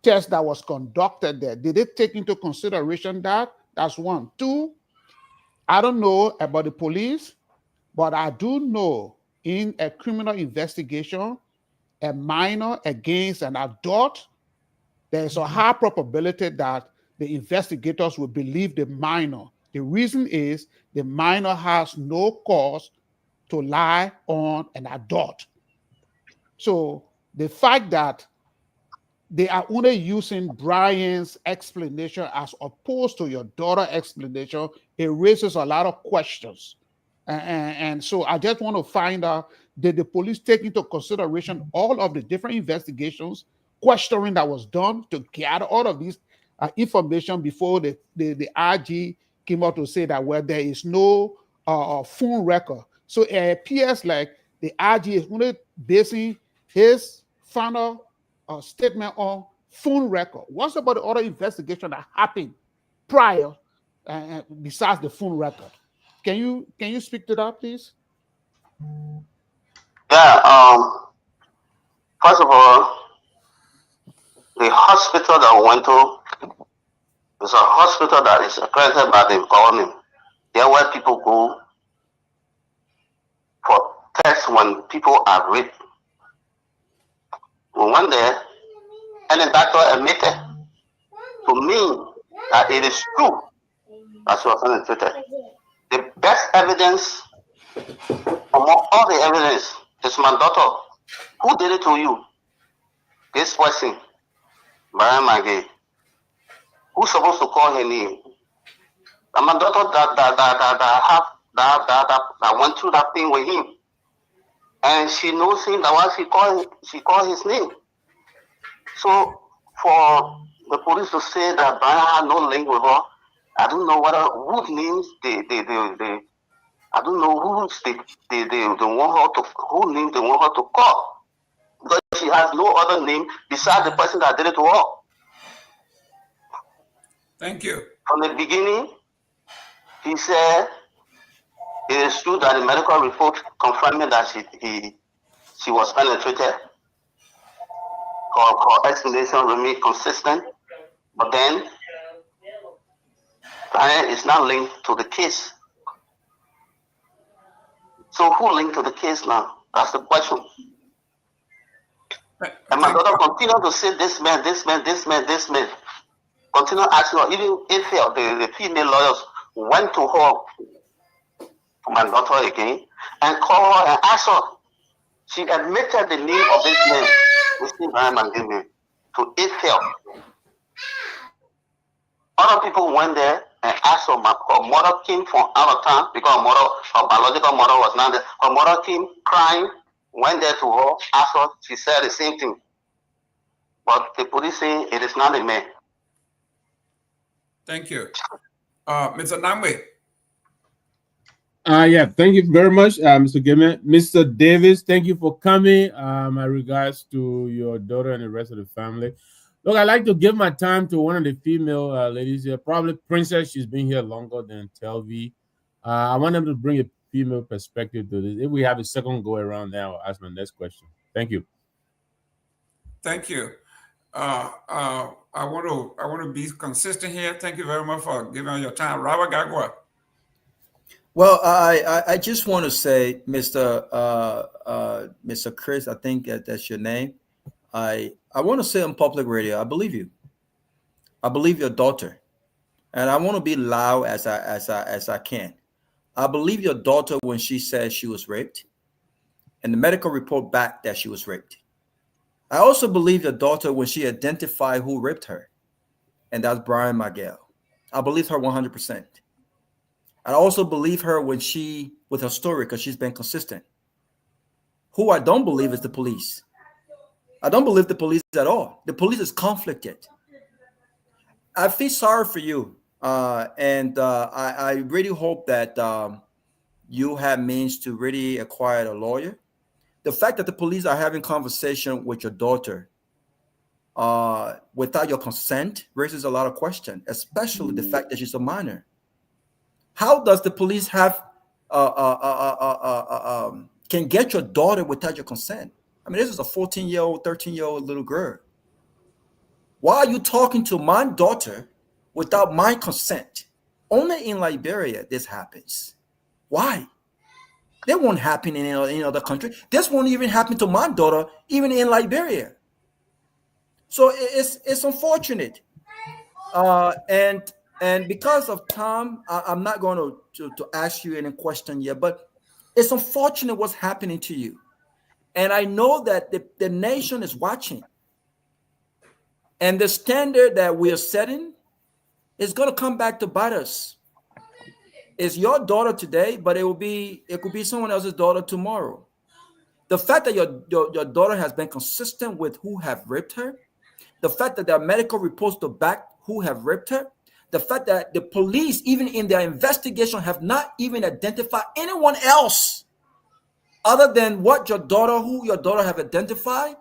test that was conducted there? Did they take into consideration that? That's one. Two, I don't know about the police, but I do know in a criminal investigation, a minor against an adult, there is a high probability that the investigators will believe the minor. The reason is the minor has no cause to lie on an adult. So the fact that they are only using Brian's explanation as opposed to your daughter's explanation. It raises a lot of questions. And so I just want to find out, did the police take into consideration all of the different investigations, questioning that was done to gather all of these information before the RG came out to say that, well, there is no phone record. So it appears like the RG is only basing his final statement on phone record. What's about the other investigation that happened prior, besides the phone record? Can you speak to that, please? Yeah. First of all, the hospital that we went to is a hospital that is accredited by the government. There where people go for tests when people are raped. We went there, and the doctor admitted to me that it is true that she was penetrated. The best evidence among all the evidence is my daughter. Who did it to you? This person, Brian Magay. Who's supposed to call her name? And my daughter that went through that thing with him, and she knows him. That why she called his name. So for the police to say that Brian had no link with her, I don't know whose names they I don't know who's they want her to, who name they want her to call, because she has no other name besides the person that did it to her. Thank you. From the beginning, he said it is true that the medical report confirming that she was penetrated. Her explanation remained consistent, but then Brian is now linked to the case. So who linked to the case now? That's the question. And my daughter continued to say this man. Continue asking her, even if the female lawyers went to her, to my daughter again, and called her and asked her. She admitted the name of this man, Mr. Brian Gayman, to Eiffel. Other people went there and asked her. Her mother came from out of town because her biological mother was not there. Her mother came crying, went there to her, asked her. She said the same thing. But the police say it is not a man. Thank you. Mr. Nagbe. Yeah, thank you very much, Mr. Gayman. Mr. Davis, thank you for coming. My regards to your daughter and the rest of the family. Look, I'd like to give my time to one of the female ladies here, probably Princess. She's been here longer than Telvi. I want them to bring a female perspective to this. If we have a second go around now, I'll ask my next question. Thank you. Thank you. I want to be consistent here. Thank you very much for giving us your time. Robert Garguah. Well, I just want to say, Mr. Chris, I think that's your name. I want to say on public radio, I believe you. I believe your daughter, and I want to be loud as I can. I believe your daughter when she says she was raped, and the medical report back that she was raped. I also believe your daughter when she identified who raped her, and that's Brian Magay. I believe her 100%. I also believe her when with her story, because she's been consistent. Who I don't believe is the police. I don't believe the police at all. The police is conflicted. I feel sorry for you. And I really hope that you have means to really acquire a lawyer. The fact that the police are having conversation with your daughter without your consent raises a lot of questions, especially the fact that she's a minor. How does the police have can get your daughter without your consent? I mean, this is a 14-year-old, 13-year-old little girl. Why are you talking to my daughter without my consent? Only in Liberia this happens. Why? That won't happen in any other country. This won't even happen to my daughter, even in Liberia. So it's unfortunate. And because of time, I'm not going to ask you any question yet, but it's unfortunate what's happening to you. And I know that the nation is watching. And the standard that we are setting is going to come back to bite us. It's your daughter today, but it could be someone else's daughter tomorrow. The fact that your daughter has been consistent with who have raped her, the fact that there are medical reports to back who have raped her, the fact that the police, even in their investigation, have not even identified anyone else other than who your daughter have identified,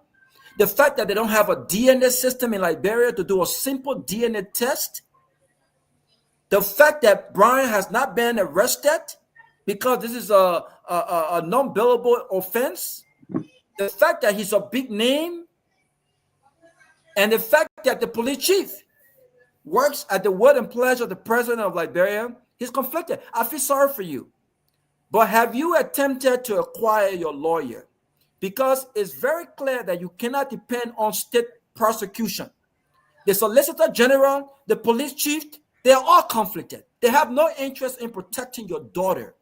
the fact that they don't have a DNA system in Liberia to do a simple DNA test, the fact that Brian has not been arrested because this is a non-billable offense, the fact that he's a big name, and the fact that the police chief works at the word and pleasure of the president of Liberia, he's conflicted. I feel sorry for you. But have you attempted to acquire your lawyer? Because it's very clear that you cannot depend on state prosecution. The Solicitor General, the police chief, they are all conflicted. They have no interest in protecting your daughter.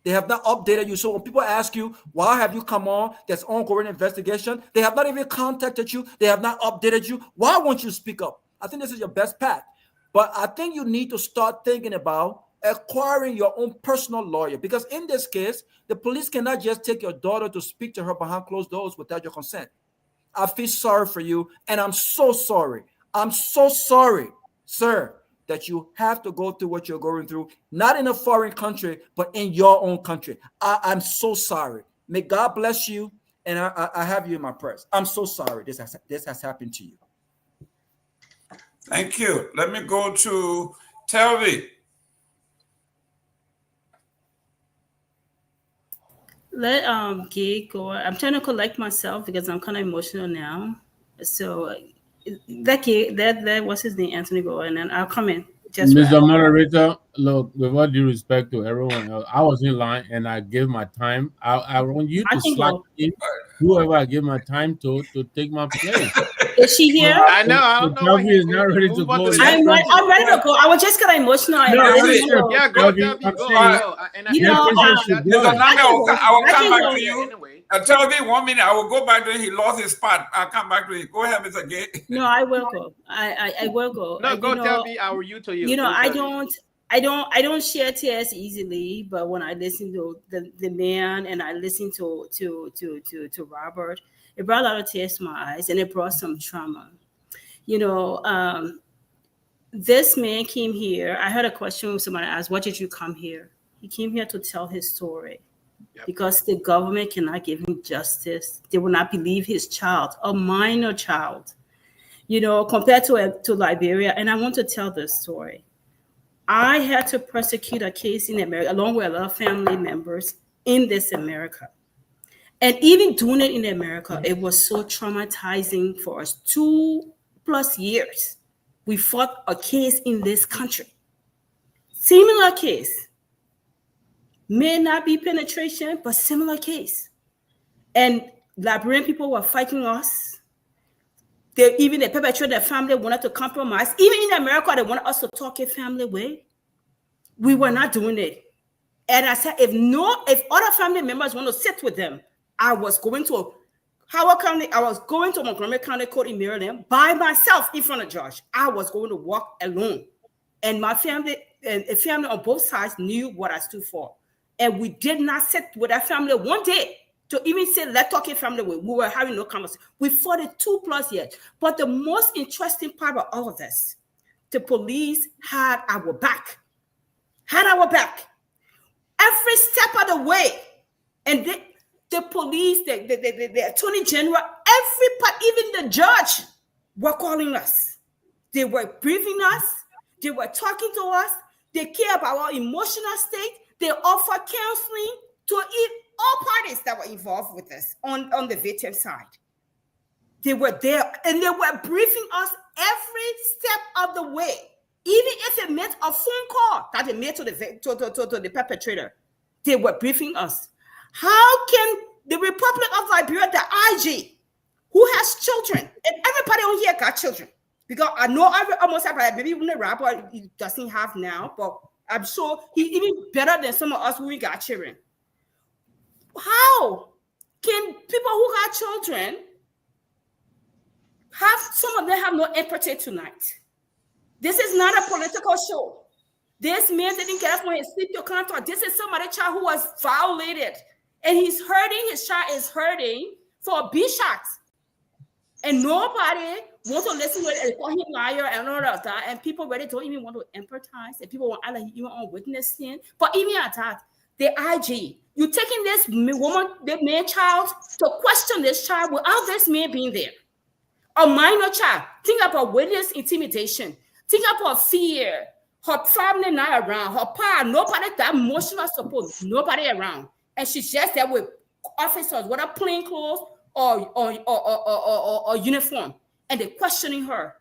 They have not updated you. So when people ask you, why have you come on? There's ongoing investigation. They have not even contacted you. They have not updated you. Why won't you speak up? I think this is your best path. But I think you need to start thinking about acquiring your own personal lawyer. Because in this case, the police cannot just take your daughter to speak to her behind closed doors without your consent. I feel sorry for you. And I'm so sorry. I'm so sorry, sir, that you have to go through what you're going through, not in a foreign country, but in your own country. I'm so sorry. May God bless you, and I have you in my prayers. I'm so sorry this has happened to you. Thank you. Let me go to Telvi. Let Gay go. I'm trying to collect myself because I'm kind of emotional now. So that what's his name, Anthony go, and then I'll come in. Just Mr. Moderator, look, with all due respect to everyone else, I was in line and I gave my time. I want you to slack in whoever I give my time to take my place. Is she here? I know. I don't know. Is not ready to go. I'm ready to go. I was just kind of emotional. No, yeah, go. You know, I will come back to you. Tell me 1 minute. I will go back to him. He lost his spot. I'll come back to him. Go ahead, Mr. Gay. No, I will go. I will go. No, go tell me. I will you to you. You know, I don't share tears easily, but when I listen to the man and I listen to Robert, it brought a lot of tears to my eyes and it brought some trauma. You know, this man came here. I heard a question somebody asked, "Why did you come here?" He came here to tell his story. Because the government cannot give him justice. They will not believe his child, a minor child, you know, compared to Liberia. And I want to tell this story. I had to prosecute a case in America, along with a lot of family members in this America. And even doing it in America, it was so traumatizing for us. 2+ years, we fought a case in this country. Similar case. May not be penetration, but similar case. And Liberian people were fighting us. Even the perpetrator, their family wanted to compromise. Even in America, they wanted us to talk a family way. We were not doing it. And I said, if other family members want to sit with them, I was going to Howard County, I was going to Montgomery County Court in Maryland by myself in front of judge. I was going to walk alone. And my family, and a family on both sides knew what I stood for. And we did not sit with that family one day to even say, let's talk a family way. We were having no conversation. We fought it 2+ years. But the most interesting part of all of this, the police had our back. Every step of the way. And the police, the attorney general, every part, even the judge were calling us. They were briefing us. They were talking to us. They care about our emotional state. They offer counseling to all parties that were involved with us on the victim side. They were there and they were briefing us every step of the way, even if it meant a phone call that they made to the perpetrator. They were briefing us. How can the Republic of Liberia, the IG, who has children, and everybody on here got children, because I know almost everybody, maybe even the rapper he doesn't have now, but I'm sure he's even better than some of us who got children. How can people who got children Some of them have no empathy tonight. This is not a political show. This man didn't get up from his sleep to come talk. This is somebody's child who was violated. And he's hurting, his child is hurting for a B-shot. And nobody wants to listen to it and call him liar and all of that. And people really don't even want to empathize. And people want to even on witness stand. But even at that, the IG, you're taking this woman, the man child, to question this child without this man being there. A minor child. Think about witness intimidation. Think about fear. Her family not around. Her pa, nobody that emotional support. Nobody around. And she's just there with officers, whether plain clothes or uniform. And they're questioning her.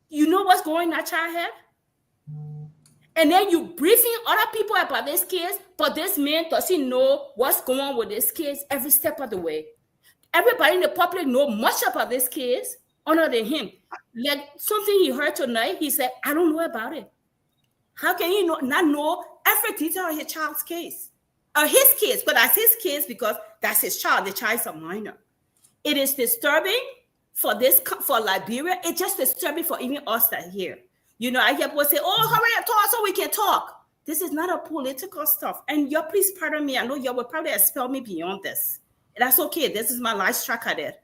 You know what's going on in that child head? And then you briefing other people about this case, but this man doesn't know what's going on with this case every step of the way. Everybody in the public know much about this case other than him. Like something he heard tonight, he said, I don't know about it. How can he not know every detail of his child's case? Or his case, but that's his case because that's his child. The child is a minor. It is disturbing for Liberia. It's just disturbing for even us that here. You know, I hear people say, oh, hurry up, talk so we can talk. This is not a political stuff. And y'all, please pardon me. I know y'all will probably expel me beyond this. That's okay. This is my last track at it.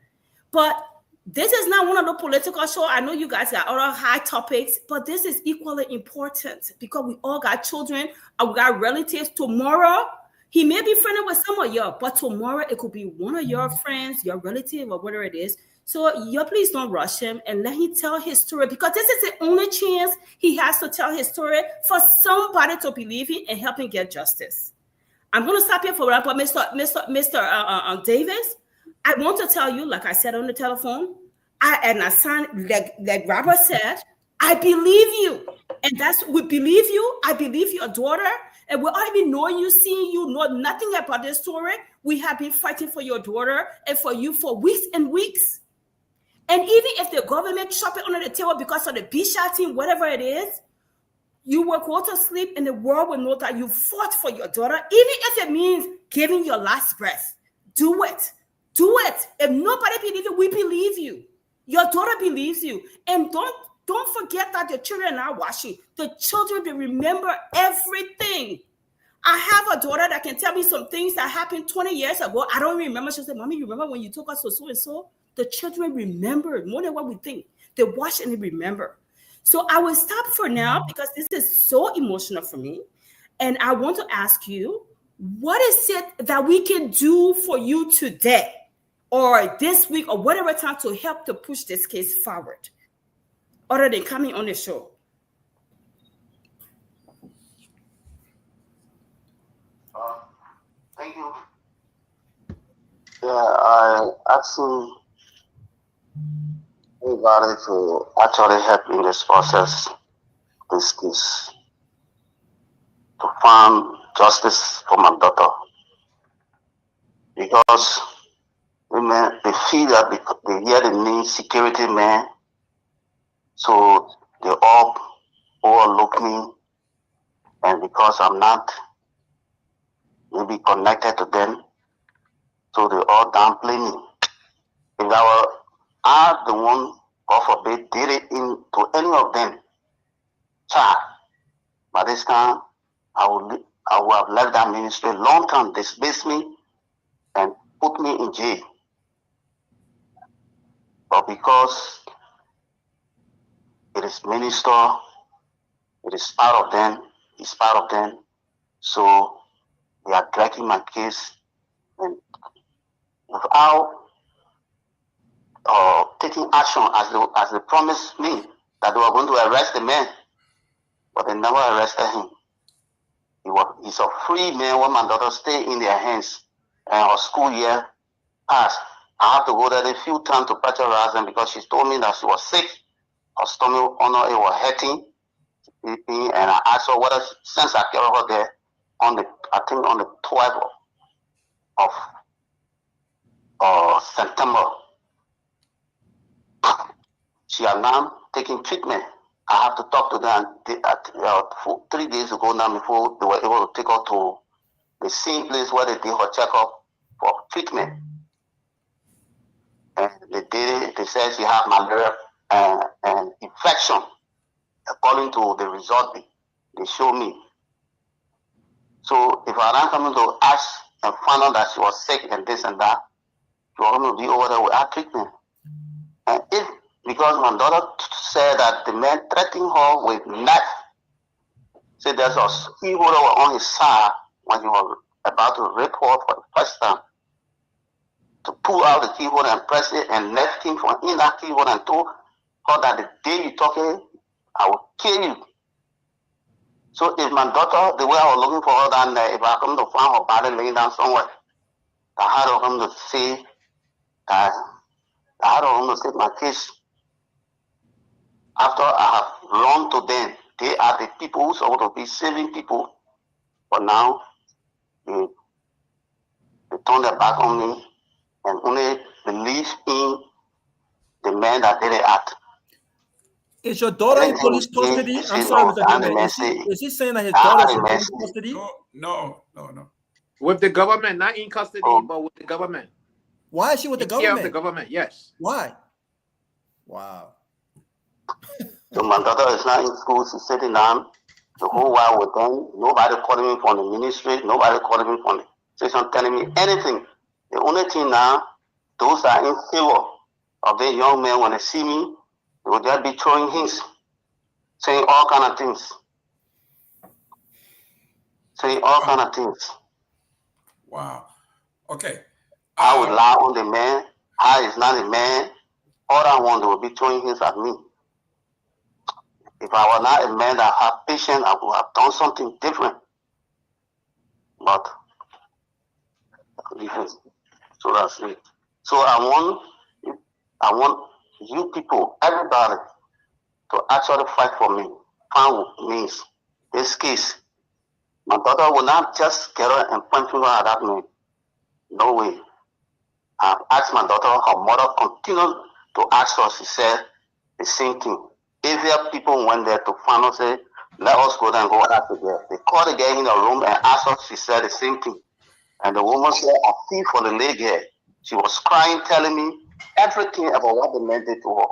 But this is not one of the political shows. I know you guys got other high topics, but this is equally important because we all got children, we got relatives. Tomorrow, he may be friendly with some of y'all, but tomorrow it could be one of your friends, your relative, or whatever it is. So you please don't rush him and let him tell his story because this is the only chance he has to tell his story for somebody to believe him and help him get justice. I'm going to stop here for a but Mr. Davis, I want to tell you, like I said on the telephone, like Robert said, I believe you. And we believe you. I believe your daughter. And we already know you, seeing you, know nothing about this story. We have been fighting for your daughter and for you for weeks and weeks. And even if the government chop it under the table because of the B-shot team, whatever it is, you will go to sleep and the world will know that you fought for your daughter, even if it means giving your last breath. Do it. Do it. If nobody believes you, we believe you. Your daughter believes you. And don't forget that the children are watching. The children will remember everything. I have a daughter that can tell me some things that happened 20 years ago. I don't remember. She said, Mommy, you remember when you took us to so-and-so? The children remember more than what we think. They watch and they remember. So I will stop for now because this is so emotional for me. And I want to ask you, what is it that we can do for you today or this week or whatever time to help to push this case forward other than coming on the show? Thank you. Yeah, I actually anybody to actually help in this process, this case, to find justice for my daughter. Because women, they feel that they hear the name security man, so they all overlook me, and because I'm not maybe connected to them, so they all downplay me. If I the one, God forbid, did it to any of them, child, by this time, I would have left that ministry long time, dismiss me, and put me in jail. But because it is minister, it is part of them, it's part of them, so they are dragging my case, and without taking action as they promised me that they were going to arrest the man, but they never arrested him. He's a free man when my daughter stay in their hands and her school year passed. I have to go there a few times to patronize them because she told me that she was sick. Her stomach it was hurting. And I asked her whether since I carried her there on the 12th of September, she had now taken treatment. I have to talk to them 3 days ago now before they were able to take her to the same place where they did her checkup for treatment. And they said she had malaria and infection. According to the result they showed me. So if I am coming to ask and find out that she was sick and this and that, she was going to be over there with her treatment. And if, because my daughter said that the man threatened her with knife, said there's a keyholder on his side when he was about to rape her for the first time, to pull out the keyholder and press it and left him from in that keyholder and told her that the day you talking, I will kill you. So if my daughter, the way I was looking for her down there, if I come to find her body laying down somewhere, I had to come to say that I had to come to take my case. After I have run to them, they are the people who are supposed to be saving people, but now they turn their back on me and only believe in the man that did it at. Is your daughter in police custody? I'm sorry, Mr. Gayman. Is he saying that his daughter is in police custody? No. With the government, not in custody, but with the government. Why is she with the government? The government, yes. Why? Wow. So my daughter is not in school. She's sitting down the whole while with them. Nobody calling me from the ministry. Nobody calling me from the station telling me anything. The only thing now, those are in favor of the young men. When they see me, they will just be throwing hints, saying all kind of things. Saying all kind of things. Wow. Okay. I would lie on the man. I is not a man. All I want, they will be throwing hints at me. If I was not a man that had patience, I would have done something different. But so that's it. So I want you people, everybody, to actually fight for me. Find means this case. My daughter will not just get her and point finger at that man. No way. I've asked my daughter, her mother continued to ask her. She said the same thing. If people went there to find her, say, let us go there and go after there. They called the girl in the room and asked her. She said the same thing. And the woman said, I feel for the lady here. She was crying, telling me everything about what the man did to her.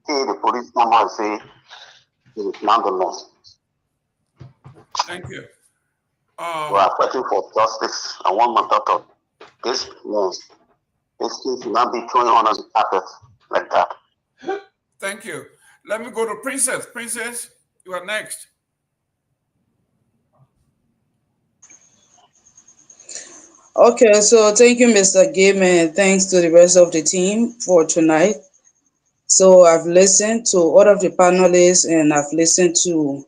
Hey, the police number and say, it is not the man. Thank you. We are fighting for justice. I want my daughter. This case will not be thrown under the carpet like that. Thank you. Let me go to Princess. Princess, you are next. Okay, so thank you, Mr. Gayman. Thanks to the rest of the team for tonight. So I've listened to all of the panelists and I've listened to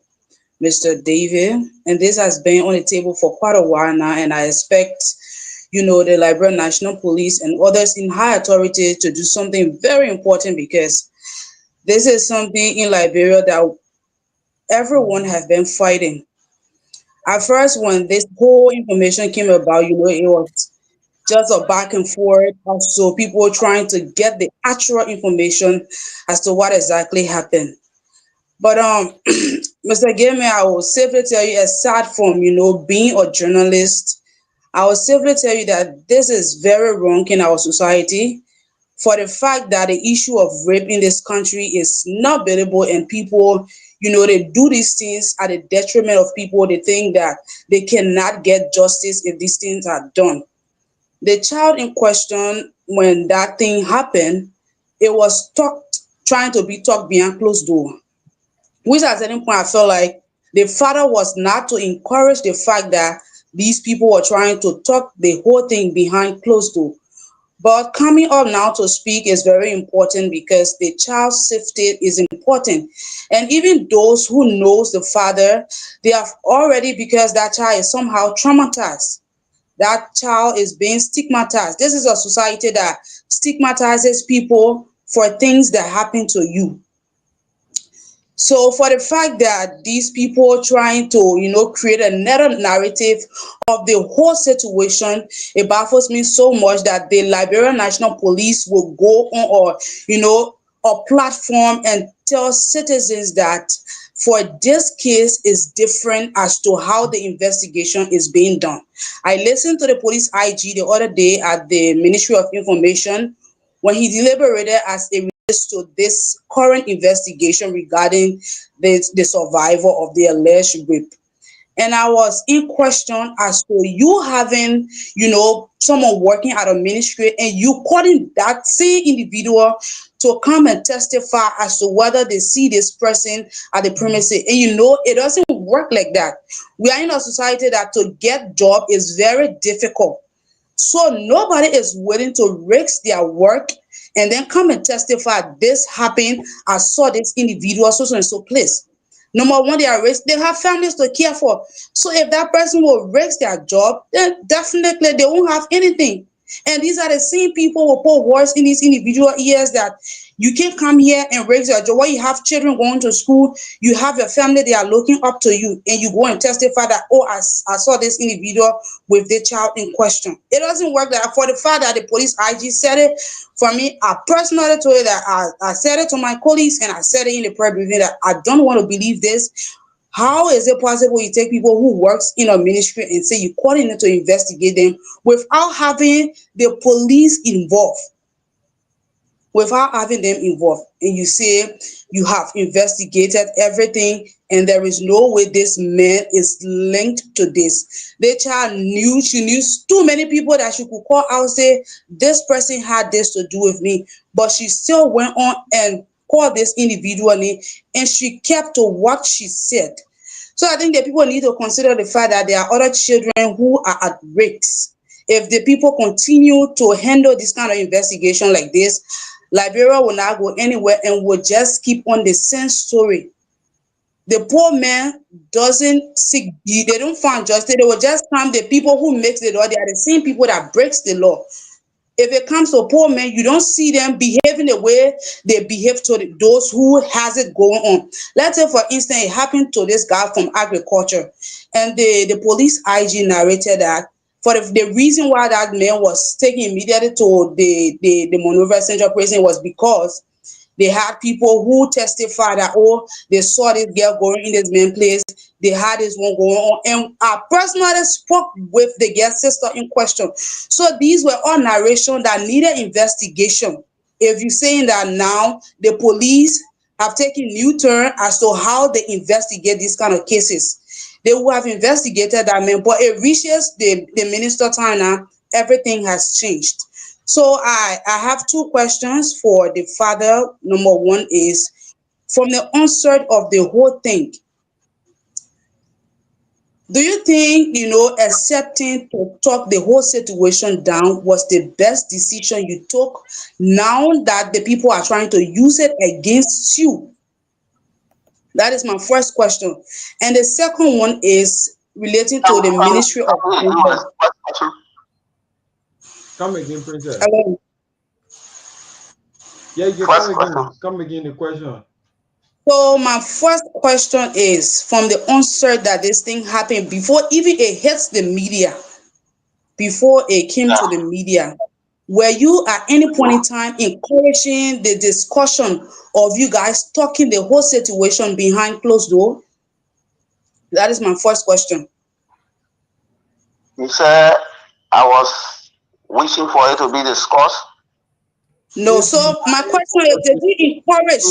Mr. David, and this has been on the table for quite a while now, and I expect, the Liberia National Police and others in high authority to do something very important, because this is something in Liberia that everyone has been fighting. At first, when this whole information came about, it was just a back and forth. Also, people trying to get the actual information as to what exactly happened. But Mr. Gayman, I will safely tell you, aside from being a journalist, I will safely tell you that this is very wrong in our society, for the fact that the issue of rape in this country is not bearable, and people, they do these things at the detriment of people. They think that they cannot get justice if these things are done. The child in question, when that thing happened, it was trying to be talked behind closed door, which at a certain point I felt like the father was not to encourage the fact that these people were trying to talk the whole thing behind closed door. But coming up now to speak is very important, because the child's safety is important. And even those who knows the father, they have already, because that child is somehow traumatized. That child is being stigmatized. This is a society that stigmatizes people for things that happen to you. So for the fact that these people trying to, create another narrative of the whole situation, it baffles me so much that the Liberia National Police will go on, or, a platform and tell citizens that for this case is different as to how the investigation is being done. I listened to the police IG the other day at the Ministry of Information when he deliberated as it relates to this current investigation regarding the survivor of the alleged rape. And I was in question as to you having, someone working at a ministry and you calling that same individual to come and testify as to whether they see this person at the premises. And it doesn't work like that. We are in a society that to get job is very difficult. So nobody is willing to risk their work and then come and testify this happened. I saw this individual so and so place. Number one, they have families to care for. So if that person will risk their job, then definitely they won't have anything. And these are the same people who put words in these individual ears that you can't come here and risk your job. When you have children going to school, you have your family, they are looking up to you, and you go and testify that, I saw this individual with the child in question. It doesn't work like that. For the fact that the police IG said it, for me, I personally told you that I said it to my colleagues and I said it in the prayer briefing that I don't want to believe this. How is it possible you take people who works in a ministry and say you call in to investigate them without having the police involved? Without having them involved, and you say you have investigated everything and there is no way this man is linked to this. The child she knew too many people that she could call out and say this person had this to do with me, but she still went on and called this individual name and she kept to what she said. So I think that people need to consider the fact that there are other children who are at risk. If the people continue to handle this kind of investigation like this, Liberia will not go anywhere and will just keep on the same story. The poor man doesn't seek, they don't find justice. They will just come, the people who make the law, they are the same people that breaks the law. If it comes to poor men, you don't see them behaving the way they behave to those who has it going on. Let's say, for instance, it happened to this guy from agriculture, and the police IG narrated that for the reason why that man was taken immediately to the Monrovia Central Prison was because they had people who testified that, they saw this girl going in this man's place. They had this one going on. And I personally spoke with the girl's sister in question. So these were all narration that needed investigation. If you're saying that now the police have taken new turn as to how they investigate these kind of cases, they will have investigated that man, but it reaches the minister time now, everything has changed. So I have two questions for the father. Number one is, from the onset of the whole thing, do you think, accepting to talk the whole situation down was the best decision you took now that the people are trying to use it against you? That is my first question. And the second one is relating to the Ministry of Gender. Come again, Princess. Hello. Yeah, you come again the question. So my first question is, from the onset that this thing happened, before even it hits the media, before it came to the media, were you at any point in time encouraging the discussion of you guys talking the whole situation behind closed door? That is my first question. You said I was wishing for it to be discussed. No, so my question is, did you encourage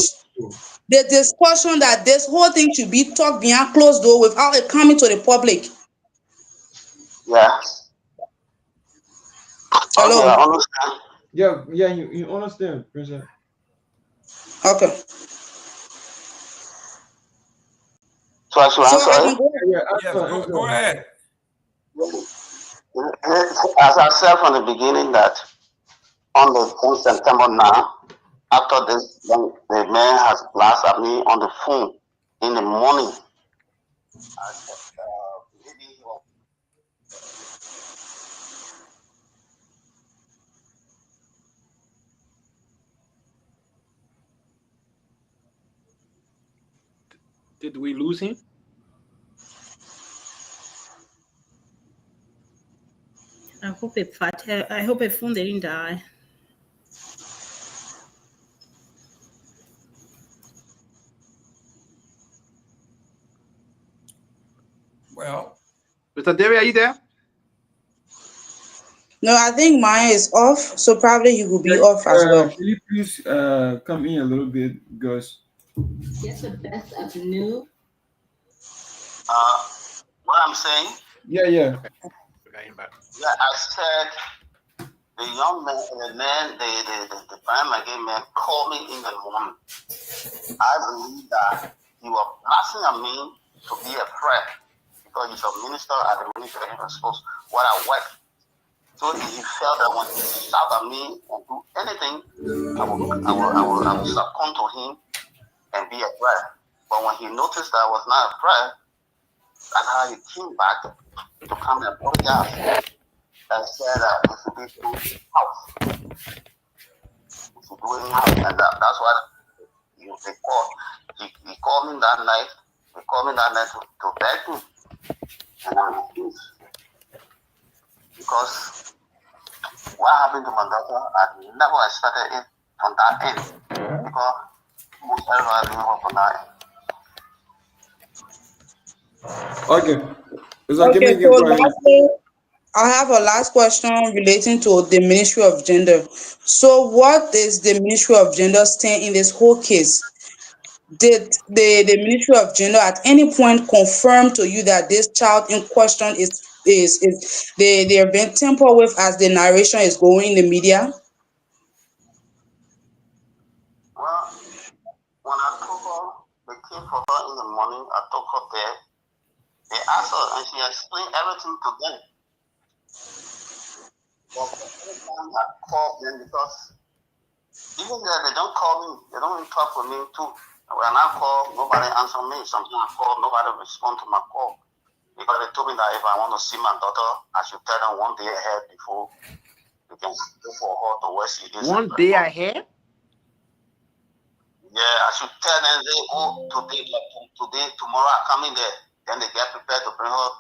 the discussion that this whole thing should be talked behind closed door without it coming to the public? Yeah. Hello. Okay, I understand. Yeah, you understand, Princess. Okay. So I should answer it? Go ahead. As I said from the beginning that on the September now, after this, the man has blasted at me on the phone in the morning. Did we lose him? I hope a phone didn't die. Well, Mr. David, are you there? No, I think mine is off, so probably you will be off as well. Can you please come in a little bit because Get the best of new. What I'm saying? yeah. Yeah, I said the young man, the Brian Gayman man called me in the morning. I believe that he was passing on me to be a threat because he's a minister at the ministry of schools where I work. So he felt that when he shout at me and do anything, I will succumb to him and be a threat. But when he noticed that I was not a threat, that's how he came back to come and apologize and said that we should be doing it house. We should do it house. And that's why they called. He called me that night. He called me that night to beg me. And I refused. Because what happened to my daughter, I never expected it from that end. Because most everybody knew from that end. okay. Okay, so lastly, I have a last question relating to the Ministry of Gender. So what is the Ministry of Gender stand in this whole case? Did the Ministry of Gender at any point confirm to you that this child in question is they're being tampered with as the narration is going in the media? Well, when I took her, they came for her in the morning, I took her there. They asked her and she explained everything to them. But every time I called them because even though they don't call me, they don't even talk with me too. When I call, nobody answer me. Sometimes I call, nobody respond to my call. Because they told me that if I want to see my daughter, I should tell them 1 day ahead before we can go for her to where she is. 1 day ahead? Yeah, I should tell them, say, oh, today, tomorrow I'm coming there. Then they get prepared to bring her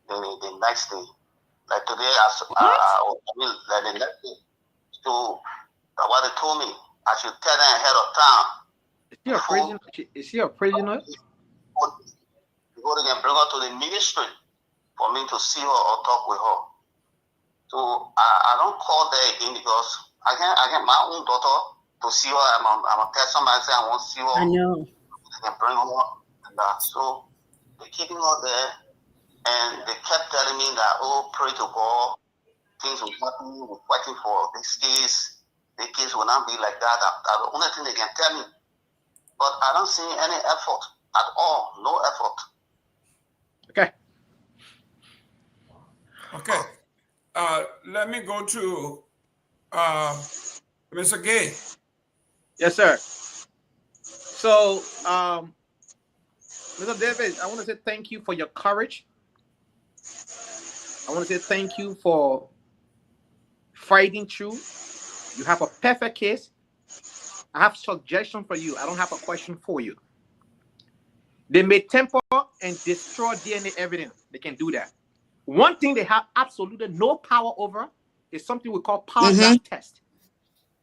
the next day. Like today, like the next day. So that's what they told me. I should tell them ahead of time. Is she a prisoner? Before they can bring her to the ministry for me to see her or talk with her. So I don't call there again because I get my own daughter to see her. I'm a tell somebody say I want to see her. I know. They can bring her and that. So they're keeping her there, and they kept telling me that, oh, pray to God, things will happen. We're fighting for this case. The case will not be like that. That's the only thing they can tell me. But I don't see any effort at all. No effort. Okay. Let me go to Mr. Gay. Yes, sir. So, Mr. David, I want to say thank you for your courage. I want to say thank you for fighting through. You have a perfect case. I have suggestion for you. I don't have a question for you. They may tamper and destroy DNA evidence. They can do that. One thing they have absolutely no power over is something we call polygraph test.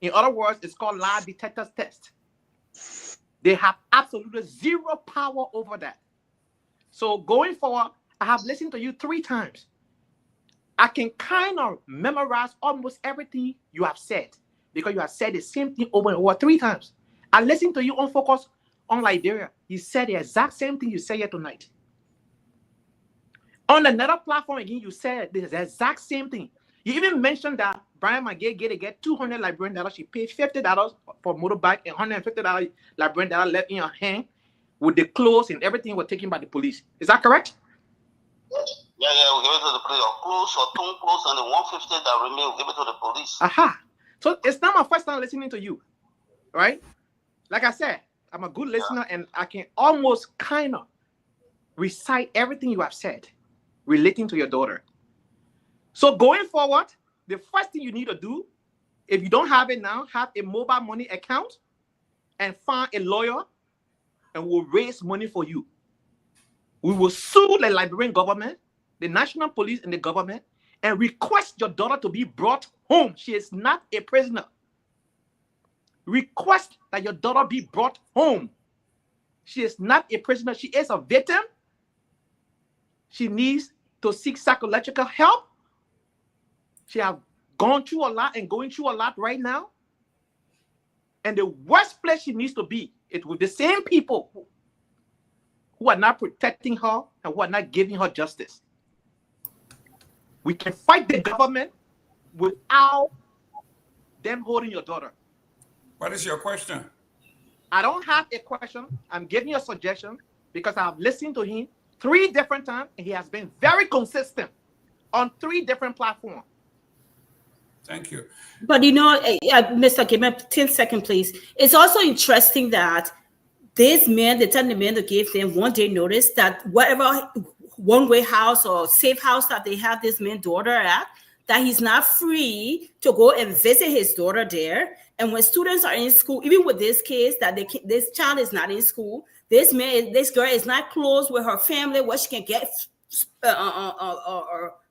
In other words, it's called lie detector test. They have absolutely zero power over that. So going forward, I have listened to you 3 times. I can kind of memorize almost everything you have said because you have said the same thing over and over 3 times. I listened to you on Focus on Liberia. You said the exact same thing you said here tonight. On another platform again, you said the exact same thing. You even mentioned that Brian McGee get $200 Liberian dollars. She paid $50 for motorbike and $150 Liberian dollars left in her hand with the clothes and everything was taken by the police. Is that correct? Yeah, we give it to the police. Or clothes or torn clothes and the 150 that remain, we give it to the police. Aha. So it's not my first time listening to you, right? Like I said, I'm a good listener and I can almost kind of recite everything you have said relating to your daughter. So going forward, the first thing you need to do, if you don't have it now, have a mobile money account and find a lawyer and we'll raise money for you. We will sue the Liberian government, the national police and the government and request your daughter to be brought home. She is not a prisoner. Request that your daughter be brought home. She is not a prisoner. She is a victim. she needs to seek psychological help. She have gone through a lot and going through a lot right now. And the worst place she needs to be is with the same people who are not protecting her and who are not giving her justice. We can fight the government without them holding your daughter. What is your question? I don't have a question. I'm giving you a suggestion because I've listened to him 3 different times and he has been very consistent on 3 different platforms. Thank you. But Mr. Gayman, 10 seconds, please. It's also interesting that this man, they tell the man to give them 1 day notice that whatever one-way house or safe house that they have this man's daughter at, that he's not free to go and visit his daughter there. And when students are in school, even with this case, that this child is not in school, this girl is not close with her family where she can get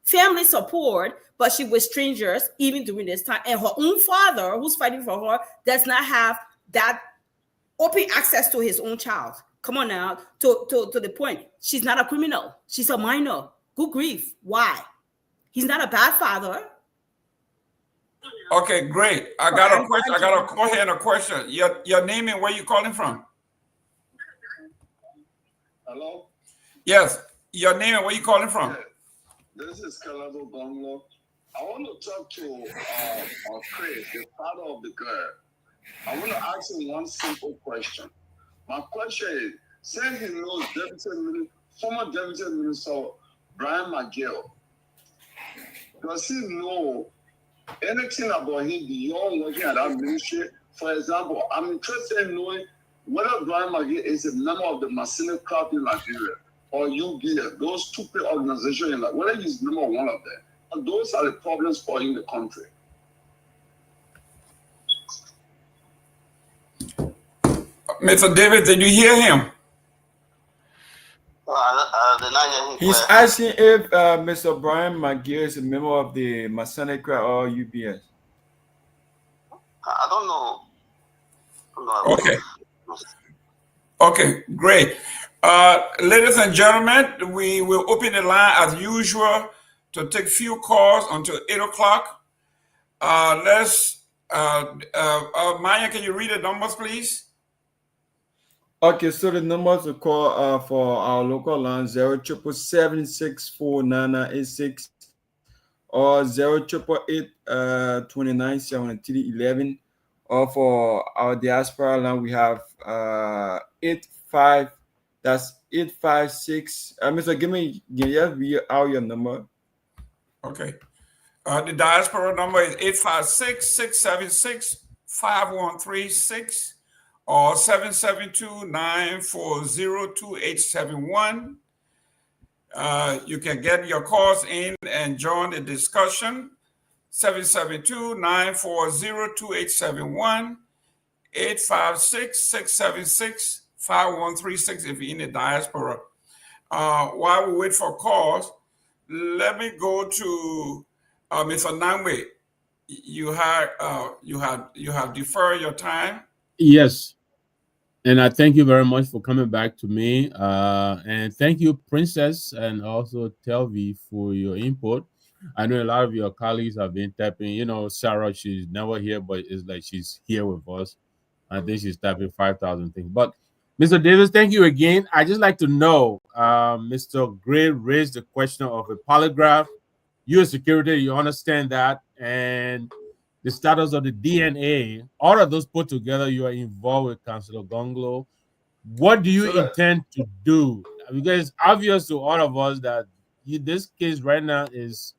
family support, but she with strangers even during this time. And her own father, who's fighting for her, does not have that open access to his own child. Come on now, to the point. She's not a criminal. She's a minor. Good grief. Why? He's not a bad father. Okay, great. I got a question. I got a go ahead a question. Your name and where you calling from? Hello? Yes. Your name and where you calling from? Yeah. This is Kehleboe Gongloe. I want to talk to Chris, the father of the girl. I want to ask him one simple question. My question is, since he knows former Deputy Minister Brian McGill, does he know anything about him beyond working at that ministry? For example, I'm interested in knowing whether Brian McGill is a member of the Masini Club in Liberia or UBS, those 2 organizations in Liberia, whether he's member of one of them. And those are the problems for in the country. Mr. David, did you hear him? He's asking if Mr. Brian McGill is a member of the Masonic Club or UBS. I don't know. Okay. Okay, great. Ladies and gentlemen, we will open the line as usual to take few calls until 8 o'clock. Myean, can you read the numbers, please? Okay, so the numbers to call for our local line 077764986 or 088297311, or for our diaspora line we have 856. Mr. Give me out your number. Okay. The diaspora number is 856-676-5136 or 772-940-2871. You can get your calls in and join the discussion. 772-940-2871, 856-676-5136 if you're in the diaspora. While we wait for calls, let me go to Mr. Nagbe. You have deferred your time. Yes. And I thank you very much for coming back to me. And thank you, Princess, and also Telvi, for your input. I know a lot of your colleagues have been tapping. Sarah, she's never here, but it's like she's here with us. I think she's tapping 5,000 things. But Mr. Davis, thank you again. I just like to know, Mr. Gray raised the question of a polygraph. U.S. security, you understand that, and the status of the DNA, all of those put together, you are involved with Councilor Gongloe. What do you intend to do? Because it's obvious to all of us that this case right now is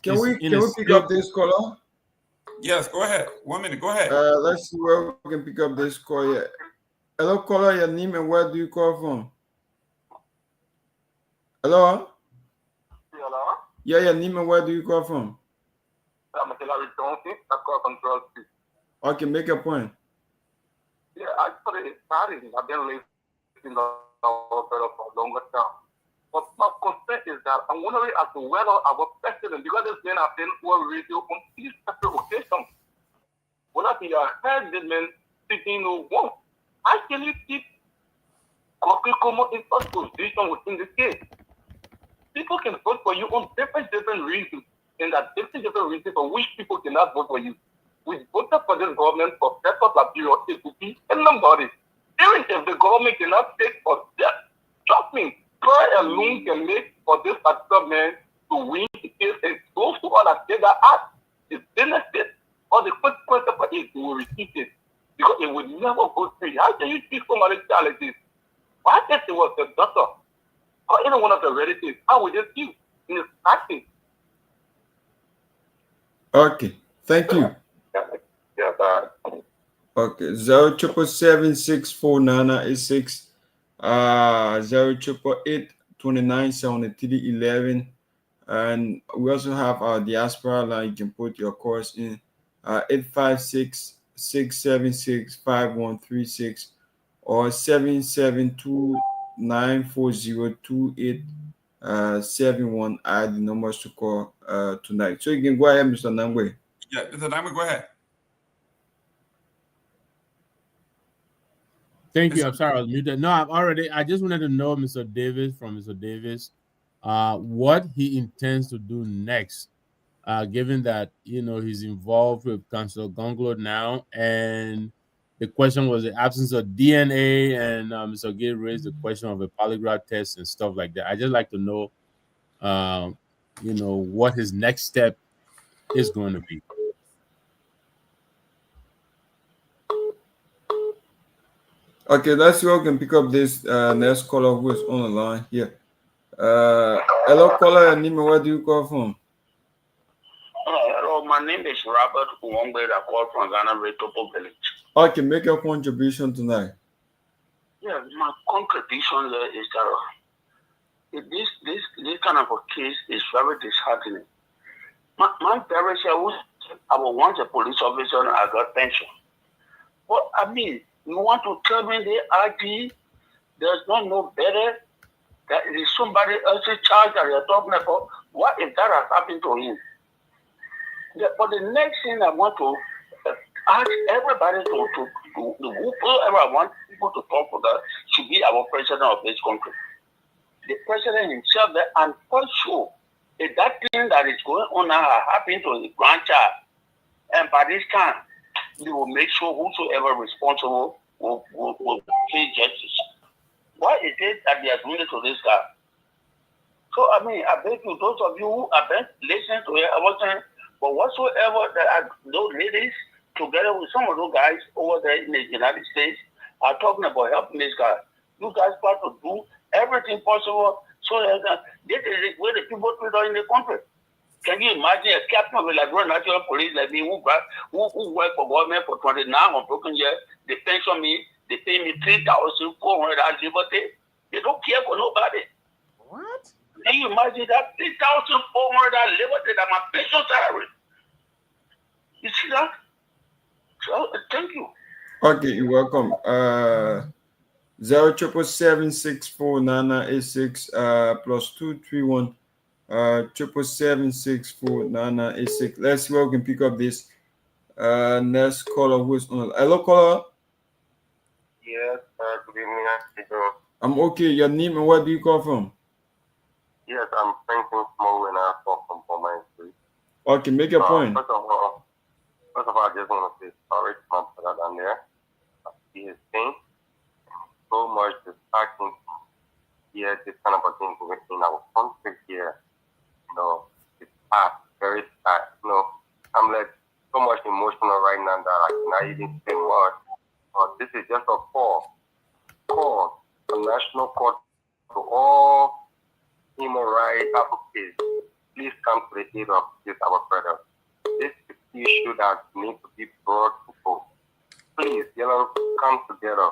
Can we pick up this caller? Yes, go ahead. 1 minute, go ahead. Let's see where we can pick up this call. Yeah. Hello, caller, your name and where do you call from? Hello? Hello? Yeah, your name and where do you call from? Okay, make a point. Yeah, actually, I've been living in the hospital for a longer time. But my concern is that I'm wondering as to whether our president, because this man has been on radio on these separate occasions, whether he has heard this man speaking or what. I can you keep Seleke Kromah in such position within this case? People can vote for you on different reasons, and that different reasons for which people cannot vote for you. We voted for this government for purpose of bureaucracy and nobody. Even if the government cannot take for that, trust me, prayer alone can make for this particular man to win the case, and those who are that that act is benefit or the consequence of it will receive it. Because it would never go free. How can you treat somebody like this? Why if it was the doctor or any one of the relatives? How would it feel in his acting? Okay, thank you. Yeah, Okay, 077764986, 088297311, and we also have our diaspora line. You can put your course in 856-676-5136 or 772-940-2871 are the numbers to call tonight. So you can go ahead, Mr. Nagbe. Yeah, Mr. Nagbe, go ahead. Thank you. I'm sorry I was muted. No, I just wanted to know Mr. Davis, what he intends to do next, given that, he's involved with Councillor Gongloe now, and the question was the absence of DNA, and Mr. Gay raised the question of a polygraph test and stuff like that. I just like to know, what his next step is going to be. Okay, let's see if we can pick up this next caller who is on the line here. Hello, caller, your name, where do you call from? Hello, my name is Robert Uwongbe. I call from Ghana, Topoh village. Okay, make your contribution tonight. Yeah, my contribution there is that this kind of a case is very disheartening. My parents I was once a police officer and I got pension. But I mean, you want to tell me the ID does not know better? That it is somebody else's charge that you're talking about? What if that has happened to him? But the next thing I want to ask everybody to whoever I want people to talk to that should be our president of this country. The president himself, I'm quite sure if that thing that is going on now happened to his grandchild, and by this time, we will make sure whosoever responsible will face justice. Why is it that they are doing it to this guy? So, I mean, I beg you, those of you who have been listening to it, I was saying, but whatsoever that those ladies, together with some of those guys over there in the United States, are talking about helping this guy. You guys got to do everything possible so that this is where the people treat in the country. Can you imagine a captain of the Liberia National Police like me who work for government for 29 unbroken years? They pension me, they pay me $3,400 liberty. They don't care for nobody. What? Can you imagine that $3,400 liberty that my pension salary? You see that? So thank you. Okay, you're welcome. 077764986 +231 777649986. Let's see where we can pick up this next caller who is on. Hello, caller. Yes, good evening. I'm okay. Your name and where do you call from? Yes, I'm Franklin Small and I call from Pomain Street. Okay, make your point. First of all, I just want to say sorry to my brother down there. I see his pain. So much distracting to hear this kind of a thing in our country here. It's sad, very sad. I'm like so much emotional right now that I cannot even say much. But this is just a call, a national call to all human rights advocates. Please come to the aid of this, our brother. This is the issue that needs to be brought to both. Please, come together,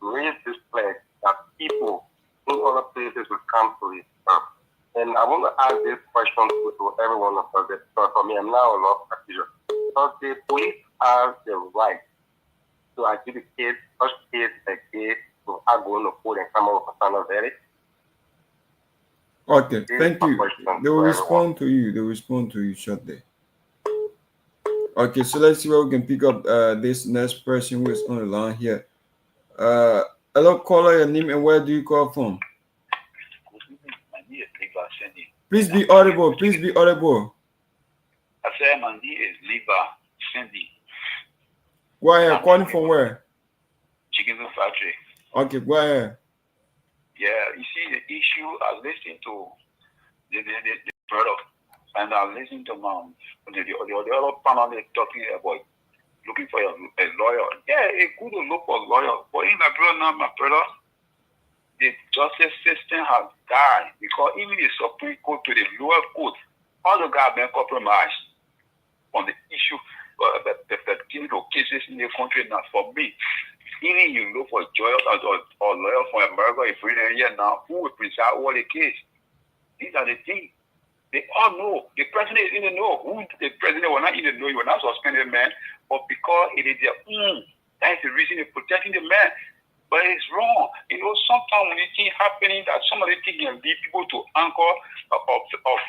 raise this flag that people in other places will come to it. And I want to ask this question to everyone of us. For me, I'm now a law practitioner. Does the police have the right to adjudicate such case like this without going to court and come up with a final verdict? Okay, thank you. They will respond to you. They will respond to you shortly. Okay, so let's see where we can pick up this next person who is on the line here. Hello, caller, your name and where do you call from? My name is Sanvee. Please be audible. Please be audible. I said my name is Liberia Cindy. Go ahead. Calling from where? Chicken factory. Okay, go ahead. Yeah, you see the issue. I listened to the brother, and I listened to the other panel talking about looking for a lawyer. Yeah, it's good to look for a lawyer, but in my brother, the justice system has died because even the Supreme Court to the lower court, all the guys have been compromised on the issue the cases in the country. Now, for me, even you look for a judge or lawyer from America, if we're here now, who will preside over the case? These are the things. They all know. The president is in the know. Who the president will not even know. You will not suspend the man, but because it is their own, that is the reason they're protecting the man. But it's wrong. You know, sometimes when you think happening that some of the things can lead people to anchor of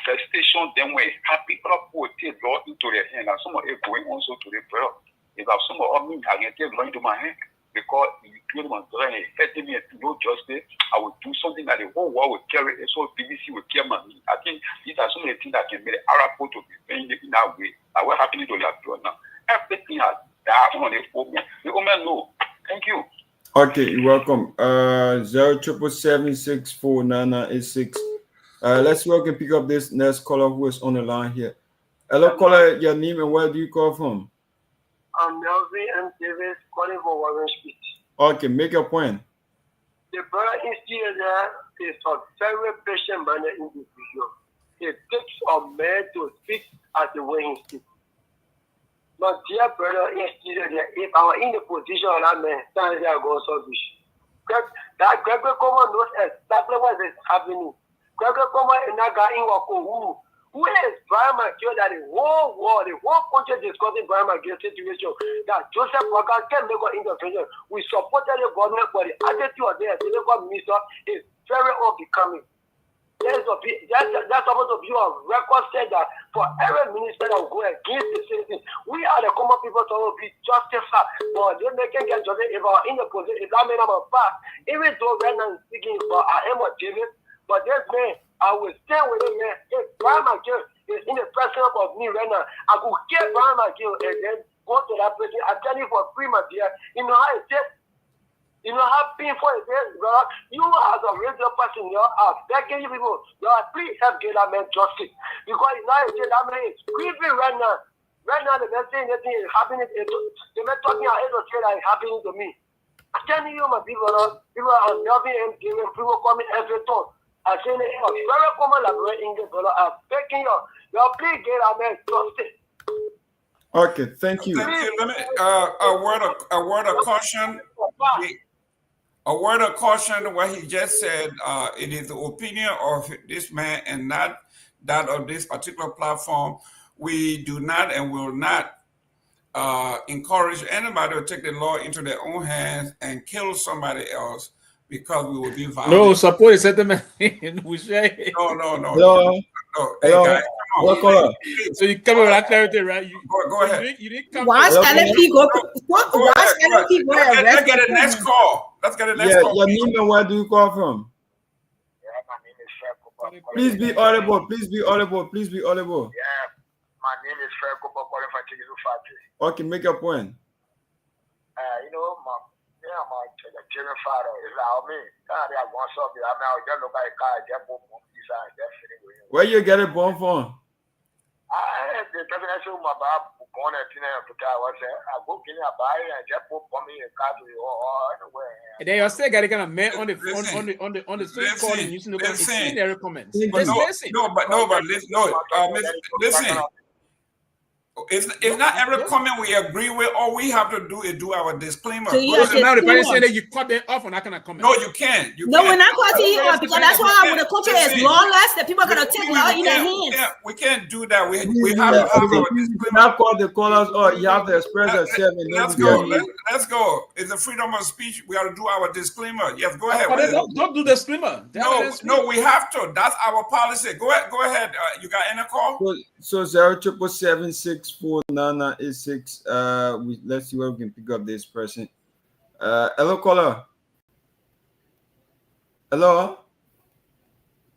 frustration, then when happy people will take law into their hand. And some of it going also to the prayer. If I have some of me, I can take law into my hand. Because if you do my brother and affecting me to no justice, I will do something that the whole world will carry. So BBC will care money. I think these are some of the things that can make the Arab people to be paying in that way. Like what happening to their blood now. Everything has died on the woman. The woman know. Thank you. Okay, you're welcome. 077764986. Let's work and pick up this next caller who is on the line here. Hello, caller. Your name and where do you call from? I'm Melvin M. Davis, calling from Warren Street. Okay, make your point. The brother instigator there is a very patient-minded individual. It takes a man to speak as the way he speaks. My dear brother instigator there, if I were in the position of that man, standing there going so rich. That Garguah knows exactly what is happening. Garguah is not guy in Wako who is Brian McGill that the whole world, the whole country discussing Brian McGill's situation, that Joseph Walker can make an intervention. We supported the government, but the attitude of the minister is very unbecoming. That's supposed to be a record said that for every minister that will go against the citizens, we are the common people that will be justified. But they can get justice if I'm in the position, if that man I'm a fact, even though right now I'm speaking for I am a David, but this man, I will stand with him, man. If Brian McGill is in the presence of me right now, I will get Brian McGill and then go to that person. I tell you for free, my dear. You know how it is? You know how painful it is, brother? You as a radio person, you are begging you people, you are please help get that man justice. Because now it is that man is grieving right now. Right now, the man saying anything is happening. The man talking ahead of say that is happening to me. I'm telling you, my people are loving and giving people coming every time. I say it's very common like English, brother. I'm begging you, please get our man justice. Okay, thank you. Let me a word of caution. A word of caution. What he just said. It is the opinion of this man and not that of this particular platform. We do not and will not encourage anybody to take the law into their own hands and kill somebody else because we will be violent. No, support is the man. We say no. Hey, guys, come on. So you come with that clarity, right? Go ahead. You didn't come. Watch LFP go. Watch LFP go. Let's get the next call. Let's get the next call. Your name and where do you call from? Please be audible. Please be audible. Please be audible. Yeah, my name is Kehleboe calling from Kehleboe factory. Okay, make your point. You know, I'm a Nigerian father. It's like me. They are going something. I mean, I just look at a car, just put on this and just finish with him. Where you get it born from? The presidential my bab born at Tina Africa was I go in a buy and just put on me a car to anywhere. And then you still got to kind of man on the street calling using the their comments. Listen. It's not every comment we agree with. All we have to do is do our disclaimer. So now the person saying that you cut them off on that kind of comment. No, you can't. We're not cutting you off because that's why when the country is lawless, that people are gonna take law in their hands. We can't do that. We have to have our disclaimer. Not call the callers or you have to express yourself. Let's go. Let's go. It's a freedom of speech. We got to do our disclaimer. Yes, go ahead. Don't do the disclaimer. No, we have to. That's our policy. Go ahead. You got any call? So 077764986. Let's see where we can pick up this person. Hello, caller. Hello.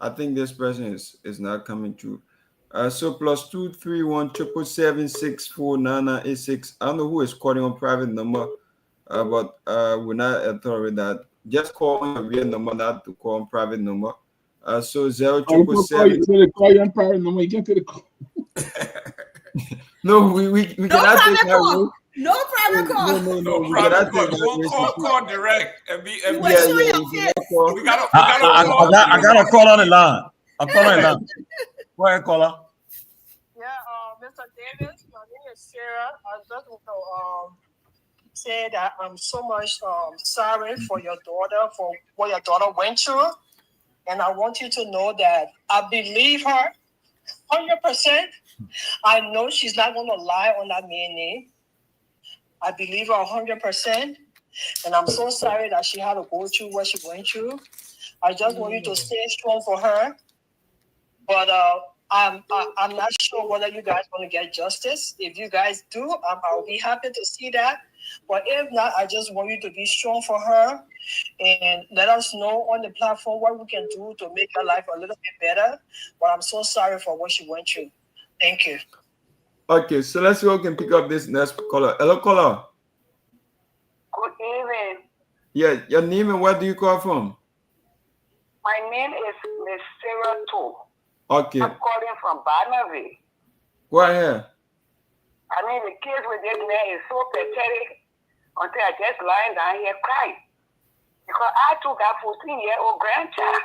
I think this person is not coming through. So +231 777 64986. I don't know who is calling on private number, but we're not tolerate that. Just call on your real number, not to call on private number. So 0777. They call you on private number. You can't take the call. No, we cannot take that risk. No private call. No, we cannot take that risk. Call direct. And be, Yeah, we gotta I got a call on the line. I'm calling the line. Go ahead, caller. Mr. Davis, my name is Sarah. I just want to say that I'm so much sorry for your daughter, for what your daughter went through. And I want you to know that I believe her 100%. I know she's not going to lie on that man name. I believe her 100%. And I'm so sorry that she had to go through what she went through. I just want you to stay strong for her. But I'm not sure whether you guys are going to get justice. If you guys do, I'll be happy to see that. But if not, I just want you to be strong for her and let us know on the platform what we can do to make her life a little bit better. But I'm so sorry for what she went through. Thank you. Okay, so let's see who can pick up this next caller. Hello, caller. Good evening. Yeah, your name and where do you call from? My name is Miss Sarah Toh. Okay. I'm calling from Barnaville. Go ahead. I mean, the case with this man is so pathetic until I just lying down here crying. Because I took that 14-year-old grandchild.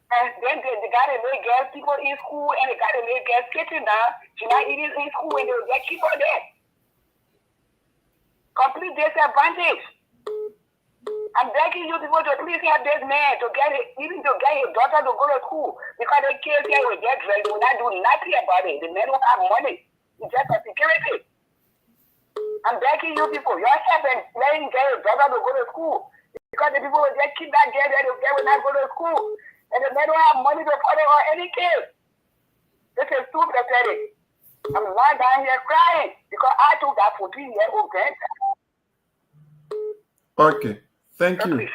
And then they got a little girl, people in school, and they got a little girl sitting down. She's not eating in school, and they'll just keep her there. Complete disadvantage. I'm begging you people to please help this man to get it, even to get his daughter to go to school. Because the kids here will get dressed, they will not do nothing about it. The men don't have money. It's just a security. I'm begging you people, your help and letting get his daughter to go to school. Because the people will just keep that girl there, the girl will not go to school. And the men don't have money to follow or any kid. This is too pathetic. I'm lying down here crying because I took that 14-year-old grandchild. Okay. Thank you.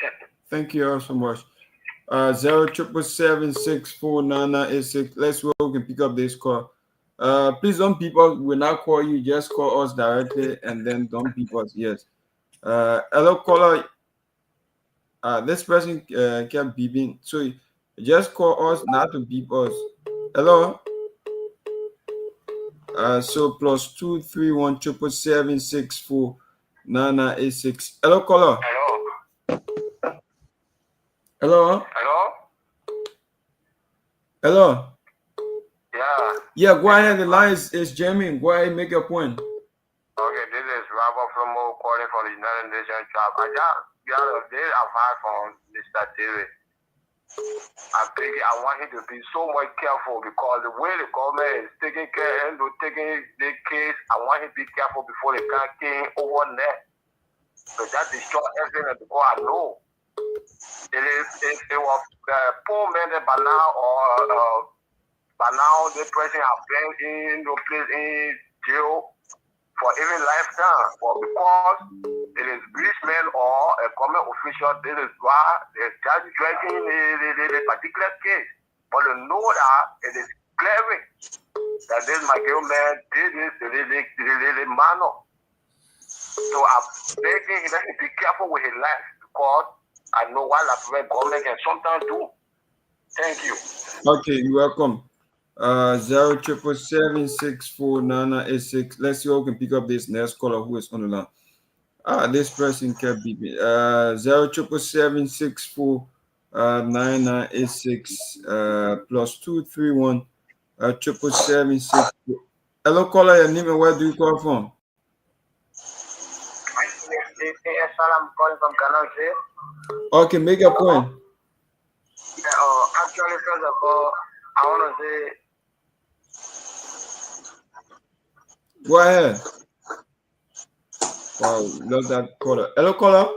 Thank you all so much. 0777649986. Let's see who can pick up this call. Please don't people will not call you, just call us directly and then don't beep us. Yes. Hello, caller. This person kept beeping. So just call us, not to beep us. Hello. So +231 777 Hello, caller. Hello. Hello? Hello. Yeah. Yeah, go ahead. The line is jamming. Go ahead, make your point. Okay, this is Robert from calling from the United Nations tribe. I just got a day advice from Mr. David. I think I want him to be so much careful because the way the government is taking care and taking the case, I want him to be careful before they can't came over net. So that destroy everything because I know it was poor men by now or by now the person have been in the place in jail for even lifetime. But because it is rich men or a government official, this is why they're just dragging the particular case. But they know that it is clear that this Michael man did this the manner. So I'm begging him to be careful with his life because I know what the government can sometimes do. Thank you. Okay, you're welcome. 0777649986. Let's see who can pick up this next caller who is on the line. This person kept beeping. 0777649986 +231 777. Hello, caller. Your name and where do you call from? I'm calling from Ghana. Okay, make a point. Actually, first of all, I want to say. Go ahead. Wow, love that caller. Hello, caller.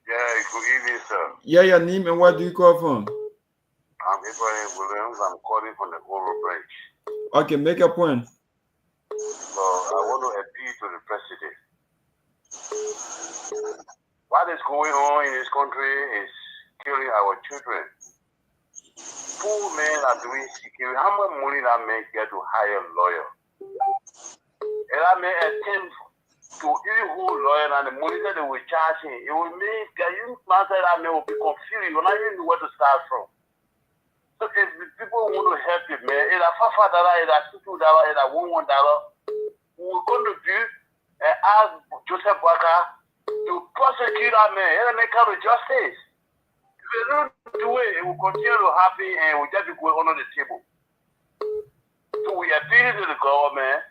Yeah, good evening, sir. Yeah, your name and where do you call from? I'm Ibrahim Williams. I'm calling from the Oro branch. Okay, make a point. So I want to appeal to the president. What is going on in this country is killing our children. poor men are doing security, how much money that man get to hire a lawyer? And that man attempt to even who lawyer and the money that they will charge him, it will make you master that man will be confused. You will not even know where to start from. So if the people want to help you, man, it's a $5, it's a $2, it's a $1, we're going to do and ask Joseph Waka to prosecute that man and make out with justice. If they don't do it, it will continue to happen and will just be going under the table. So we appeal to the government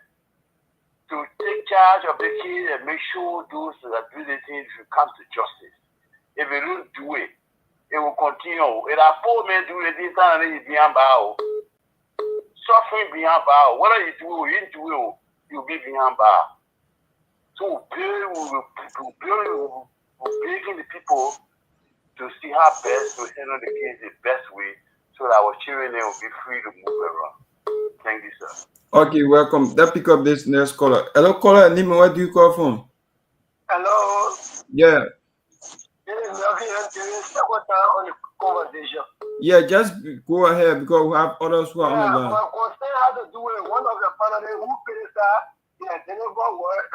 to take charge of the kids and make sure those that do the things will come to justice. If they don't do it, it will continue. If a poor man do it, this time and behind bar, suffering behind bar. Whether you do it or you do it, you'll be behind bar. So we're begging the people to see how best to handle the case the best way so that our children will be free to move around. Thank you, sir. Okay, welcome. Let's pick up this next caller. Hello, caller. Nima, where do you call from? Hello. Yeah. On the conversation. Yeah, just go ahead because we have others who are on the line. My concern has to do with one of the panelists who finished that they never work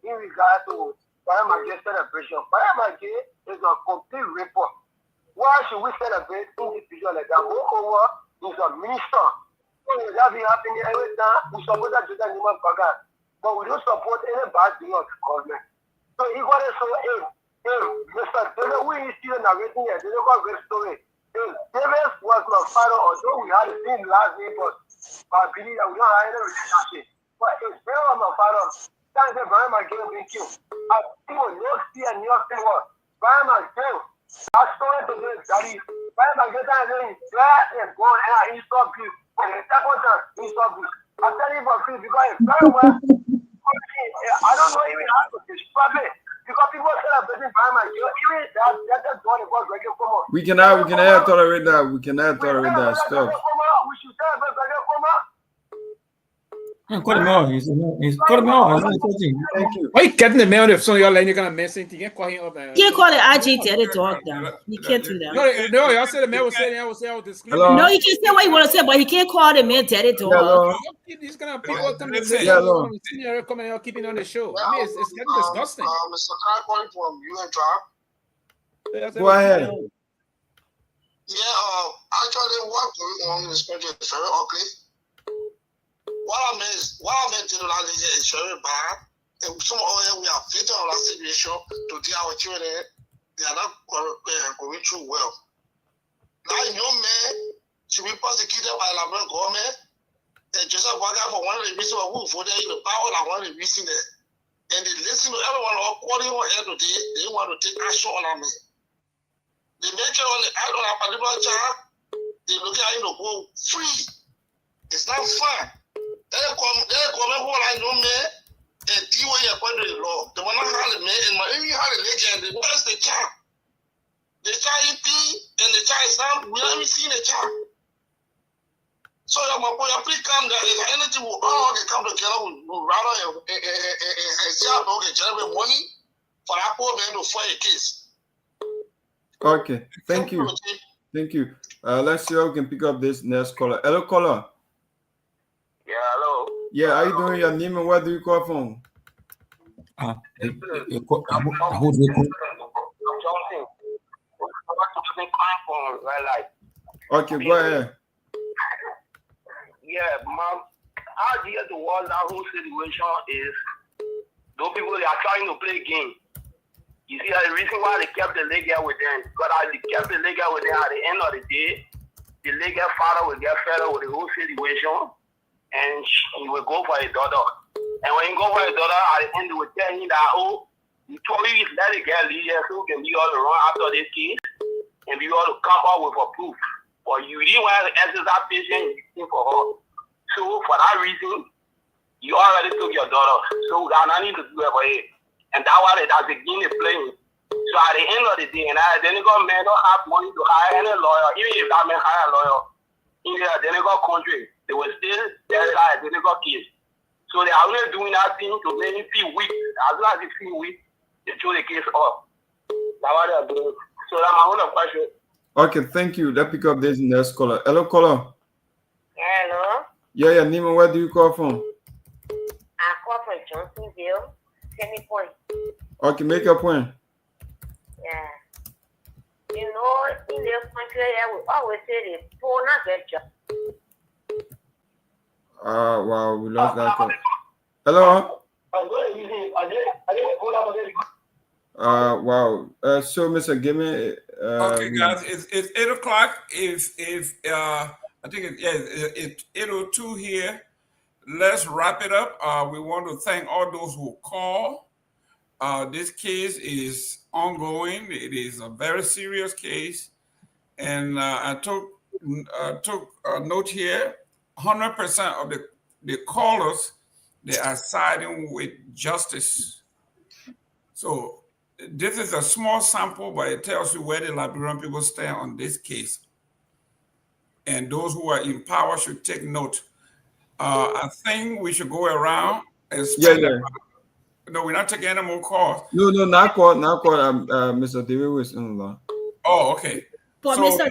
in regard to Bayamage celebration. Bayamage is a complete report. Why should we celebrate individuals like that? Moreover, is a minister. That be happening every time. We support that to the Nima Bagan, but we don't support any bad thing of the government. So he got it so Mr. David, we is still narrating here. They never got a story. David was my father, although we had the same last name, but I believe that we don't have any relationship. But it's very my father. Thanks to Brian McGill being killed. I people never see a New York thing was Brian McGill. I started to do it, Daddy. Brian McGill is glad and going and he saw you. And the second time, he saw you. I'm telling you for free because it's very well. I don't know even how to describe it. Because people celebrating Brian McGill, even that's one of Seleke Kromah. We cannot tolerate that. We cannot tolerate that stuff. We should celebrate Seleke Kromah. Cut him off. Cut him off. Thank you. Why you getting the man on the phone? You're like, you're gonna mess anything. You can't call him up. You can't call the IG to the dog down. You can't do that. No, y'all said the man was saying, I was disclaiming. No, he can say what he want to say, but he can't call the man daddy dog. These kind of people come to say, come and keeping on the show. I mean, it's getting disgusting. Mr. Kai calling from UN Tribe. Go ahead. Yeah, actually, what going on in this country is very ugly. What I mean generally is very bad. And some of them we are facing on that situation to get our children. They are not going through well. Now, young men should be prosecuted by the Liberia government. And Joseph Waka for one of the reasons who voted in the power and one of the reasons there. And they listen to everyone according to here today. They want to take action on them. They make sure on the act on a particular child, they look at you to go free. It's not fun. They come who I know me and deal with your according to the law. They want to have the man and my even have the legend. They where's the child? The child EP and the child is not. We haven't seen the child. So my boy, please come down. If anything will all can come together, we rather and see how we can generate money for that poor man to fight a case. Okay, thank you. Thank you. Let's see how we can pick up this next caller. Hello, caller. Yeah, hello. Yeah, how you doing? Your name and where do you call from? Okay, go ahead. Yeah, mom. How do you the world that whole situation is those people they are trying to play a game. You see the reason why they kept the league with them, because they kept the league with them at the end of the day, the league father will get fed up with the whole situation and he will go for his daughter. And when he go for his daughter, at the end they will tell him that, oh, you told me let the girl leave here so we can be all around after this case and be able to come up with a proof. But you didn't want to exercise patience for her. So for that reason, you already took your daughter. So we got nothing to do about it. And that's why that's the game they're playing. So at the end of the day, and then they got men don't have money to hire any lawyer. Even if that man hire a lawyer, in the Denego country, they will still terrify the Denego case. So they are only doing that thing to make me feel weak. As long as they feel weak, they throw the case up. That's what they are doing. So that's my own question. Okay, thank you. Let's pick up this next caller. Hello, caller. Hello. Yeah, Nima, where do you call from? I call from Johnsonville. Semi Point. Okay, make your point. Yeah. You know, in the country, we always say the poor not get job. Wow, we lost that call. Hello. Wow. So, Mr. Gayman. Okay, guys, it's 8 o'clock. If I think it's 8:02 here. Let's wrap it up. We want to thank all those who call. This case is ongoing. It is a very serious case, and I took a note here. 100% of the callers, they are siding with justice. So this is a small sample, but it tells you where the Liberian people stand on this case. And those who are in power should take note. I think we should go around and spend. No, we're not taking any more calls. No, not call. Mr. David was in the line. Oh, okay. But Mr.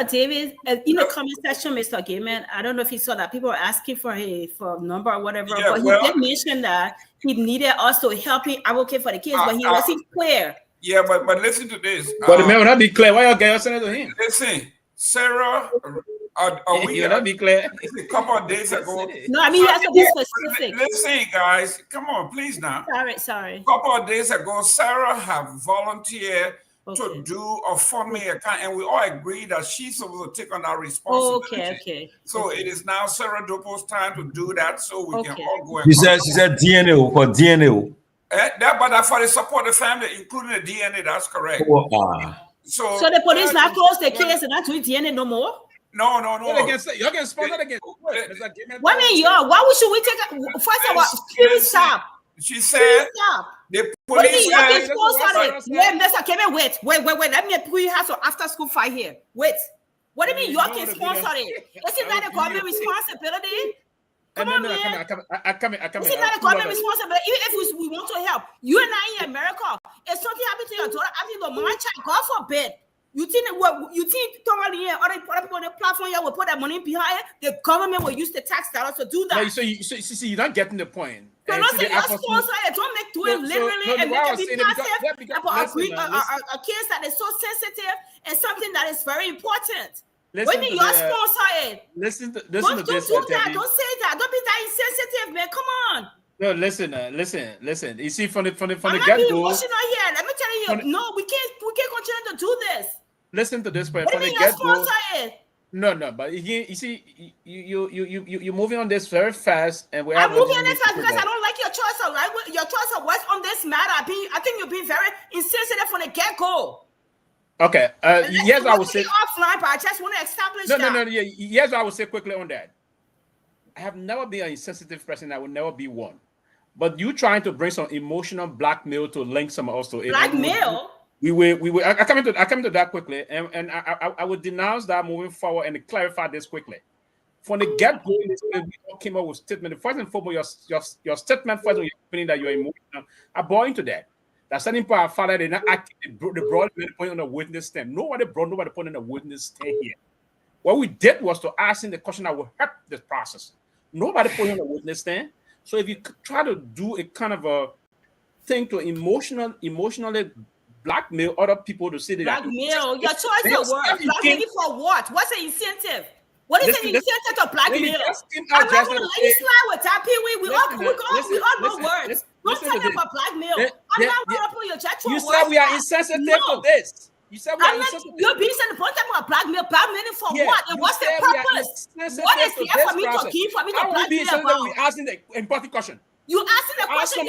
David, in the comment section, Mr. Gayman, I don't know if he saw that people were asking for a number or whatever, but he did mention that he needed us to help him advocate for the kids, but he wasn't clear. Yeah, but listen to this. But the man will not be clear. Why you guys send it to him? Listen, Sarah, he will not be clear. A couple of days ago. No, I mean, he has to be specific. Listen, guys, come on, please now. Sorry. A couple of days ago, Sarah have volunteered to do a funding account, and we all agree that she's supposed to take on that responsibility. Okay. So it is now Sarah Dopoh's time to do that, so we can all go. She said DNA for DNA. But for the support of the family, including the DNA, that's correct. So the police now close the case and not doing DNA no more? No. Y'all can sponsor against. What mean y'all? Why should we take first of all? Please stop. She said the police. Mr. Kevin, wait. Let me put you have some after school fight here. Wait. What do you mean y'all can sponsor it? Isn't that a government responsibility? Come on, man. I come. Isn't that a government responsibility? Even if we want to help, you and I in America, if something happened to your daughter, after your mom child, God forbid. You think Tomalin and other people on the platform here will put that money behind it? The government will use the tax dollars to do that. No, so you're not getting the point. So don't say you're sponsor it. Don't make do it literally and make it be passive about a case that is so sensitive and something that is very important. What do you mean you're sponsor it? Listen to this. Don't do that. Don't say that. Don't be that insensitive, man. Come on. No, listen. You see, from the I'm get not being go. emotional here. Let me tell you, no, we can't continue to do this. Listen to this point. What do you mean you're sponsor it? No, but you see, you're moving on this very fast, and I'm moving on this fast because I don't like your choice of words on this matter. I think you're being very insensitive from the get go. Okay. Yes, I would say offline, but I just want to establish that. No. Yeah, yes, I would say quickly on that. I have never been an insensitive person. I will never be one. But you trying to bring some emotional blackmail to link some also blackmail. I come into that quickly, and I would denounce that moving forward and clarify this quickly. From the get-go, we all came up with statement. First and foremost, your statement first when you're feeling that you're emotional. I bought into that. That certain part of father did not act. They brought the point on the witness stand. Nobody put on a witness stand here. What we did was to ask him the question that will help this process. Nobody put on a witness stand. So if you try to do a kind of a thing to emotionally blackmail other people to say that blackmail, your choice of words. Blackmail for what? What's the incentive? What is the incentive to blackmail? I'm not going to let you slide with that, Pewee. We all know words. Don't tell me about blackmail. I'm not going to put your chat. You said we are insensitive to this. You said we are insensitive. You're being sent to about blackmail. Blackmailing for what? And what's the purpose? What is there for me to give for me to blackmail about? We're asking the important question. You asking the question.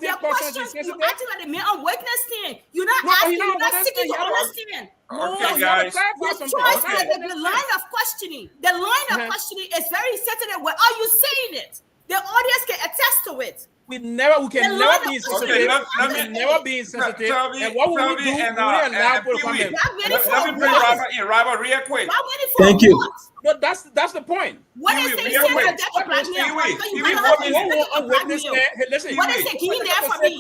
Your questions. You acting like the man on witness stand. You're not asking. You're not seeking to understand. Okay, guys. The line of questioning. The line of questioning is very sensitive. Where are you saying it? The audience can attest to it. We can never be insensitive. Never be insensitive. And what will we do? We allow people to come in. Let me bring Robert real quick. Thank you. No, that's the point. What is the incentive to blackmail? Listen, what is it? Give me that for me.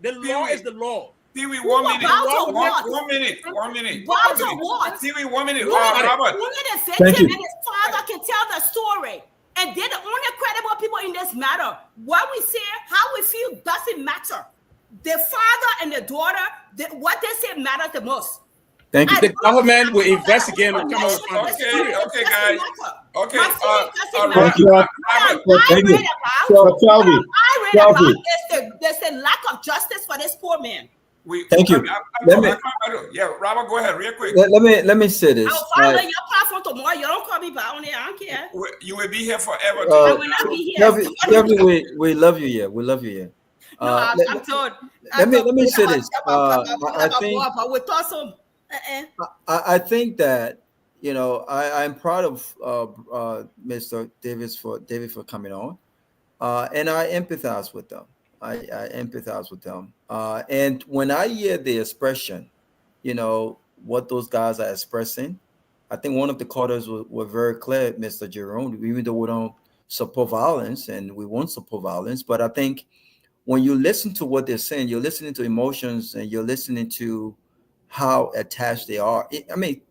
The law is the law. Pewee, Who 1 minute. about to what? 1 minute. 1 minute. About to what? Pewee, 1 minute. Robert. Robert. Only the Thank victim you. and his father can tell the story. And they're the only credible people in this matter. What we say, how we feel doesn't matter. The father and the daughter, what they say matters the most. Thank you. The government will investigate and come up with Okay, guys. Okay. Thank you. Thank you. What I read about is there's a lack of justice for this poor man. Thank you. Yeah, Robert, go ahead, real quick. Let me say this. I'll follow your platform tomorrow. You don't call me back on it. I don't care. You will be here forever. I will not be here. We love you here. We love you here. I'm told. Let me say this. I think that, you know, I'm proud of Mr. David for coming on, and I empathize with them. I empathize with them. And when I hear the expression, you know, what those guys are expressing, I think one of the callers were very clear, Mr. Jerome, even though we don't support violence and we won't support violence, but I think when you listen to what they're saying, you're listening to emotions and you're listening to how attached they are.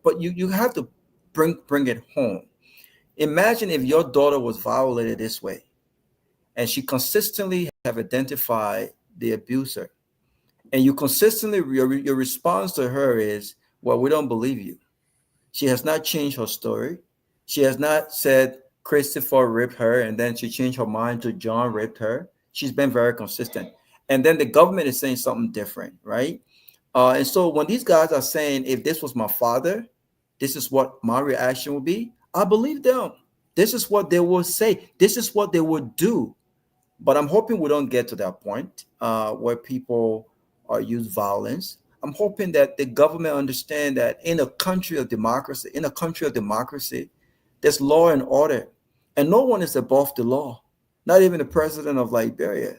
But you have to bring it home. Imagine if your daughter was violated this way and she consistently have identified the abuser, and you consistently, your response to her is, well, we don't believe you. She has not changed her story. She has not said Christopher raped her and then she changed her mind to John raped her. She's been very consistent. And then the government is saying something different, right? And so when these guys are saying, if this was my father, this is what my reaction would be, I believe them. This is what they will say. This is what they would do. But I'm hoping we don't get to that point where people use violence. I'm hoping that the government understand that in a country of democracy, there's law and order, and no one is above the law, not even the president of Liberia.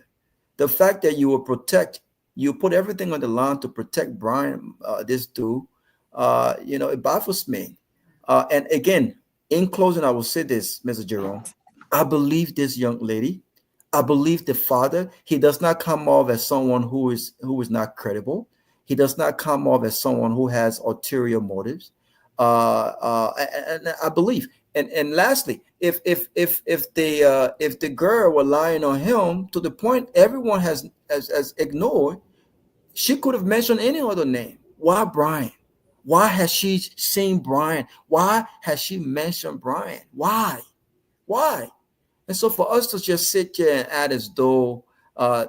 The fact that you will protect, you put everything on the line to protect Brian, this dude, you know, it baffles me. And again, in closing, I will say this, Mr. Jerome. I believe this young lady. I believe the father. He does not come off as someone who is not credible. He does not come off as someone who has ulterior motives. And I believe. And lastly, if the girl were lying on him to the point everyone has ignored, she could have mentioned any other name. Why Brian? Why has she seen Brian? Why has she mentioned Brian? Why? And so for us to just sit here and act as though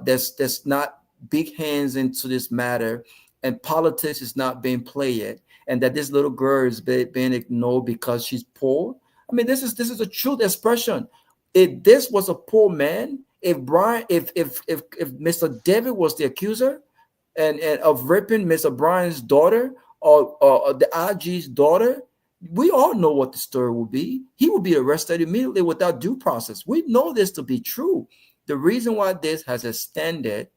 there's not big hands into this matter and politics is not being played, and that this little girl is being ignored because she's poor. I mean, this is a true expression. If this was a poor man, if Mr. David was the accuser and of raping Mr. Brian's daughter or the IG's daughter, we all know what the story will be. He will be arrested immediately without due process. We know this to be true. The reason why this has extended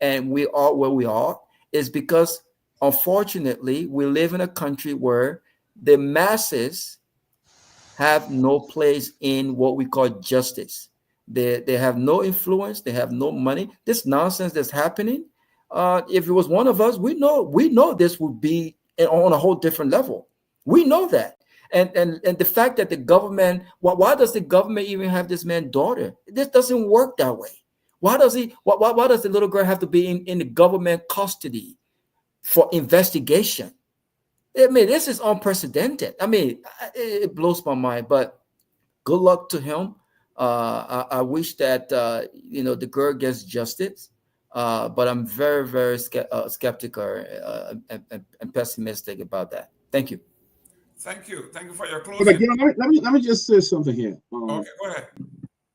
and we are where we are is because, unfortunately, we live in a country where the masses have no place in what we call justice. They have no influence. They have no money. This nonsense that's happening, if it was one of us, we know this would be on a whole different level. We know that. And the fact that the government, why does the government even have this man's daughter? This doesn't work that way. Why does the little girl have to be in the government custody for investigation? I mean, this is unprecedented. I mean, it blows my mind, but good luck to him. I wish that, the girl gets justice, but I'm very, very skeptical and pessimistic about that. Thank you. Thank you for your But closing. again, let me just say something here. Okay, go ahead.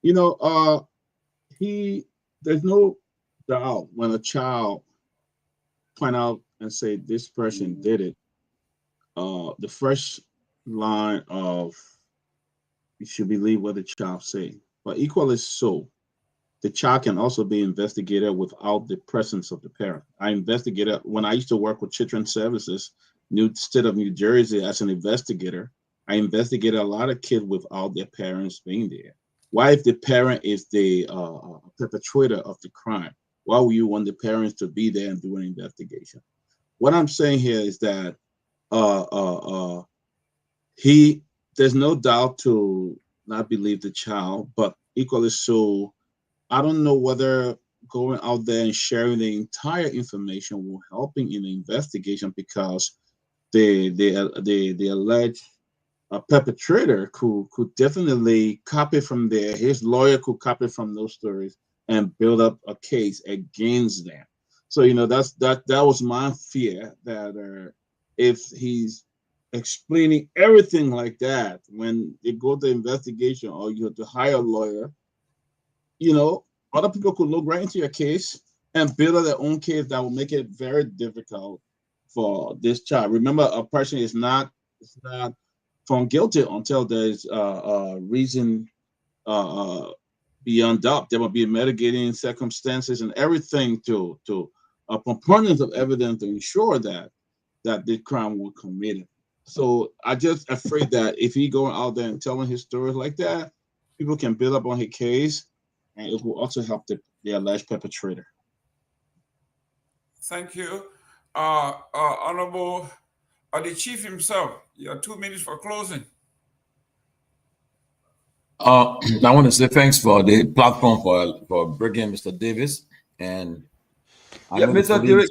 You know, there's no doubt when a child point out and say this person did it, the first line of you should believe what the child say. But equally so, the child can also be investigated without the presence of the parent. I investigated when I used to work with Children's Services, State of New Jersey, as an investigator. I investigated a lot of kids without their parents being there. Why, if the parent is the perpetrator of the crime, why would you want the parents to be there and do an investigation? What I'm saying here is that there's no doubt to not believe the child, but equally so, I don't know whether going out there and sharing the entire information will helping in the investigation, because the alleged perpetrator could definitely copy from there. His lawyer could copy from those stories and build up a case against them. So that was my fear, that if he's explaining everything like that, when they go to investigation or you have to hire a lawyer, other people could look right into your case and build up their own case that will make it very difficult for this child. Remember, a person is not found guilty until there's a reason beyond doubt. There will be mitigating circumstances and everything to a component of evidence to ensure that the crime was committed. So I just afraid that if he going out there and telling his stories like that, people can build up on his case, and it will also help the alleged perpetrator. Thank you. Honorable the chief himself, you have 2 minutes for closing. I want to say thanks for the platform for bringing Mr. Davis. And Mr. Davis,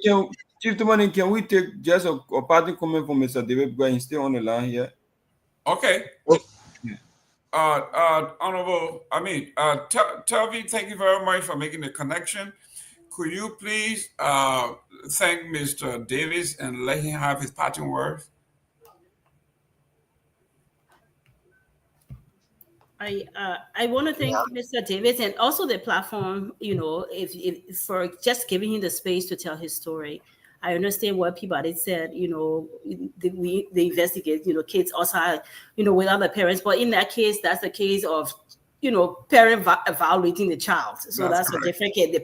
Chief Tomalin, can we take just a parting comment from Mr. Davis because he's still on the line here? Okay. Honorable, Telvi, thank you very much for making the connection. Could you please thank Mr. Davis and let him have his parting words? I want to thank Mr. Davis and also the platform, if for just giving him the space to tell his story. I understand what Peabody said, they investigate, kids outside, with other parents. But in that case, that's the case of, parent violating the child. So that's a different case.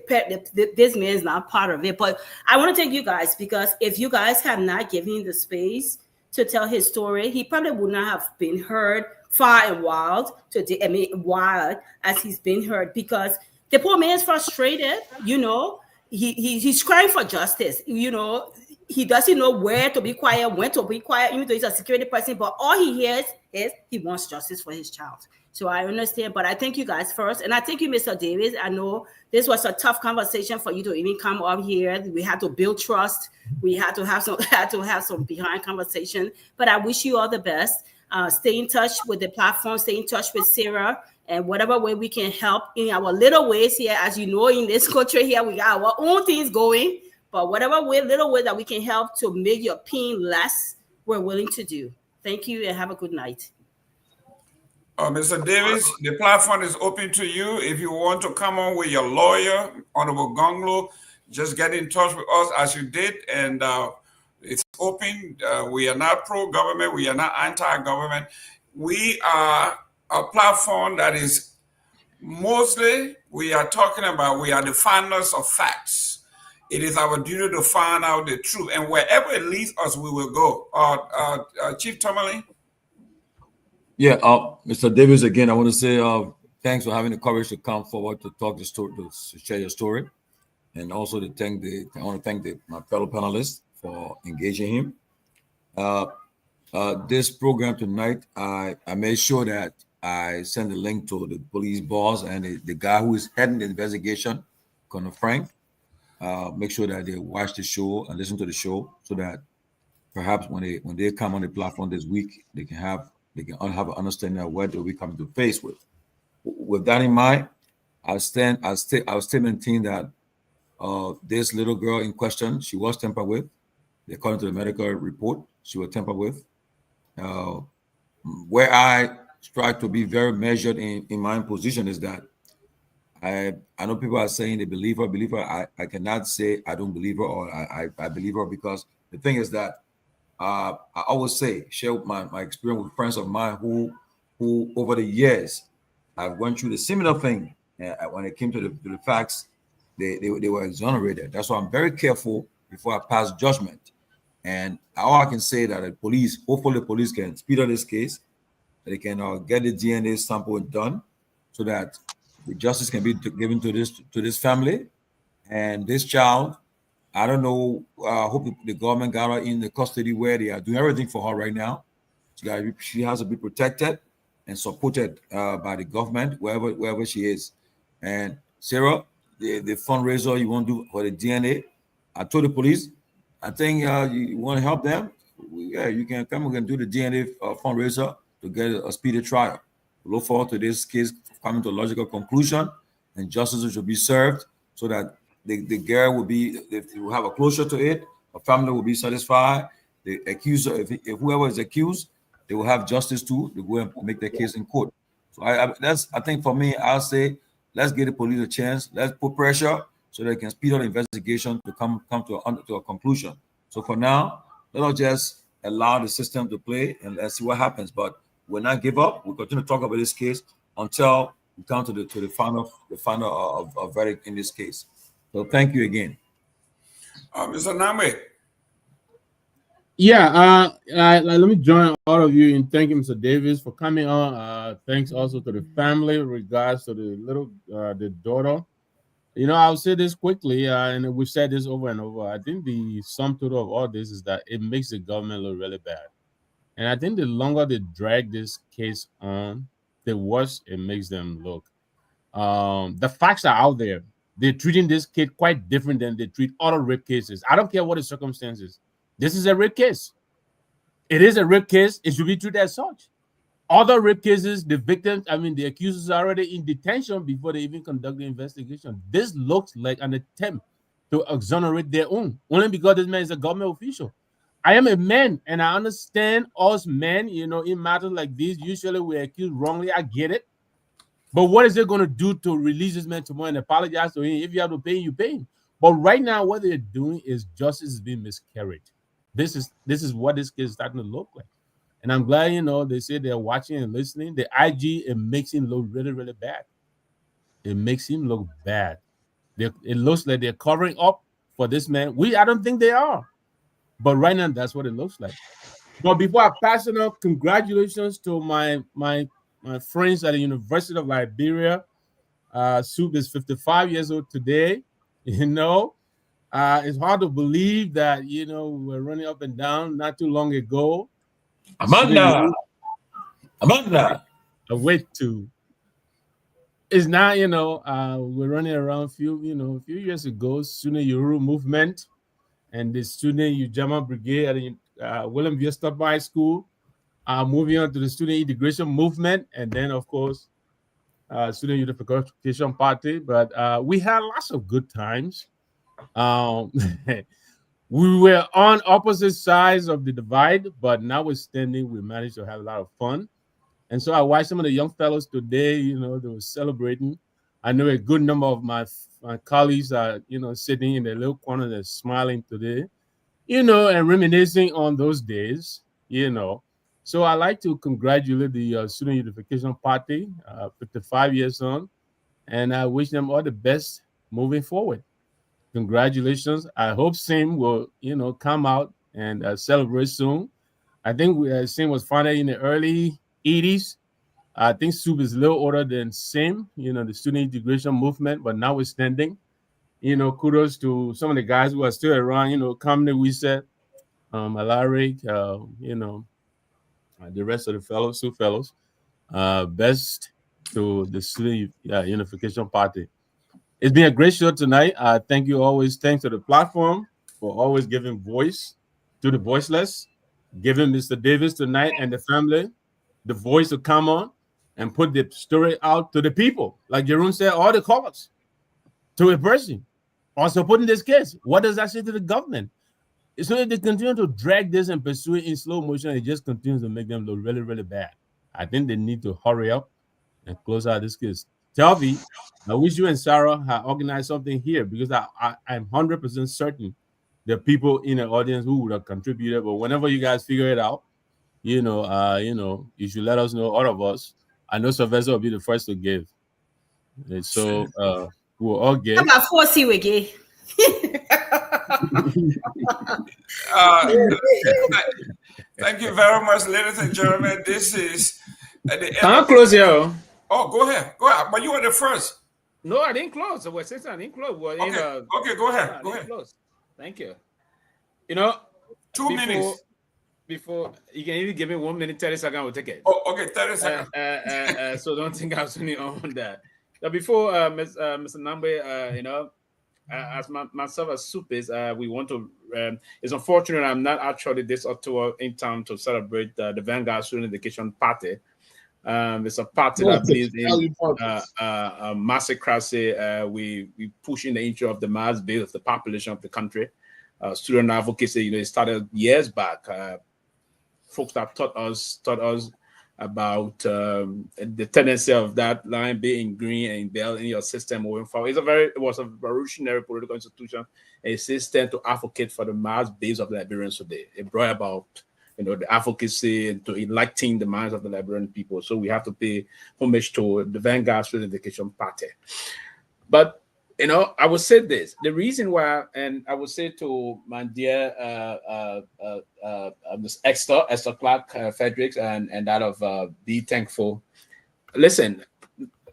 This man is not part of it. But I want to thank you guys, because if you guys have not given him the space to tell his story, he probably would not have been heard far and wild wild as he's been heard, because the poor man is frustrated, he's crying for justice, he doesn't know where to be quiet, when to be quiet, even though he's a security person, but all he hears is he wants justice for his child. So I understand, but I thank you guys first, and I thank you, Mr. Davis. I know this was a tough conversation for you to even come up here. We had to build trust. We had to have some behind conversation, but I wish you all the best. Stay in touch with the platform, stay in touch with Sarah, and whatever way we can help in our little ways here. As you know, in this country here, we got our own things going, but whatever little way that we can help to make your pain less, we're willing to do. Thank you and have a good night. Mr. Davis, the platform is open to you. If you want to come on with your lawyer, Honorable Gongloe, just get in touch with us as you did, and it's open. We are not pro-government. We are not anti-government. We are a platform that is mostly, we are talking about, we are the finders of facts. It is our duty to find out the truth. And wherever it leads us, we will go. Chief Tomalin? Yeah, Mr. Davis, again, I want to say thanks for having the courage to come forward to talk the story, to share your story. And also to I want to thank my fellow panelists for engaging him. This program tonight, I made sure that I send a link to the police boss and the guy who is heading the investigation, Colonel Frank. Make sure that they watch the show and listen to the show, so that perhaps when they come on the platform this week, they can have an understanding of what we come to face with. With that in mind, I still maintain that this little girl in question, she was tampered with. According to the medical report, she was tampered with. Where I try to be very measured in my position is that I know people are saying they believe her. I cannot say I don't believe her or I believe her, because the thing is that I always share my experience with friends of mine who over the years have went through the similar thing. When it came to the facts, they were exonerated. That's why I'm very careful before I pass judgment. And all I can say that hopefully the police can speed up this case, that they can get the DNA sample done, so that the justice can be given to this family, And this child, I don't know. I hope the government got her in the custody where they are doing everything for her right now. She has to be protected and supported by the government wherever she is. And Sarah, the fundraiser you want to do for the DNA, I told the police, I think you want to help them. Yeah, you can come. We can do the DNA fundraiser to get a speedy trial. We look forward to this case coming to a logical conclusion, and justice should be served so that the girl will have a closure to it. A family will be satisfied. The accuser, if whoever is accused, they will have justice too. They go and make their case in court. So I think for me, I'll say let's give the police a chance. Let's put pressure so they can speed up the investigation to come to a conclusion. So for now, let us just allow the system to play and let's see what happens. But we'll not give up. We'll continue to talk about this case until we come to the final of verdict in this case. So thank you again. Mr. Nagbe. Yeah, let me join all of you in thanking Mr. Davis for coming on. Thanks also to the family in regards to the daughter. I'll say this quickly, and we've said this over and over. I think the sum total of all this is that it makes the government look really bad. And I think the longer they drag this case on, the worse it makes them look. The facts are out there. They're treating this kid quite different than they treat other rape cases. I don't care what the circumstances. This is a rape case. It is a rape case. It should be treated as such. Other rape cases, the victims, the accusers are already in detention before they even conduct the investigation. This looks like an attempt to exonerate their own, only because this man is a government official. I am a man, and I understand us men, in matters like this, usually we're accused wrongly. I get it. But what is it going to do to release this man tomorrow and apologize to him? If you have to pay, you pay him. But right now, what they're doing is justice is being miscarried. This is what this case is starting to look like. And I'm glad, they say they're watching and listening. The IG, it makes him look really, really bad. It makes him look bad. It looks like they're covering up for this man. I don't think they are. But right now, that's what it looks like. But before I pass it on, congratulations to my friends at the University of Liberia. Soup is 55 years old today. It's hard to believe that, we were running up and down not too long ago. Amanda. Wait to. It's now, we're running around a few years ago, Student Yoru movement and the Student Ujamaa Brigade at William V. Stop High School, moving on to the Student Integration Movement, and then, of course, Student Unification Party. But we had lots of good times. We were on opposite sides of the divide, but notwithstanding, we managed to have a lot of fun. And so I watched some of the young fellows today, they were celebrating. I know a good number of my colleagues are, sitting in their little corner, they're smiling today, and reminiscing on those days, So I like to congratulate the Student Unification Party, 55 years on, and I wish them all the best moving forward. Congratulations. I hope Sim will, come out and celebrate soon. I think Sim was founded in the early 80s. I think Soup is a little older than Sim, the student integration movement, but notwithstanding, kudos to some of the guys who are still around, Kamara, we said, Alaric, the rest of the fellows, Soup fellows. Best to the Student Unification Party. It's been a great show tonight. Thank you always. Thanks to the platform for always giving voice to the voiceless, giving Mr. Davis tonight and the family the voice to come on and put the story out to the people. Like Jerome said, all the callers to a person. Also putting this case. What does that say to the government? So if they continue to drag this and pursue it in slow motion, it just continues to make them look really, really bad. I think they need to hurry up and close out this case. Telvi, I wish you and Sarah had organized something here because I'm 100% certain there are people in the audience who would have contributed. But whenever you guys figure it out, you should let us know, all of us. I know Sylvester will be the first to give. And so we'll all give. How about 4C again? Thank you very much, ladies and gentlemen. This is at the end. I'll close here. Oh, go ahead. But you were the first. No, I didn't close. I was saying I didn't close. Well, Okay, go ahead. I Go didn't ahead. close. Thank you. You know, 2 minutes. Before you can even give me 1 minute, 30 seconds, we'll take it. Oh, okay, 30 seconds. So don't think I was only on that. Now, before Mr. Nagbe, you know, as myself as Soup is, we want to. It's unfortunate I'm not actually this tour in time to celebrate the Vanguard Student Education Party. It's a party that believes in massocracy. We push in the interest of the mass base of the population of the country. Student advocacy, you know, it started years back. Folks that taught us about the tendency of that line being green and bell in your system moving forward. It was a revolutionary political institution, and it tends to advocate for the mass base of Liberians today. It brought about, you know, the advocacy and to electing the minds of the Liberian people. So we have to pay homage to the Vanguard Student Education Party. But you know, I would say this: the reason why, and I would say to my dear Ms. Esther Clark Fredericks, and that of Be Thankful. Listen,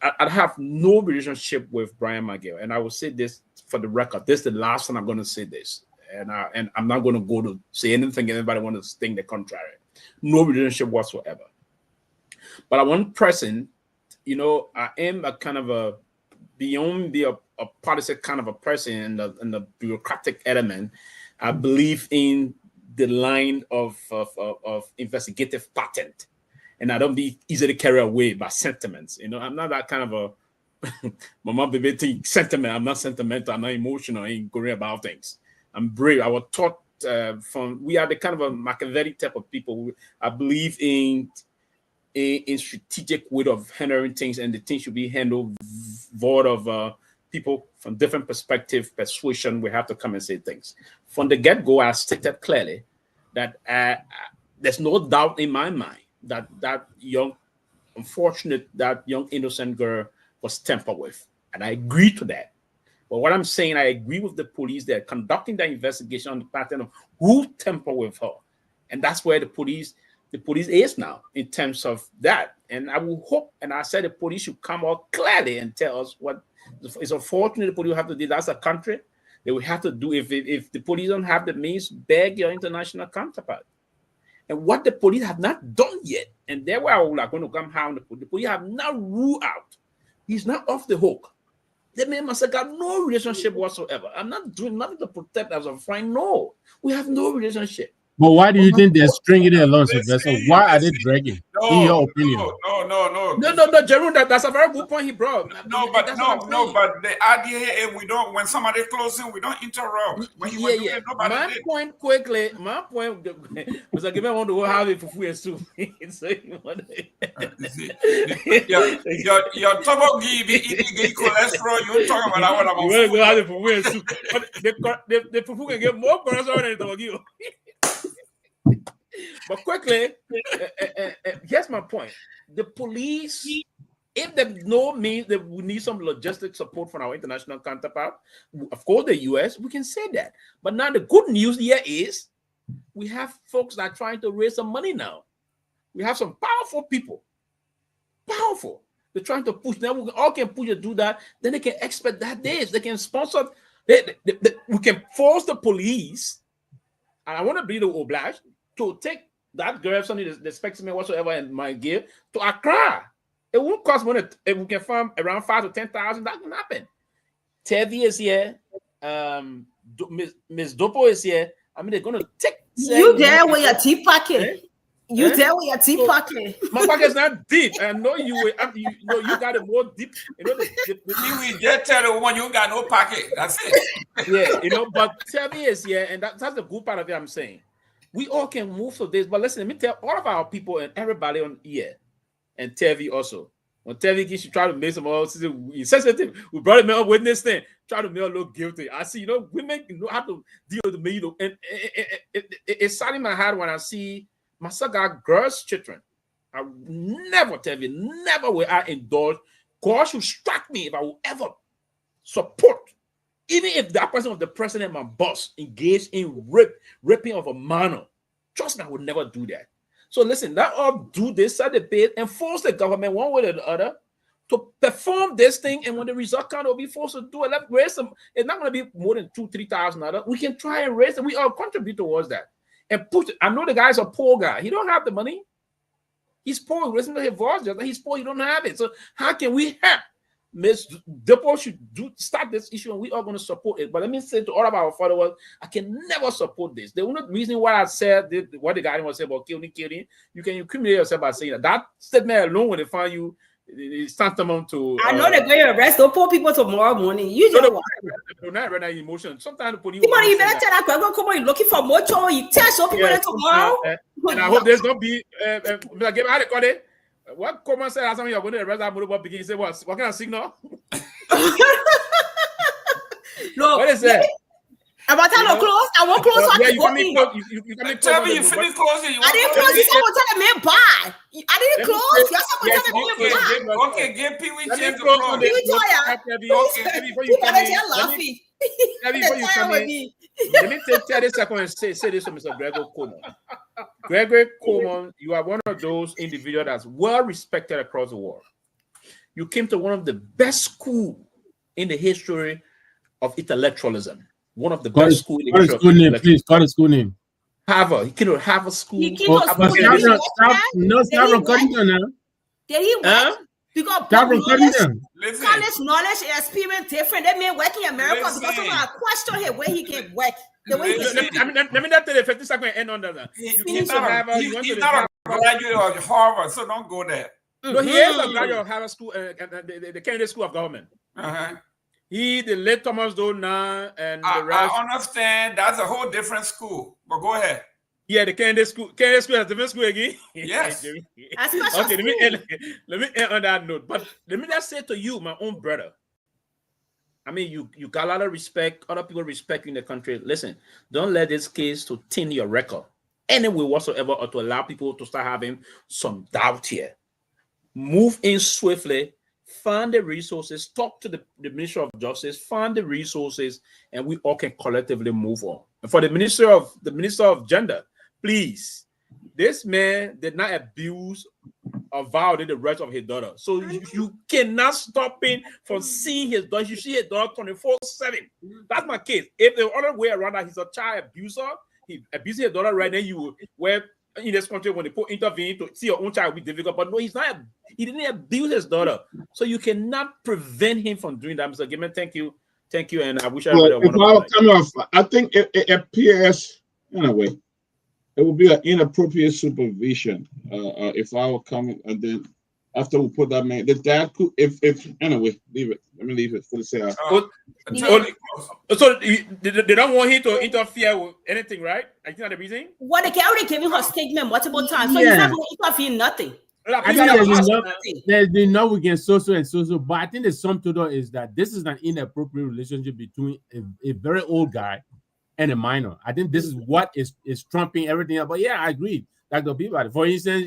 I have no relationship with Brian McGill, and I will say this for the record: this is the last time I'm going to say this, and I'm not going to go to say anything anybody want to think the contrary. No relationship whatsoever. But I want present, you know, I am a kind of a beyond be a policy kind of a person in the bureaucratic element. I believe in the line of investigative patent, and I don't be easily carried away by sentiments. You know, I'm not that kind of a mama baby thing sentiment. I'm not sentimental. I'm not emotional. I ain't going about things. I'm brave. I was taught we are the kind of a Machiavelli type of people. I believe in strategic way of handling things, and the things should be handled void of people from different perspective, persuasion. We have to come and say things. From the get-go, I stated clearly that there's no doubt in my mind that that young innocent girl was tampered with. And I agree to that. But what I'm saying, I agree with the police. They're conducting the investigation on the pattern of who tampered with her. And that's where the police is now in terms of that. And I will hope, and I said the police should come out clearly and tell us what. It's unfortunate the police will have to do. That's a country. They will have to do, if the police don't have the means, beg your international counterpart. And what the police have not done yet, and there where I would like going to come down, the police have not ruled out. He's not off the hook. They may must have got no relationship whatsoever. I'm not doing nothing to protect as a friend. No, we have no relationship. But why do you think they're stringing it along, Sylvester? Why are they dragging? In your opinion? No, Jerome, that's a very good point he brought. But the idea here is when somebody closing, we don't interrupt. When you were doing it, nobody my did. point, was I give want to go have it for free and soup. So you want your Topoh be eating cholesterol. You're talking about what I'm you want to go have it for free and soup. But the fufu can get more cholesterol than Topoh. But quickly, here's my point. The police, if there's no means that we need some logistic support from our international counterpart, of course the US, we can say that. But now the good news here is we have folks that are trying to raise some money now. We have some powerful people. Powerful. They're trying to push. Now we all can push to do that. Then they can expect that this. They can sponsor. We can force the police. And I want to be the obliged to take that girl, somebody that expects me whatsoever and my give to Accra. It won't cost money. If we can farm around 5,000 to 10,000, that can happen. Tevi is here. Miss Dopoh is here. I mean, they're going to take. You there with your tea pocket? You there with your tea pocket? My pocket is not deep. I know you got it more deep. You know, we just tell the woman you got no pocket. That's it. Yeah, but Tevi is here, and that's the good part of it. I'm saying. We all can move to this, but listen, let me tell all of our people and everybody on here, and Tevi also. When Tevi should try to make some more sensitive, we brought him up with this thing, try to make a little guilty. I see, women know how to deal with me, and it's sad in my heart when I see my son got girls' children. I never, Tevi, never will I indulge. God should strike me if I will ever support. Even if that person was the president, my boss, engaged in raping of a minor, trust me, I would never do that. So listen, that all do this, set the bait, and force the government one way or the other to perform this thing, and when the result comes, they'll be forced to do it. Let's raise some. It's not going to be more than $2,000-3,000. We can try and raise it. We all contribute towards that and push it. I know the guy's a poor guy. He don't have the money. He's poor. Listen to his voice. He's poor. He don't have it. So how can we help? Ms. Dopoh should start this issue, and we are going to support it. But let me say to all of our followers, I can never support this. The only reason why I said what the guy was saying about killing, you can incriminate yourself by saying that. That statement alone, when they find you, it's tantamount to. I know they're going to arrest those poor people tomorrow morning. You just not right now emotion. Sometimes the police. You better tell that Garguah, come on, you're looking for more trouble. You tell some people that tomorrow. And I hope there's not be. Like, how they call it? What Kromah said last time you're going to arrest that mother begin? He said, what kind of signal? No, what is that? About time to close. I won't close. Yeah, you can tell me you finished closing. I didn't close. You said tell the man bye. I didn't close. You said tell the man bye. Okay, give Pewee chance to close. close. Pewee Toya. Before you come in, let me take 30 seconds and say this to Mr. Gregory Gayman. Gregory Gayman, you are one of those individuals that's well respected across the world. You came to one of the best schools in the history of intellectualism. One of the best schools in the history of intellectualism. Please, call the school name. Harvard. He came to Harvard School. He came to school. Stop recording now. Did he work? Because college knowledge and experience different. That man working in America because someone question him where he can work. The way let me not tell you 50 seconds end on that. He's not a graduate of Harvard, so don't go there. No, he is a graduate of Harvard School, the Kennedy School of Government. He, the late Thomas Dona, and the rest. I understand. That's a whole different school. But go ahead. Yeah, the Kennedy School. Kennedy School is a different school again. Yes. Okay, let me end on that note. But let me just say to you, my own brother. I mean, you got a lot of respect. Other people respect you in the country. Listen, don't let this case to tin your record anyway whatsoever, or to allow people to start having some doubt here. Move in swiftly. Find the resources. Talk to the Minister of Justice. Find the resources, and we all can collectively move on. And for the Minister of Gender, please, this man did not abuse or violate the rights of his daughter. So you cannot stop him from seeing his daughter. You see his daughter 24/7. That's my case. If the other way around that he's a child abuser, he abuses his daughter right now, you where in this country when they put intervene to see your own child will be difficult. But no, he didn't abuse his daughter. So you cannot prevent him from doing that. Mr. Gayman, thank you. Thank you. And I wish everybody a wonderful night. I think it appears in a way it would be an inappropriate supervision if I were coming, and then after we put that man, the dad could, if anyway, leave it. Let me leave it for the say. So they don't want him to interfere with anything, right? I think that's the reason. What they can already giving her statement multiple times, so he's not going to interfere nothing. I think there's enough against social and social, but I think the sum total is that this is an inappropriate relationship between a very old guy and a minor. I think this is what is trumping everything else. But yeah, I agree. Like the Peabody, for instance,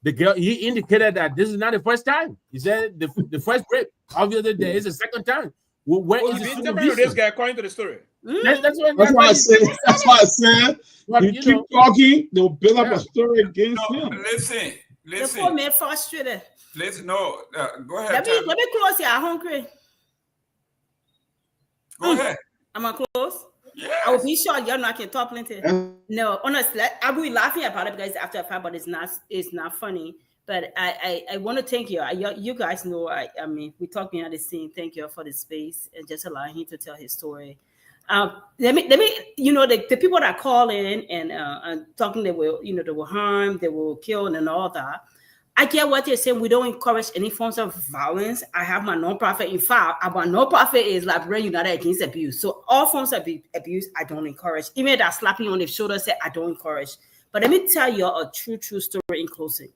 the girl, he indicated that this is not the first time. He said the first rape. Obviously, there is a second time. Where is this guy according to the story? That's why I said. That's why I said. You keep talking, they'll build up a story against him. Listen. The poor man frustrated. Listen, no, go ahead. Let me close here. I'm hungry. Go ahead. I'm gonna close. Yeah. I will be sure y'all know I can talk plenty. No, honestly, I will be laughing about it because after a fact, but it's not funny. But I want to thank you. You guys know, I mean, we talk behind the scene. Thank you for the space and just allowing him to tell his story. Let me, the people that call in and talking, they will harm, they will kill, and all that. I get what they're saying. We don't encourage any forms of violence. I have my nonprofit. In fact, our nonprofit is Liberia United Against Abuse. So all forms of abuse, I don't encourage. Even that slapping on the shoulder, say I don't encourage. But let me tell you a true story in closing.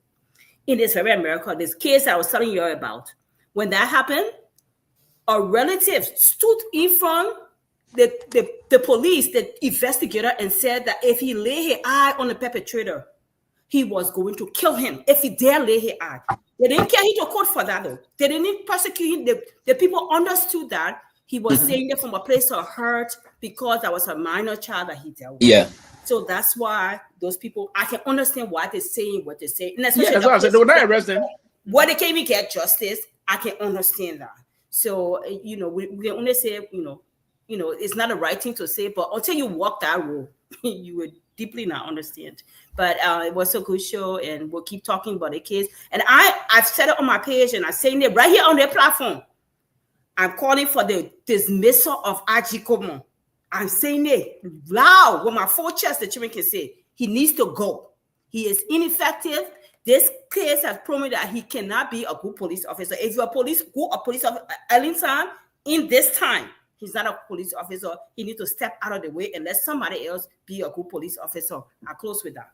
In this very America, this case I was telling you about, when that happened, a relative stood in front the police, the investigator, and said that if he lay his eye on the perpetrator, he was going to kill him if he dare lay his eye. They didn't care him to court for that, though. They didn't prosecute him. The people understood that he was saying that from a place of hurt because that was a minor child that he dealt with. Yeah. So that's why those people, I can understand why they're saying what they say. And that's why I said they were not arresting. where they can't even get justice, I can understand that. So, we can only say, it's not the right thing to say, but until you walk that road, you would deeply not understand. But it was a good show, and we'll keep talking about the case. And I've said it on my page, and I'm saying it right here on their platform. I'm calling for the dismissal of Ajikomo. I'm saying it loud with my full chest, the children can say, he needs to go. He is ineffective. This case has proven that he cannot be a good police officer. If you're a police officer Ellington, in this time, he's not a police officer. He needs to step out of the way and let somebody else be a good police officer. I'll close with that.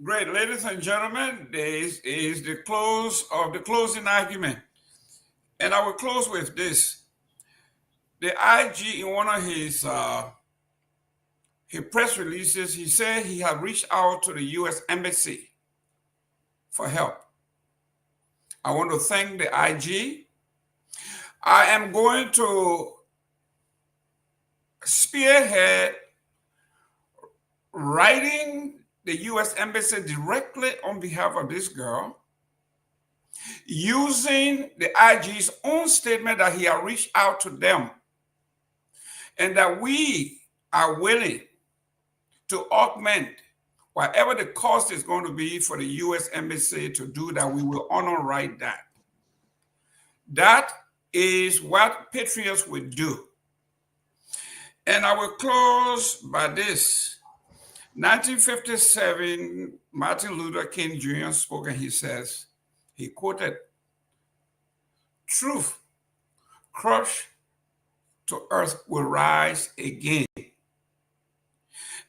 Great. Ladies and gentlemen, this is the close of the closing argument. And I will close with this. The IG, in one of his press releases, he said he had reached out to the U.S. Embassy for help. I want to thank the IG. I am going to spearhead writing the U.S. Embassy directly on behalf of this girl, using the IG's own statement that he had reached out to them and that we are willing to augment whatever the cost is going to be for the U.S. Embassy to do that. We will honor right that. That is what patriots would do. And I will close by this. 1957, Martin Luther King Jr. spoke, and he quoted, "Truth crushed to earth will rise again."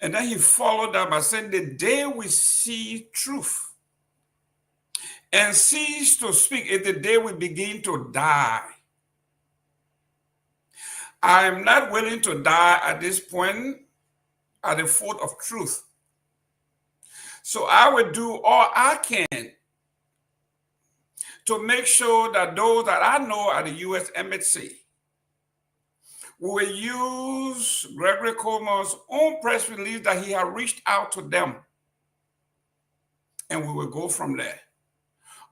And then he followed that by saying, the day we see truth and cease to speak is the day we begin to die. I am not willing to die at this point at the foot of truth. So I will do all I can to make sure that those that I know at the U.S. Embassy will use Gregory Coleman's own press release that he had reached out to them. And we will go from there.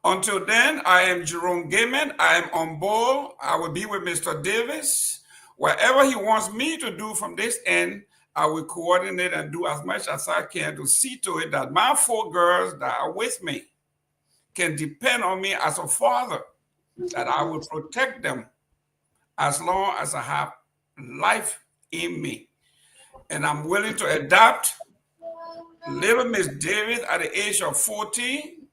Until then, I am Jerome Gayman. I am on board. I will be with Mr. Davis. Whatever he wants me to do from this end, I will coordinate and do as much as I can to see to it that my 4 girls that are with me can depend on me as a father, that I will protect them as long as I have life in me. And I'm willing to adopt little Miss Davis at the age of 14.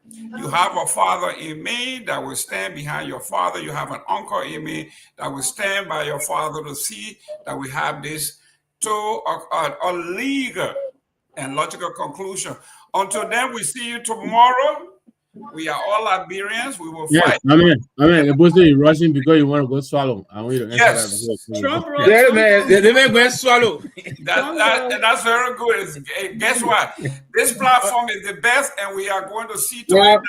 You have a father in me that will stand behind your father. You have an uncle in me that will stand by your father to see that we have this to a legal and logical conclusion. Until then, we see you tomorrow. We are all Liberians. We will fight. Amen. The boss is rushing because you want to go swallow. I want you to yes. Yeah, man. They may go swallow. That's very good. Guess what? This platform is the best, and we are going to see to it.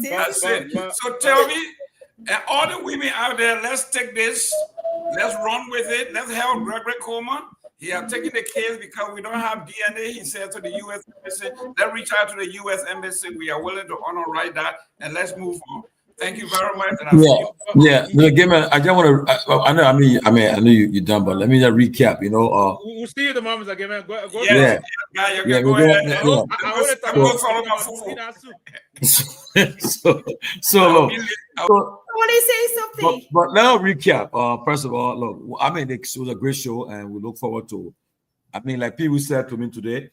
That's it. So tell me, and all the women out there, let's take this. Let's run with it. Let's help Gregory Coleman. He has taken the case because we don't have DNA. He said to the U.S. Embassy, let's reach out to the U.S. Embassy. We are willing to honor right that, and let's move on. Thank you very much. And I'll see you. Yeah. No, Gayman, I just want to. I know you're done, but let me just recap. We'll see you the moment again, man. Go yeah. Go ahead. I want to follow my want to say something. But now recap. First of all, look, it was a great show, and we look forward to. Like people said to me today,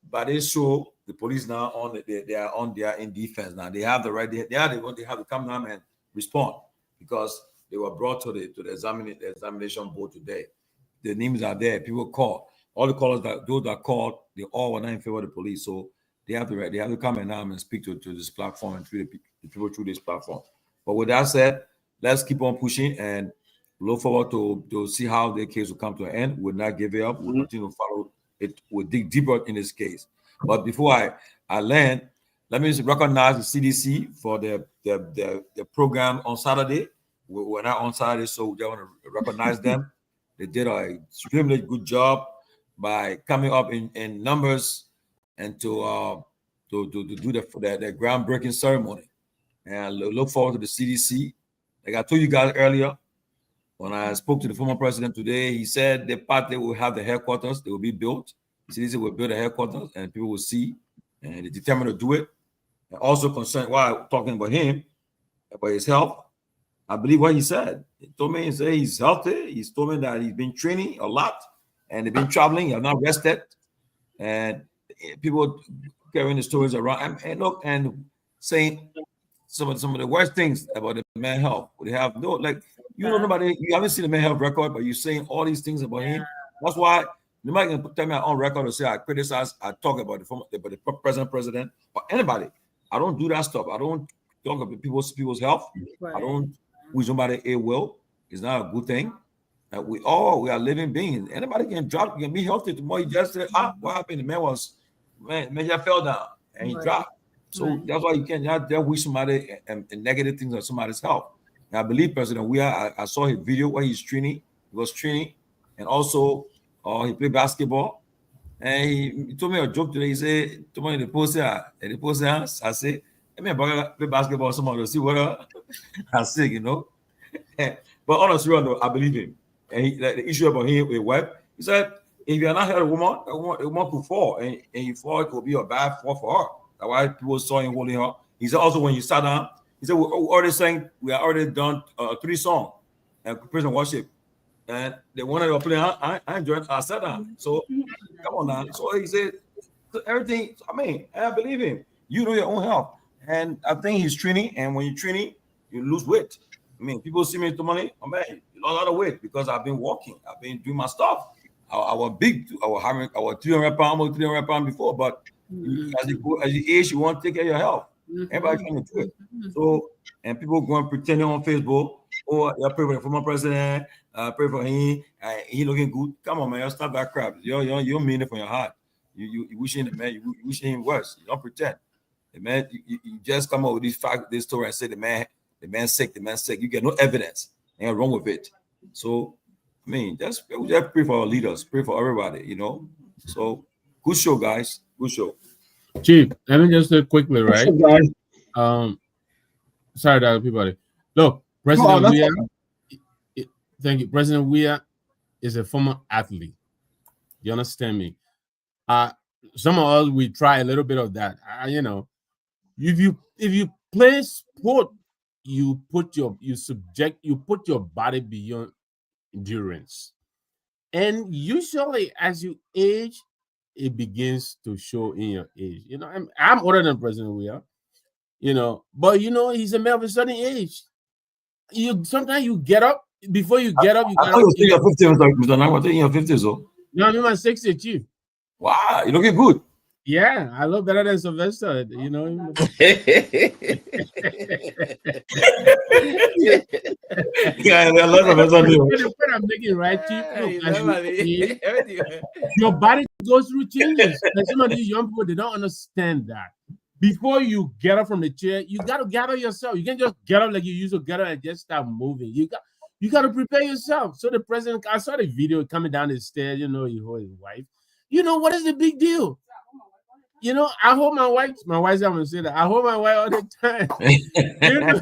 by this show, the police now they are in defense now. They have the right. They have to come down and respond because they were brought to the examination board today. The names are there. People call. All the callers those that called, they all were not in favor of the police. So they have the right. They have to come and speak to this platform and treat the people through this platform. But with that said, let's keep on pushing and look forward to see how the case will come to an end. We'll not give it up. We'll continue to follow it. We'll dig deeper in this case. But before I land, let me recognize the CDC for the program on Saturday. We're not on Saturday, so we just want to recognize them. They did an extremely good job. by coming up in numbers and to do the groundbreaking ceremony. And I look forward to the CDC. Like I told you guys earlier, when I spoke to the former president today, he said the party will have the headquarters. They will be built. CDC will build the headquarters, and people will see, and they're determined to do it. And also concerned, while talking about him, about his health, I believe what he said. He told me he's healthy. He's told me that he's been training a lot, and they've been traveling. He has not rested, and people carrying the stories around and look and saying some of the worst things about the man's health. They have no, like, you know, nobody, you haven't seen the man's health record, but you're saying all these things about him. That's why nobody can tell me on record or say I criticize, I talk about the present president or anybody. I don't do that stuff. I don't talk about people's health. Right. I don't wish somebody ill will. It's not a good thing. We are living beings. Anybody can be healthy tomorrow. You just say, what happened? The man just fell down and he dropped. So that's why you can't wish somebody and negative things on somebody's health. And I believe President Weah, I saw his video where he's training. He was training, and also he played basketball. And he told me a joke today. He said, "To me, the post I say, I mean, play basketball. Someone will see what I say, you know." But honestly, I believe him. And the issue about him with wife, he said, if you're not had a woman could fall, and you fall, it will be a bad fall for her. That's why people saw him holding her. He said also when you sat down, he said, we are already done 3 songs and praise and worship. And the one that were playing, I enjoyed it. I sat down. So come on now. So he said, everything, I mean, I believe him. You know your own health. And I think he's training, and when you're training, you lose weight. I mean, people see me in Tomalin, you lost a lot of weight because I've been walking, I've been doing my stuff. I was big, I was 300 pounds before, but as you age, you want to take care of your health. Everybody trying to do it. So, and people going pretending on Facebook, I pray for the former president, pray for him, he looking good. Come on, man, stop that crap. You don't mean it from your heart. You wishing the man, you wishing him worse. You don't pretend. The man, you just come up with this story and say the man's sick. You get no evidence. Ain't wrong with it. So, I mean, just pray for our leaders, pray for everybody, you know. So, good show, guys. Good show. Chief, let me just say quickly, right? Sorry, Dr. Peabody. Look, President Weah, thank you. President Weah is a former athlete. You understand me? Some of us, we try a little bit of that. You know, if you play sport, you put your body beyond endurance, and usually as you age, it begins to show in your age. You know, I'm older than President Weah, you know, but you know he's a man of a certain age. Sometimes you get up before you get up. I thought you were in your 50s, Mr. Nagbe. I think in your 50s, though. No, I'm in my 60s, Chief. Wow, you're looking good. Yeah, I look better than Sylvester, you know. Yeah, I love Sylvester. The point I'm making, right, Chief? Look, your body goes through changes. And some of these young people, they don't understand that. Before you get up from the chair, you got to gather yourself. You can't just get up like you used to get up and just start moving. You got to prepare yourself. So the president, I saw the video coming down the stairs, you know, he hold his wife. You know, what is the big deal? You know, I hold my wife. My wife's going to say that. I hold my wife all the time. You know?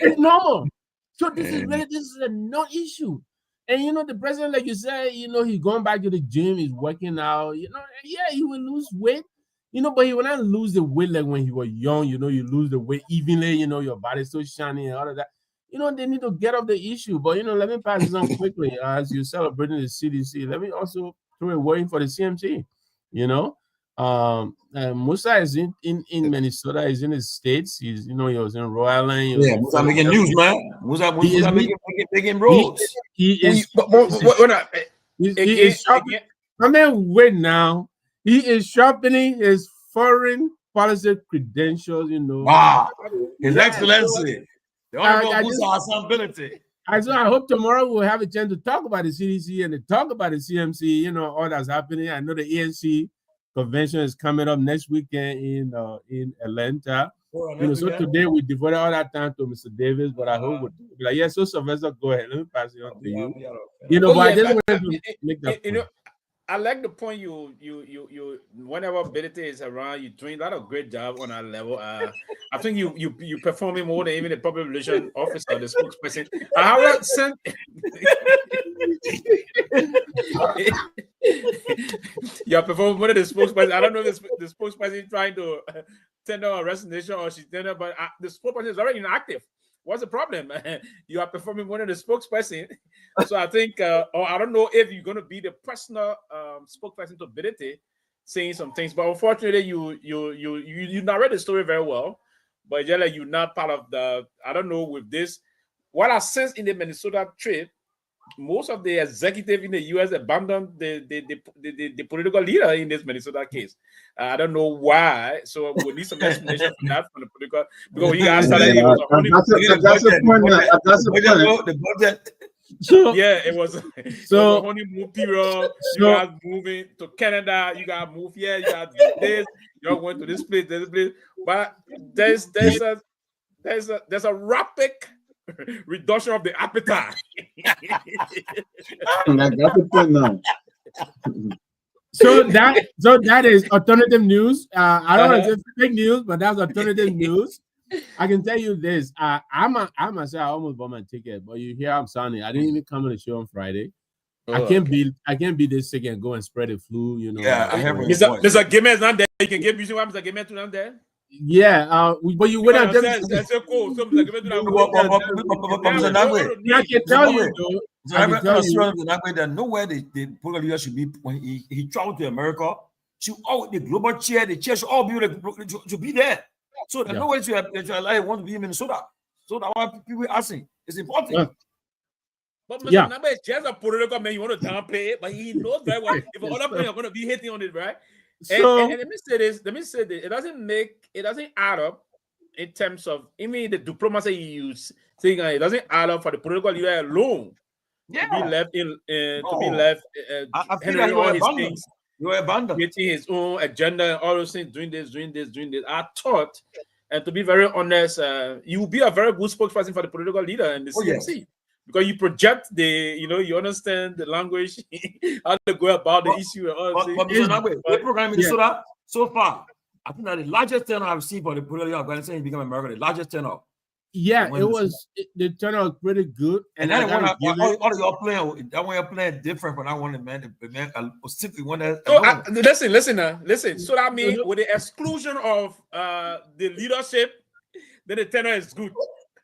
It's normal. So this is a non-issue. And you know, the president, like you said, you know, he's going back to the gym, he's working out. You know, yeah, he will lose weight. You know, but he will not lose the weight like when he was young. You know, you lose the weight evenly. You know, your body's so shiny and all of that. You know, they need to get off the issue. But you know, let me pass this on quickly as you're celebrating the CDC. Let me also throw a word in for the CMC. You know. Musa is in Minnesota. He's in the States. He's, you know, he was in Rhode Island. Yeah, Musa making news, man. Musa making roads. He is sharpening. I mean, wait now. He is sharpening his foreign policy credentials. You know. Wow, His Excellency. The Honorable Musa Assemblity. So I hope tomorrow we'll have a chance to talk about the CDC and to talk about the CMC. You know, all that's happening. I know the ANC convention is coming up next weekend in Atlanta. You know, so today we devoted all that time to Mr. Davis, but I hope we'll be like, yeah, so Sylvester, go ahead. Let me pass it on to you. You know, but I just wanted to make that point. You know, I like the point you whenever ability is around, you're doing a lot of great job on that level. I think you performing more than even the public relation officer, the spokesperson. However, you're performing more than the spokesperson. I don't know if the spokesperson is trying to tender a resignation or she's tender, but the spokesperson is already inactive. What's the problem? You are performing one of the spokesperson. So I think, or I don't know if you're going to be the personal spokesperson to ability, saying some things. But unfortunately, you narrate the story very well. But just like you're not part of the, I don't know with this. What I sense in the Minnesota trip, most of the executive in the U.S. abandoned the political leader in this Minnesota case. I don't know why. So we need some explanation for that from the political. Because when you guys started, it was the budget. So yeah, it was so honeymoon period. You guys moving to Canada. You guys move here. You guys do this. You're going to this place, this place. But there's a rapid reduction of the appetite. So that is alternative news. I don't know if it's fake news, but that's alternative news. I can tell you this. I myself I almost bought my ticket, but you hear I'm sounding. I didn't even come on the show on Friday. I can't be this sick and go and spread the flu. You know. Yeah, I have. Mr. Gayman is not there. You can give me why Mr. Gayman to not there. Yeah, but you went out there. That's so cool. So I can tell you though. That nowhere the political leader should be when he traveled to America. The global chair, the chair should all be to be there. So there's no way to want to be in Minnesota. So that's why people are asking. It's important. But Mr. Nagbe is just a political man. You want to downplay it, but he knows very well if other players are going to be hitting on it, right? And let me say this. It doesn't add up in terms of even the diplomacy you use. It doesn't add up for the political leader alone to be left handling all his things. You're abandoned. Getting his own agenda and all those things, doing this. I thought, and to be very honest, you will be a very good spokesperson for the political leader and the CMC. Yes. Because you project you understand the language, how to go about the issue and all that. But Mr. Nagbe, the program in Minnesota, so far, I think that the largest turnout I've seen for the political organization in Become America, the largest turnout. Yeah, the turnout was pretty good. And all of y'all playing, that one you're playing different from that one, man. Simply one that. So listen. So that means with the exclusion of the leadership, then the turnout is good.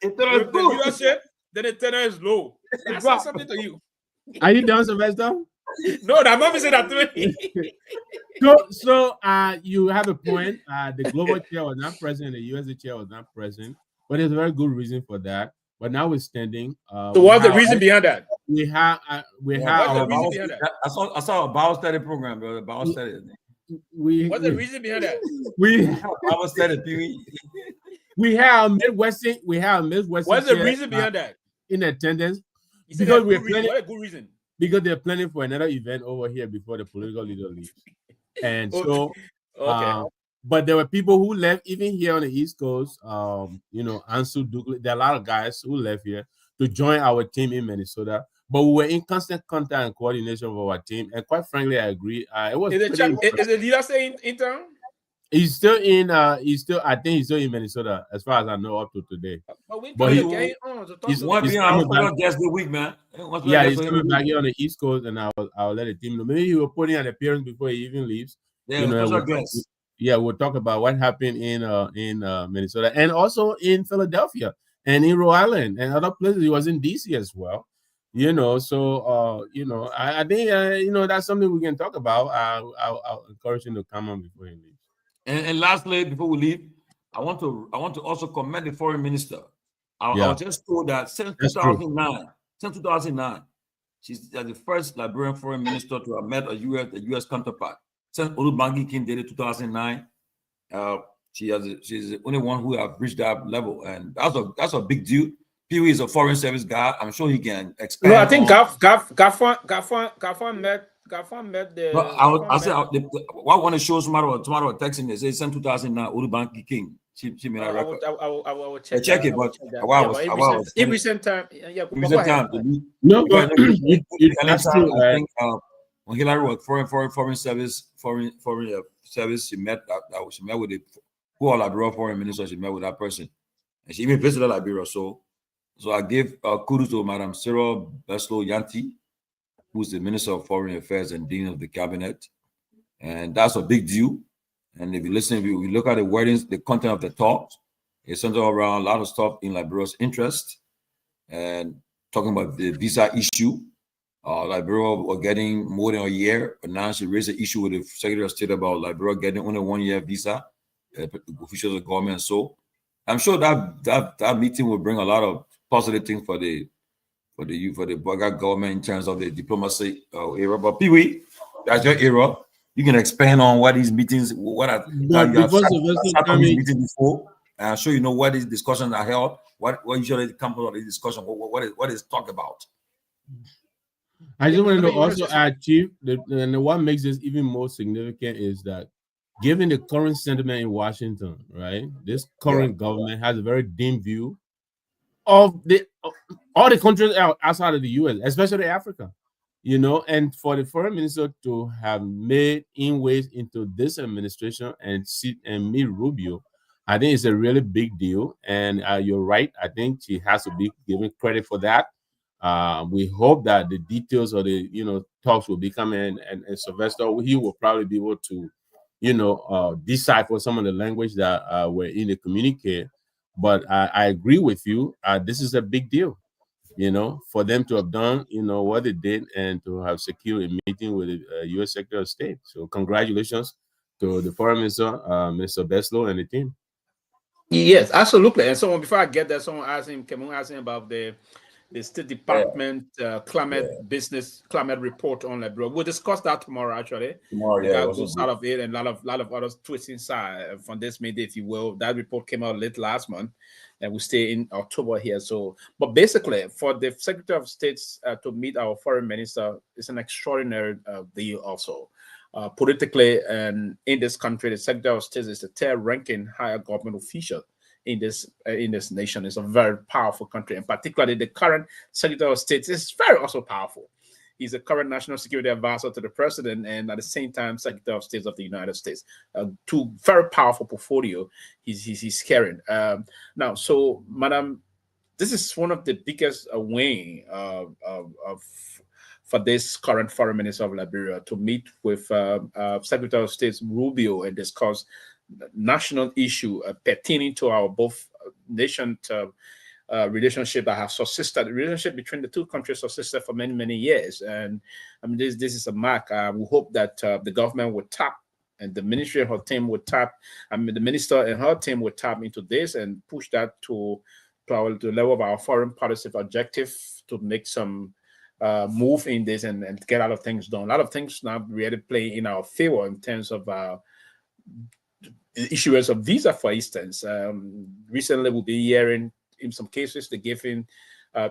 With the leadership, then the tenor is low. That's not something to you. Are you done, Sylvester? No, I'm not saying that to me. So you have a point. The global chair was not present, the USA chair was not present, but there's a very good reason for that. But nowithstanding, so what's the reason behind that? We have I saw a Bible study program, bro. Bible study. What's the reason behind that? Bible study, Pewee. We have Midwestern. What's the reason behind that? In attendance, because we're planning. What a good reason. Because they're planning for another event over here before the political leader leaves, and but there were people who left even here on the East Coast. Ansu Douglas. There are a lot of guys who left here to join our team in Minnesota. But we were in constant contact and coordination with our team, and quite frankly, I agree. It was. Is the leader staying in town? He's still in. I think he's still in Minnesota, as far as I know, up to today. But he's on guest the week, man. He's coming back here on the East Coast, and I'll let the team know. Maybe he will put in an appearance before he even leaves. Yeah, we'll talk about what happened in Minnesota and also in Philadelphia and in Rhode Island and other places. He was in DC as well. I think that's something we can talk about. I'll encourage him to come on before he leaves. And lastly, before we leave, I want to also commend the foreign minister. I was just told that since 2009, she's the first Liberian foreign minister to have met a U.S. counterpart. Since Olubangi King did it 2009, she's the only one who have reached that level, and that's a big deal. Pewee is a foreign service guy. I'm sure he can expand. No, I think Gafan met the. No, what one of the shows tomorrow texting they say since 2009 Olubangi King. She made a record. I will check. Check it, but in recent time, recent time. No, but it's true. when Hillary was foreign service, she met with the whole Liberia foreign minister. She met with that person, and she even visited Liberia. So I give kudos to Madam Cyril Beslow Yanti, who's the Minister of Foreign Affairs and Dean of the Cabinet, and that's a big deal. And if you listen, if you look at the wordings, the content of the talks, it's centered around a lot of stuff in Liberia's interest, and talking about the visa issue. Liberia were getting more than a year, but now she raised the issue with the Secretary of State about Liberia getting only 1 year visa, officials of the government. So I'm sure that meeting will bring a lot of positive things for the Garguah government in terms of the diplomacy era. But Pewee, that's your era. You can expand on what these meetings, you have sat on these meetings before, and I'm sure you know what these discussions are held. What usually comes out of the discussion? What is talked about? I just wanted to also add, Chief, and what makes this even more significant is that given the current sentiment in Washington, right, this current government has a very dim view of all the countries outside of the U.S., especially Africa, you know, and for the foreign minister to have made inways into this administration and meet Rubio, I think it's a really big deal. And you're right. I think she has to be given credit for that. We hope that the details of the talks will be coming, and Sylvester, he will probably be able to decipher some of the language that were in the communique. But I agree with you. This is a big deal, for them to have done what they did and to have secured a meeting with the U.S. Secretary of State. So congratulations to the Foreign Minister, Mr. Beslow, and the team. Yes, absolutely. And so before I get there, someone asked him about the State Department climate report on Liberia. We'll discuss that tomorrow, actually. Tomorrow, goes out of it, and a lot of other twists inside from this meeting, if you will. That report came out late last month, and we stay in October here. So, but basically, for the Secretary of State to meet our foreign minister is an extraordinary deal also. Politically, and in this country, the Secretary of State is the third-ranking higher government official in this nation. It's a very powerful country, and particularly the current Secretary of State is very also powerful. He's a current national security advisor to the president, and at the same time, Secretary of State of the United States. Two very powerful portfolio he's carrying. Now, so, Madam, this is one of the biggest win for this current foreign minister of Liberia to meet with Secretary of State Rubio and discuss national issue pertaining to our both nation relationship that have subsisted. The relationship between the two countries subsisted for many years, and I mean this is a mark. We hope that the government would tap, and the ministry and her team would tap. I mean the minister and her team would tap into this and push that to the level of our foreign policy objective to make some move in this and get a lot of things done. A lot of things now really play in our favor in terms of issuance of visa, for instance. Recently, we'll be hearing in some cases they gave in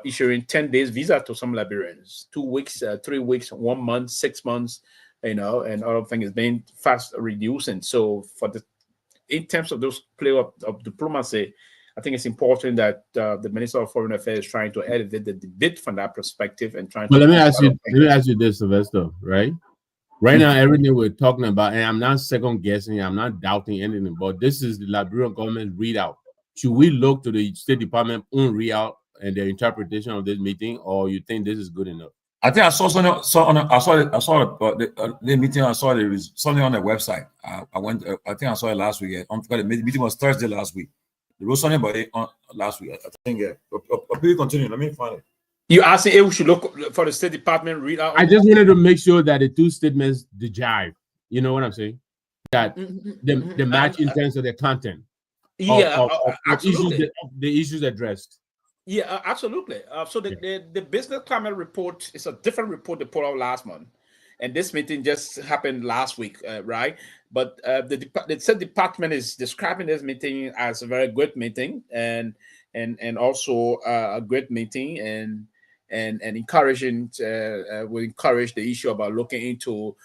issuing 10 days visa to some Liberians, 2 weeks, 3 weeks, 1 month, 6 months, and other things being fast reducing. So in terms of those play of diplomacy, I think it's important that the Minister of Foreign Affairs is trying to elevate the debate from that perspective and trying. But let me ask you this, Sylvester, right? Right now, everything we're talking about, and I'm not second guessing, I'm not doubting anything, but this is the Liberian government readout. Should we look to the State Department own readout and their interpretation of this meeting, or you think this is good enough? I think I saw something. The meeting. I saw there is something on their website. I went. I think I saw it last week. The meeting was Thursday last week. There was something about it last week. I think. Please continue. Let me find it. You asking if we should look for the State Department readout? I just wanted to make sure that the two statements jive. You know what I'm saying? That the match in terms of their content. Yeah, absolutely. The issues addressed. Yeah, absolutely. So the business climate report is a different report they put out last month, and this meeting just happened last week, right? But the State Department is describing this meeting as a very good meeting, and also a great meeting, and encouraging. We encourage the issue about looking into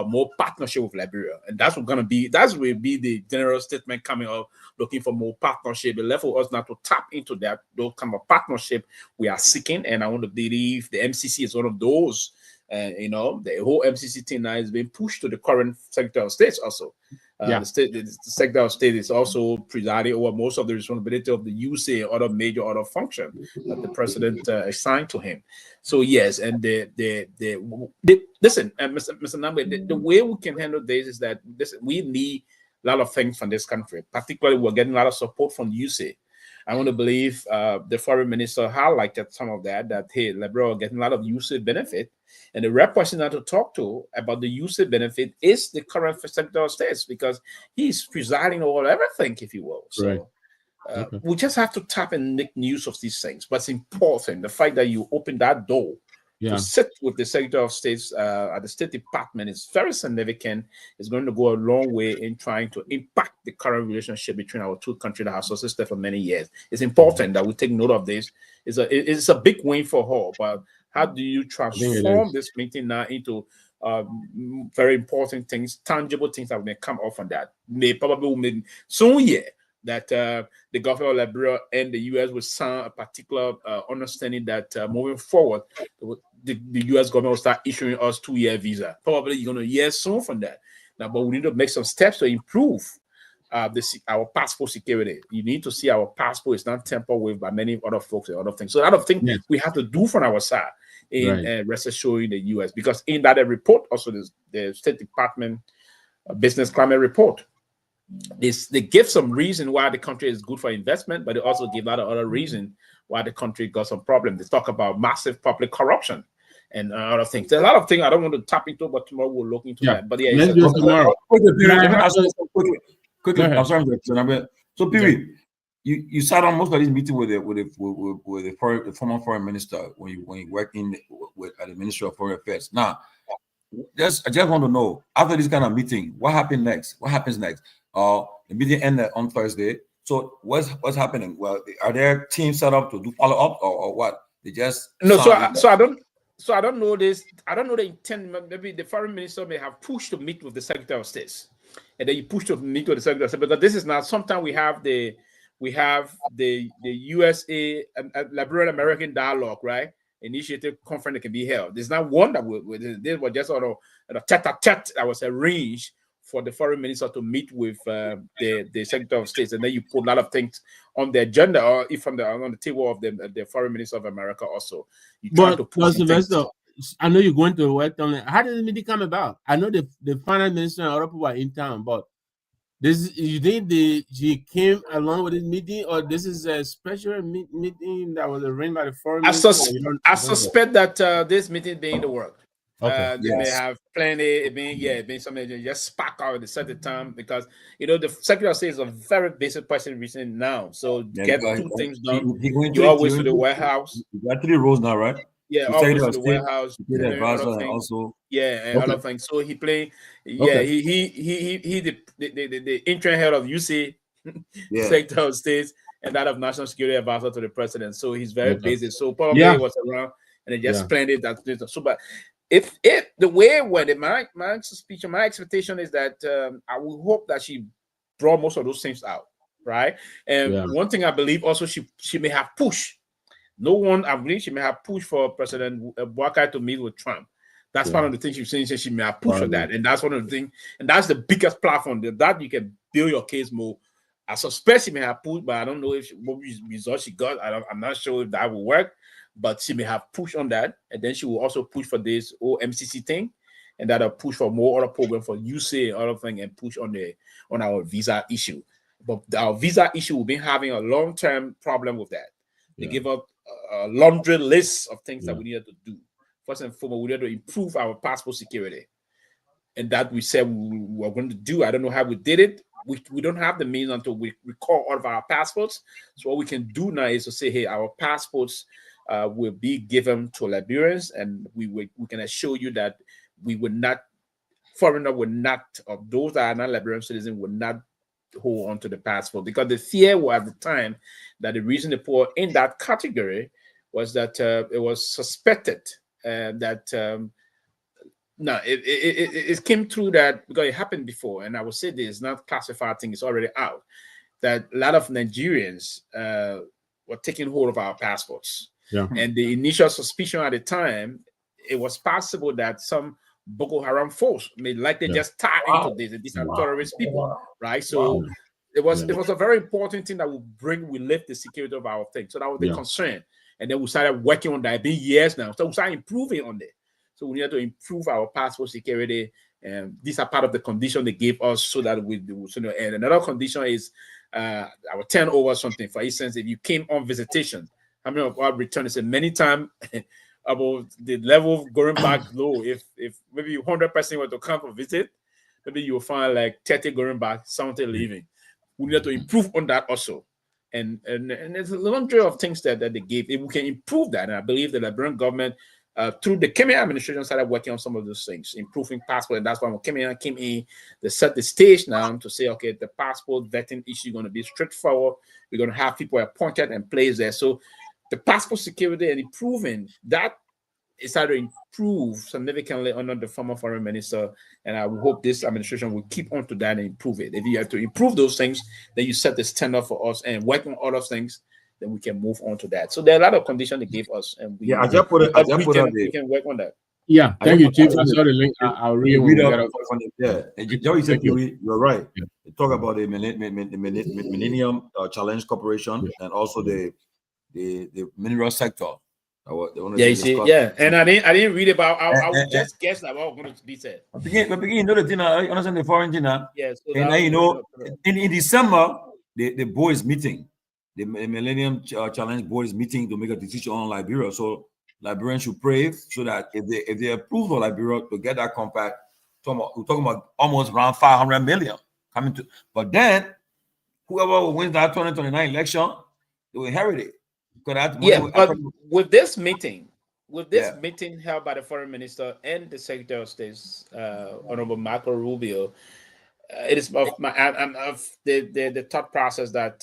more partnership with Liberia, and that will be the general statement coming up, looking for more partnership. The level of us not to tap into those kind of partnership we are seeking, and I want to believe the MCC is one of those And the whole MCC thing now is being pushed to the current Secretary of State also. The Secretary of State is also presiding over most of the responsibility of the USA and other major function that the president assigned to him. So yes, and listen, Mr. Nagbe, the way we can handle this is that we need a lot of things from this country. Particularly, we're getting a lot of support from the USA. I want to believe the foreign minister highlighted some of that hey, Liberia are getting a lot of USA benefit. And the right person to talk to about the USA benefit is the current Secretary of State, because he's presiding over everything, if you will. So we just have to tap and make use of these things. But it's important, the fact that you open that door to sit with the Secretary of State at the State Department is very significant. It's going to go a long way in trying to impact the current relationship between our two countries that have existed for many years. It's important that we take note of this. It's a big win for her, but how do you transform this meeting now into very important things, tangible things that may come off from that? Probably soon, that the government of Liberia and the U.S. will sign a particular understanding that moving forward, the U.S. government will start issuing us 2-year visa. Probably you're going to hear soon from that. Now, but we need to make some steps to improve our passport security. You need to see our passport is not tampered with by many other folks and other things. So a lot of things we have to do from our side in rest assuring the U.S. because in that report, also the State Department Business Climate Report, they give some reason why the country is good for investment, but they also give out other reason why the country got some problems. They talk about massive public corruption and other things. There's a lot of things I don't want to tap into, but tomorrow we'll look into that. But let's do it tomorrow. Quickly, I'm sorry, so Pewee, you sat on most of these meetings with the former foreign minister when you worked at the Ministry of Foreign Affairs. Now, I just want to know, after this kind of meeting, what happened next? What happens next? The meeting ended on Thursday. So what's happening? Well, are there teams set up to do follow up or what? They just I don't know this. I don't know the intent. Maybe the foreign minister may have pushed to meet with the Secretary of State, and then you push to meet with the Secretary of State. Because this is not. Sometimes we have the USA and Liberian American dialogue, right? Initiative conference that can be held. There's not one that this was just sort of a tete-a-tete that was arranged for the foreign minister to meet with the Secretary of State, and then you put a lot of things on the agenda or if on the table of the foreign minister of America also. You try to put Sylvester, I know you're going to work on it. How did the meeting come about? I know the finance minister and other people are in town, but you think she came along with this meeting, or this is a special meeting that was arranged by the foreign minister? I suspect that this meeting being the work. Okay. They may have planned it being something that just spark out at a certain time because the Secretary of State is a very basic person recently now. So get two things done. You always to the White House. You got 3 roles now, right? Yeah, always to the White House. Other things. So he playing. Yeah, he the interim head of UC, Secretary of State, and that of National Security Advisor to the President. So he's very busy. So probably he was around and they just planned it. So, but if the way when my speech and my expectation is that I will hope that she brought most of those things out, right? And one thing I believe also she may have pushed. I believe she may have pushed for President Bouakai to meet with Trump. That's one of the things she's saying. She may have pushed for that, and that's one of the things. And that's the biggest platform that you can build your case more. I suspect she may have pushed, but I don't know what results she got. I'm not sure if that will work. But she may have pushed on that, and then she will also push for this whole MCC thing, and that'll push for more other program for USA and other thing, and push on our visa issue. But our visa issue, we've been having a long-term problem with that. They give up a laundry list of things that we needed to do. First and foremost, we needed to improve our passport security, and that we said we were going to do. I don't know how we did it. We don't have the means until we recall all of our passports. So what we can do now is to say, hey, our passports will be given to Liberians, and we can assure you that foreigner would not, or those that are not Liberian citizens would not hold on to the passport, because the fear was at the time that the reason they put in that category was that it was suspected that it came through that because it happened before, and I would say this is not classified thing, it's already out, that a lot of Nigerians were taking hold of our passports. And the initial suspicion at the time it was possible that some Boko Haram force may likely just tie into this, and these are terrorist people, right? So it was a very important thing that will lift the security of our thing. So that was the concern. And then we started working on that. It's been years now. So we started improving on it. So we needed to improve our passport security. And these are part of the condition they gave us so that we do. So, and another condition is our turnover something. For instance, if you came on visitation, how many of our returns? Many times about the level of going back low. If maybe 100% were to come for visit, maybe you'll find like 30 going back, 70 leaving. We need to improve on that also. And there's a laundry of things that they gave. If we can improve that, and I believe the Liberian government, through the Kenya administration, started working on some of those things, improving passport. And that's why when Kenya came in, they set the stage now to say, okay, the passport vetting issue is going to be straightforward. We're going to have people appointed and placed there. So the passport security and improving that is started to improve significantly under the former foreign minister. And I hope this administration will keep on to that and improve it. If you have to improve those things, then you set the standard for us and work on other things, then we can move on to that. So there are a lot of conditions they gave us, and we, I just put it. We can work on that. Yeah, thank you, Chief. I saw the link. I'll read it. You're right. Yeah. They talk about the Millennium Challenge Corporation and also the mineral sector. You see, and I didn't read about. I would just guess that what was going to be said. But you know the thing. I understand the foreign thing. Yes. So and then, you know, in December, the board is meeting. The Millennium Challenge board is meeting to make a decision on Liberia. So Liberians should pray so that if they approve for Liberia to get that compact, we're talking about almost around 500 million coming to. But then whoever wins that 2029 election, they will inherit it. But with this meeting held by the foreign minister and the Secretary of State, Honorable Marco Rubio, it is of the thought process that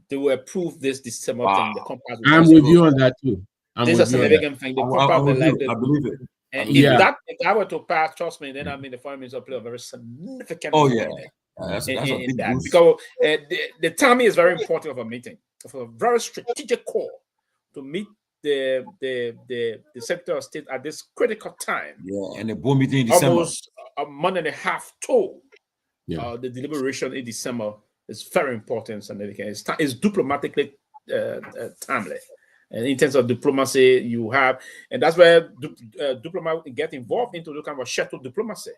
they will approve this December thing. The compact. I'm with you on that too. This is a significant thing. The compact will likely. I believe it. And if that were to pass, trust me, then I mean the foreign minister will play a very significant role in that. Because the timing is very important of a meeting, of a very strategic call to meet the Secretary of State at this critical time. Yeah, and the board meeting in December. Almost a month and a half total. The deliberation in December is very important, significant. It's diplomatically timely. And in terms of diplomacy, you have, and that's where diplomats get involved into the kind of shuttle diplomacy,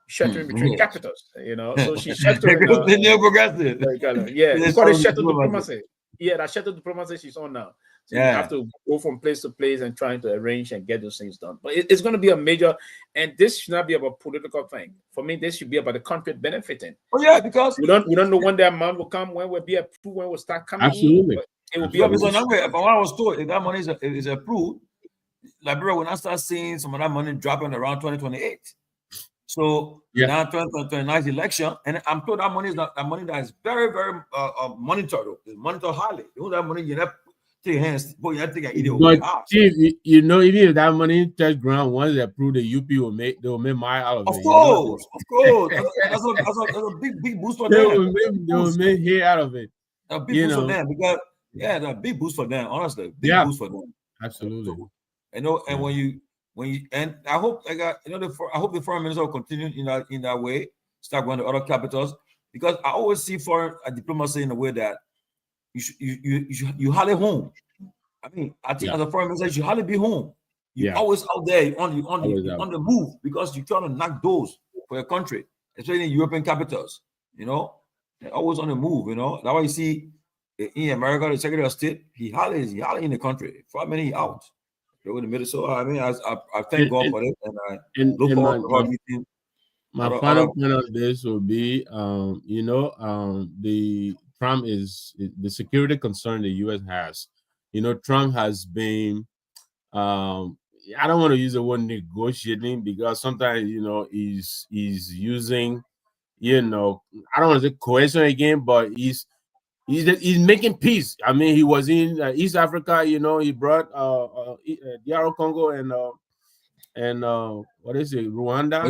shuttling between capitals. You know, so she's shuttling. They it's called a shuttle diplomacy. Yeah, that shuttle diplomacy she's on now. So you have to go from place to place and trying to arrange and get those things done. But it's going to be a major, and this should not be about political thing. For me, this should be about the country benefiting. Oh yeah, because we don't know when the amount will come, when we'll be approved, when we'll start coming. Absolutely. In. It will be from what I was told, if that money is approved, Liberia will not start seeing some of that money dropping around 2028. So now 2029 election, and I'm told that money that is very, very monitored. It's monitored highly. You know that money you never take your hands, but you have to get it. But Chief, you know, even if that money touch ground, once they approve, the UP will make money out of it. Of course. That's a big boost for them. They will make hair out of it. A big boost for them because a big boost for them. Honestly, big boost for them. Absolutely. You know, and when you and I hope I hope the foreign minister will continue in that way. Start going to other capitals because I always see foreign diplomacy in a way that you hardly home. I mean, I think as a foreign minister, you should hardly be home. You're always out there, you're on the move because you're trying to knock doors for your country, especially in European capitals. You know, they're always on the move. You know, that's why you see in America, the Secretary of State, he hardly in the country. For how many out? In the middle. So I mean, I thank God for it, and I look forward to our meeting. My final point on this will be, the Trump is the security concern the U.S. has. You know, Trump has been, I don't want to use the word negotiating because sometimes, you know, he's using, you know, I don't want to say coercion again, but he's making peace. I mean, he was in East Africa. You know, he brought DR Congo and what is it, Rwanda?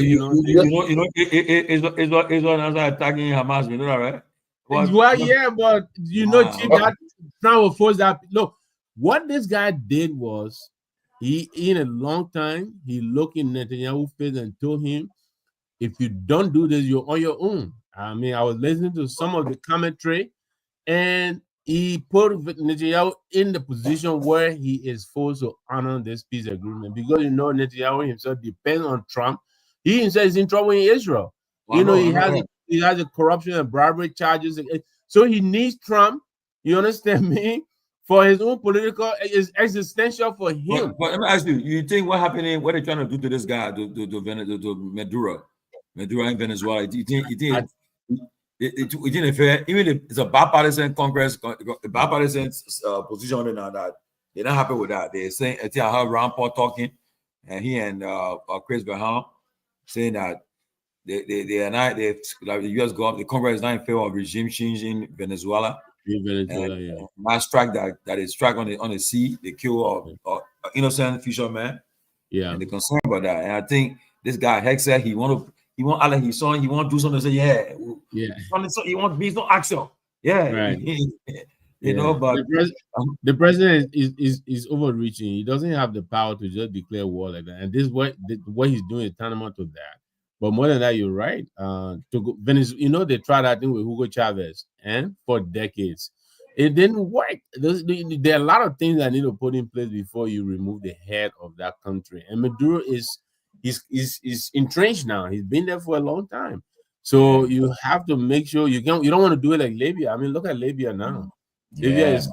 Israel attacking Hamas. You know that, right? But you know, Chief, that Trump will force that. Look, what this guy did was He in a long time, he looked in Netanyahu's face and told him, if you don't do this, you're on your own. I mean, I was listening to some of the commentary, and he put Netanyahu in the position where he is forced to honor this peace agreement because Netanyahu himself depends on Trump. He himself is in trouble in Israel. He has a corruption and bribery charges, so he needs Trump. You understand me? For his own political, is existential for him. But let me ask you think what happening? What they're trying to do to this guy, to Maduro in Venezuela? You think it's fair? Even if it's a bipartisan Congress, a bipartisan position on it now, that they're not happy with that. They're saying, I heard Ron Paul talking, and he and Chris Berhan saying that they are not, like the U.S. government, the Congress is not in favor of regime change in Venezuela. Mass strike that is strike on the sea, they kill innocent fishermen. Yeah, and they're concerned about that. And I think this guy Hexer, he want Alan his son, he want to do something. Say he want be no action. Right. But the president is overreaching. He doesn't have the power to just declare war like that. And this what he's doing is tantamount to that. But more than that, you're right. To go, Venezuela, they tried that thing with Hugo Chavez, and for decades, it didn't work. There are a lot of things that need to put in place before you remove the head of that country. And Maduro is entrenched now. He's been there for a long time. So you have to make sure you don't want to do it like Libya. I mean, look at Libya now. Libya is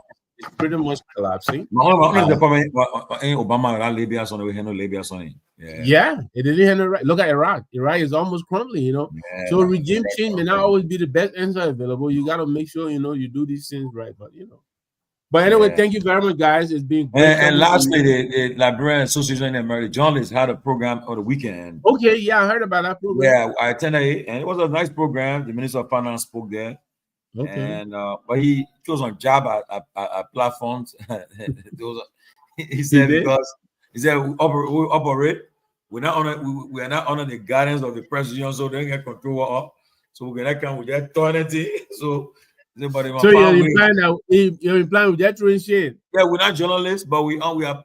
pretty much collapsing. Obama Libya son Libya son. Yeah, it didn't handle right. Look at Iraq. Iraq is almost crumbling, So regime change may not always be the best answer available. You got to make sure you do these things right. But anyway, thank you very much, guys. It's been great. And lastly, the Liberian Association in America journalists had a program on the weekend. Okay, yeah, I heard about that program. Yeah, I attended it, and it was a nice program. The Minister of Finance spoke there. Okay. And but he chose on job at platforms. He said because he said we operate. We are not under the guidance of the president, so they get control of. So we're gonna come with that authority. So you're implying with that shit. Yeah, we're not journalists, but we are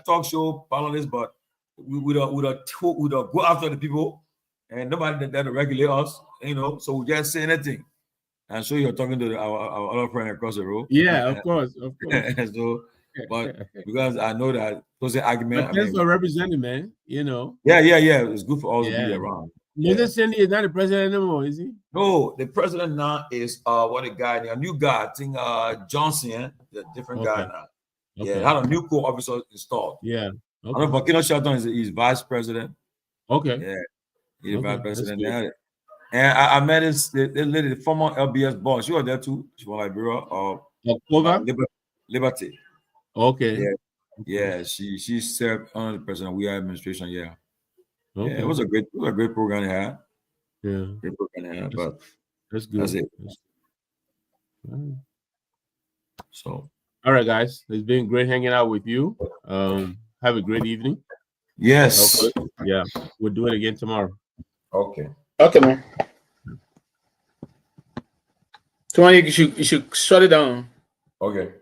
talk show panelists, but we don't go after the people, and nobody that regulate us, So we just say anything. I'm sure you're talking to our other friend across the road. Yeah, of course. So, but because I know that those are arguments. Thanks for representing, man. Yeah. It's good for us to be around. Mr. Sandy is not the president anymore, is he? No, the president now is a new guy. I think Johnson, the different guy now. Yeah, had a new co-officer installed. Yeah. I know Burkina Shelton is vice president. Okay. Yeah, he's the vice president now. And I met the lady, the former LBS boss. She was there too. She was Liberia Liberty. Okay. Yeah. She served under the president. We are administration. Yeah. Okay. Yeah, it was a great program they had. Yeah. Great program they had. But that's good. That's it. Right. So. All right, guys. It's been great hanging out with you. Have a great evening. Yes. Okay. Yeah. We'll do it again tomorrow. Okay. Okay, man. Tomorrow you should shut it down. Okay.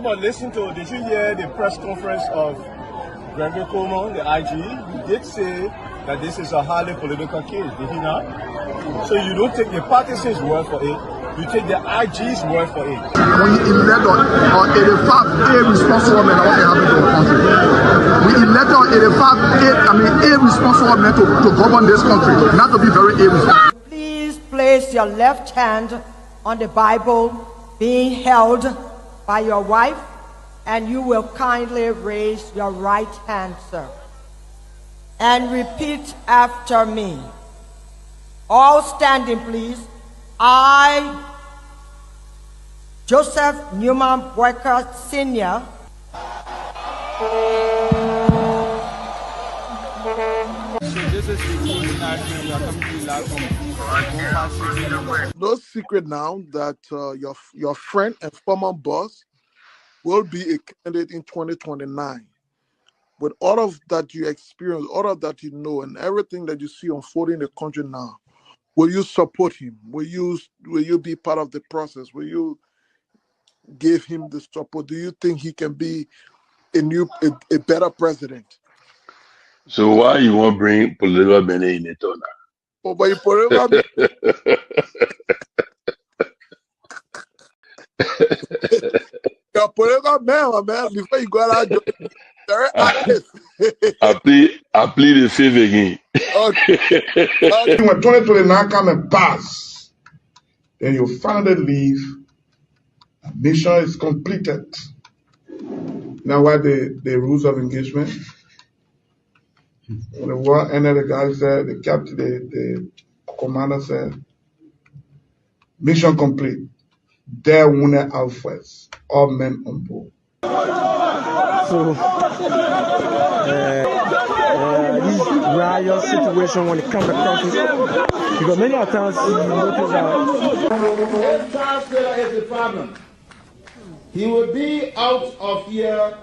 But did you hear the press conference of Seleke Kromah, the IG? He did say that this is a highly political case, did he not? So you don't take the partisans' word for it, you take the IG's word for it. We elect on 85 irresponsible men what happened to our country. We elect on 85 irresponsible men to govern this country, not to be very irresponsible. Please place your left hand on the Bible being held by your wife, and you will kindly raise your right hand, sir, and repeat after me. All standing, please. I, Joseph Newman Boyka Sr., This is the national. We are coming to you live from No secret now that your friend and former boss will be a candidate in 2029. With all of that you experience, all of that you know, and everything that you see unfolding in the country now, will you support him? Will you be part of the process? Will you give him the support? Do you think he can be a better president? So why you want to bring political Benin in it or not? Oh, but you political you're political man, before you go out, very active. I plead the fifth again. Okay. When 2029 come and pass, then you finally leave. Mission is completed. Now what the rules of engagement? When the war ended, the guy said, the captain, the commander said, mission complete. There wounded outwards, all men on board. So this riot situation when it comes across it, because many times you notice that Charles Taylor is the problem. He will be out of here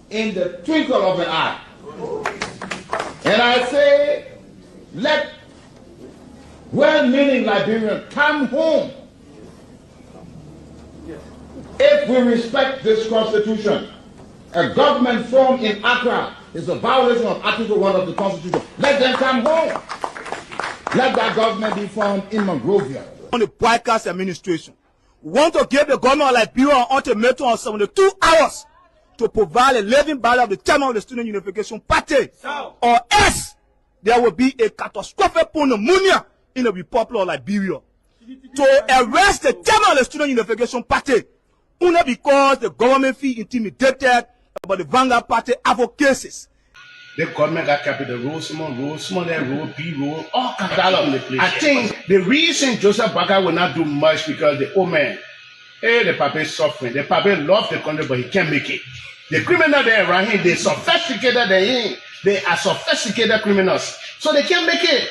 in the twinkle of an eye. And I say, let well-meaning Liberians come home. If we respect this constitution, a government formed in Accra is a violation of Article 1 of the Constitution. Let them come home. Let that government be formed in Monrovia. On the broadcast administration, we want to give the government of Liberia an ultimatum of 72 hours to provide a living ballot of the chairman of the Student Unification Party, or else there will be a catastrophic pneumonia in the Republic of Liberia. To arrest the chairman of the Student Unification Party, only because the government feel intimidated about the Vanguard Party advocacies. The government got capital road, small, that road, B road, all kinds of the place. I think the reason Joseph Baga will not do much because the old man, the papa is suffering. The papa loves the country, but he can't make it. The criminal there around him, they sophisticated than him. They are sophisticated criminals, so they can't make it.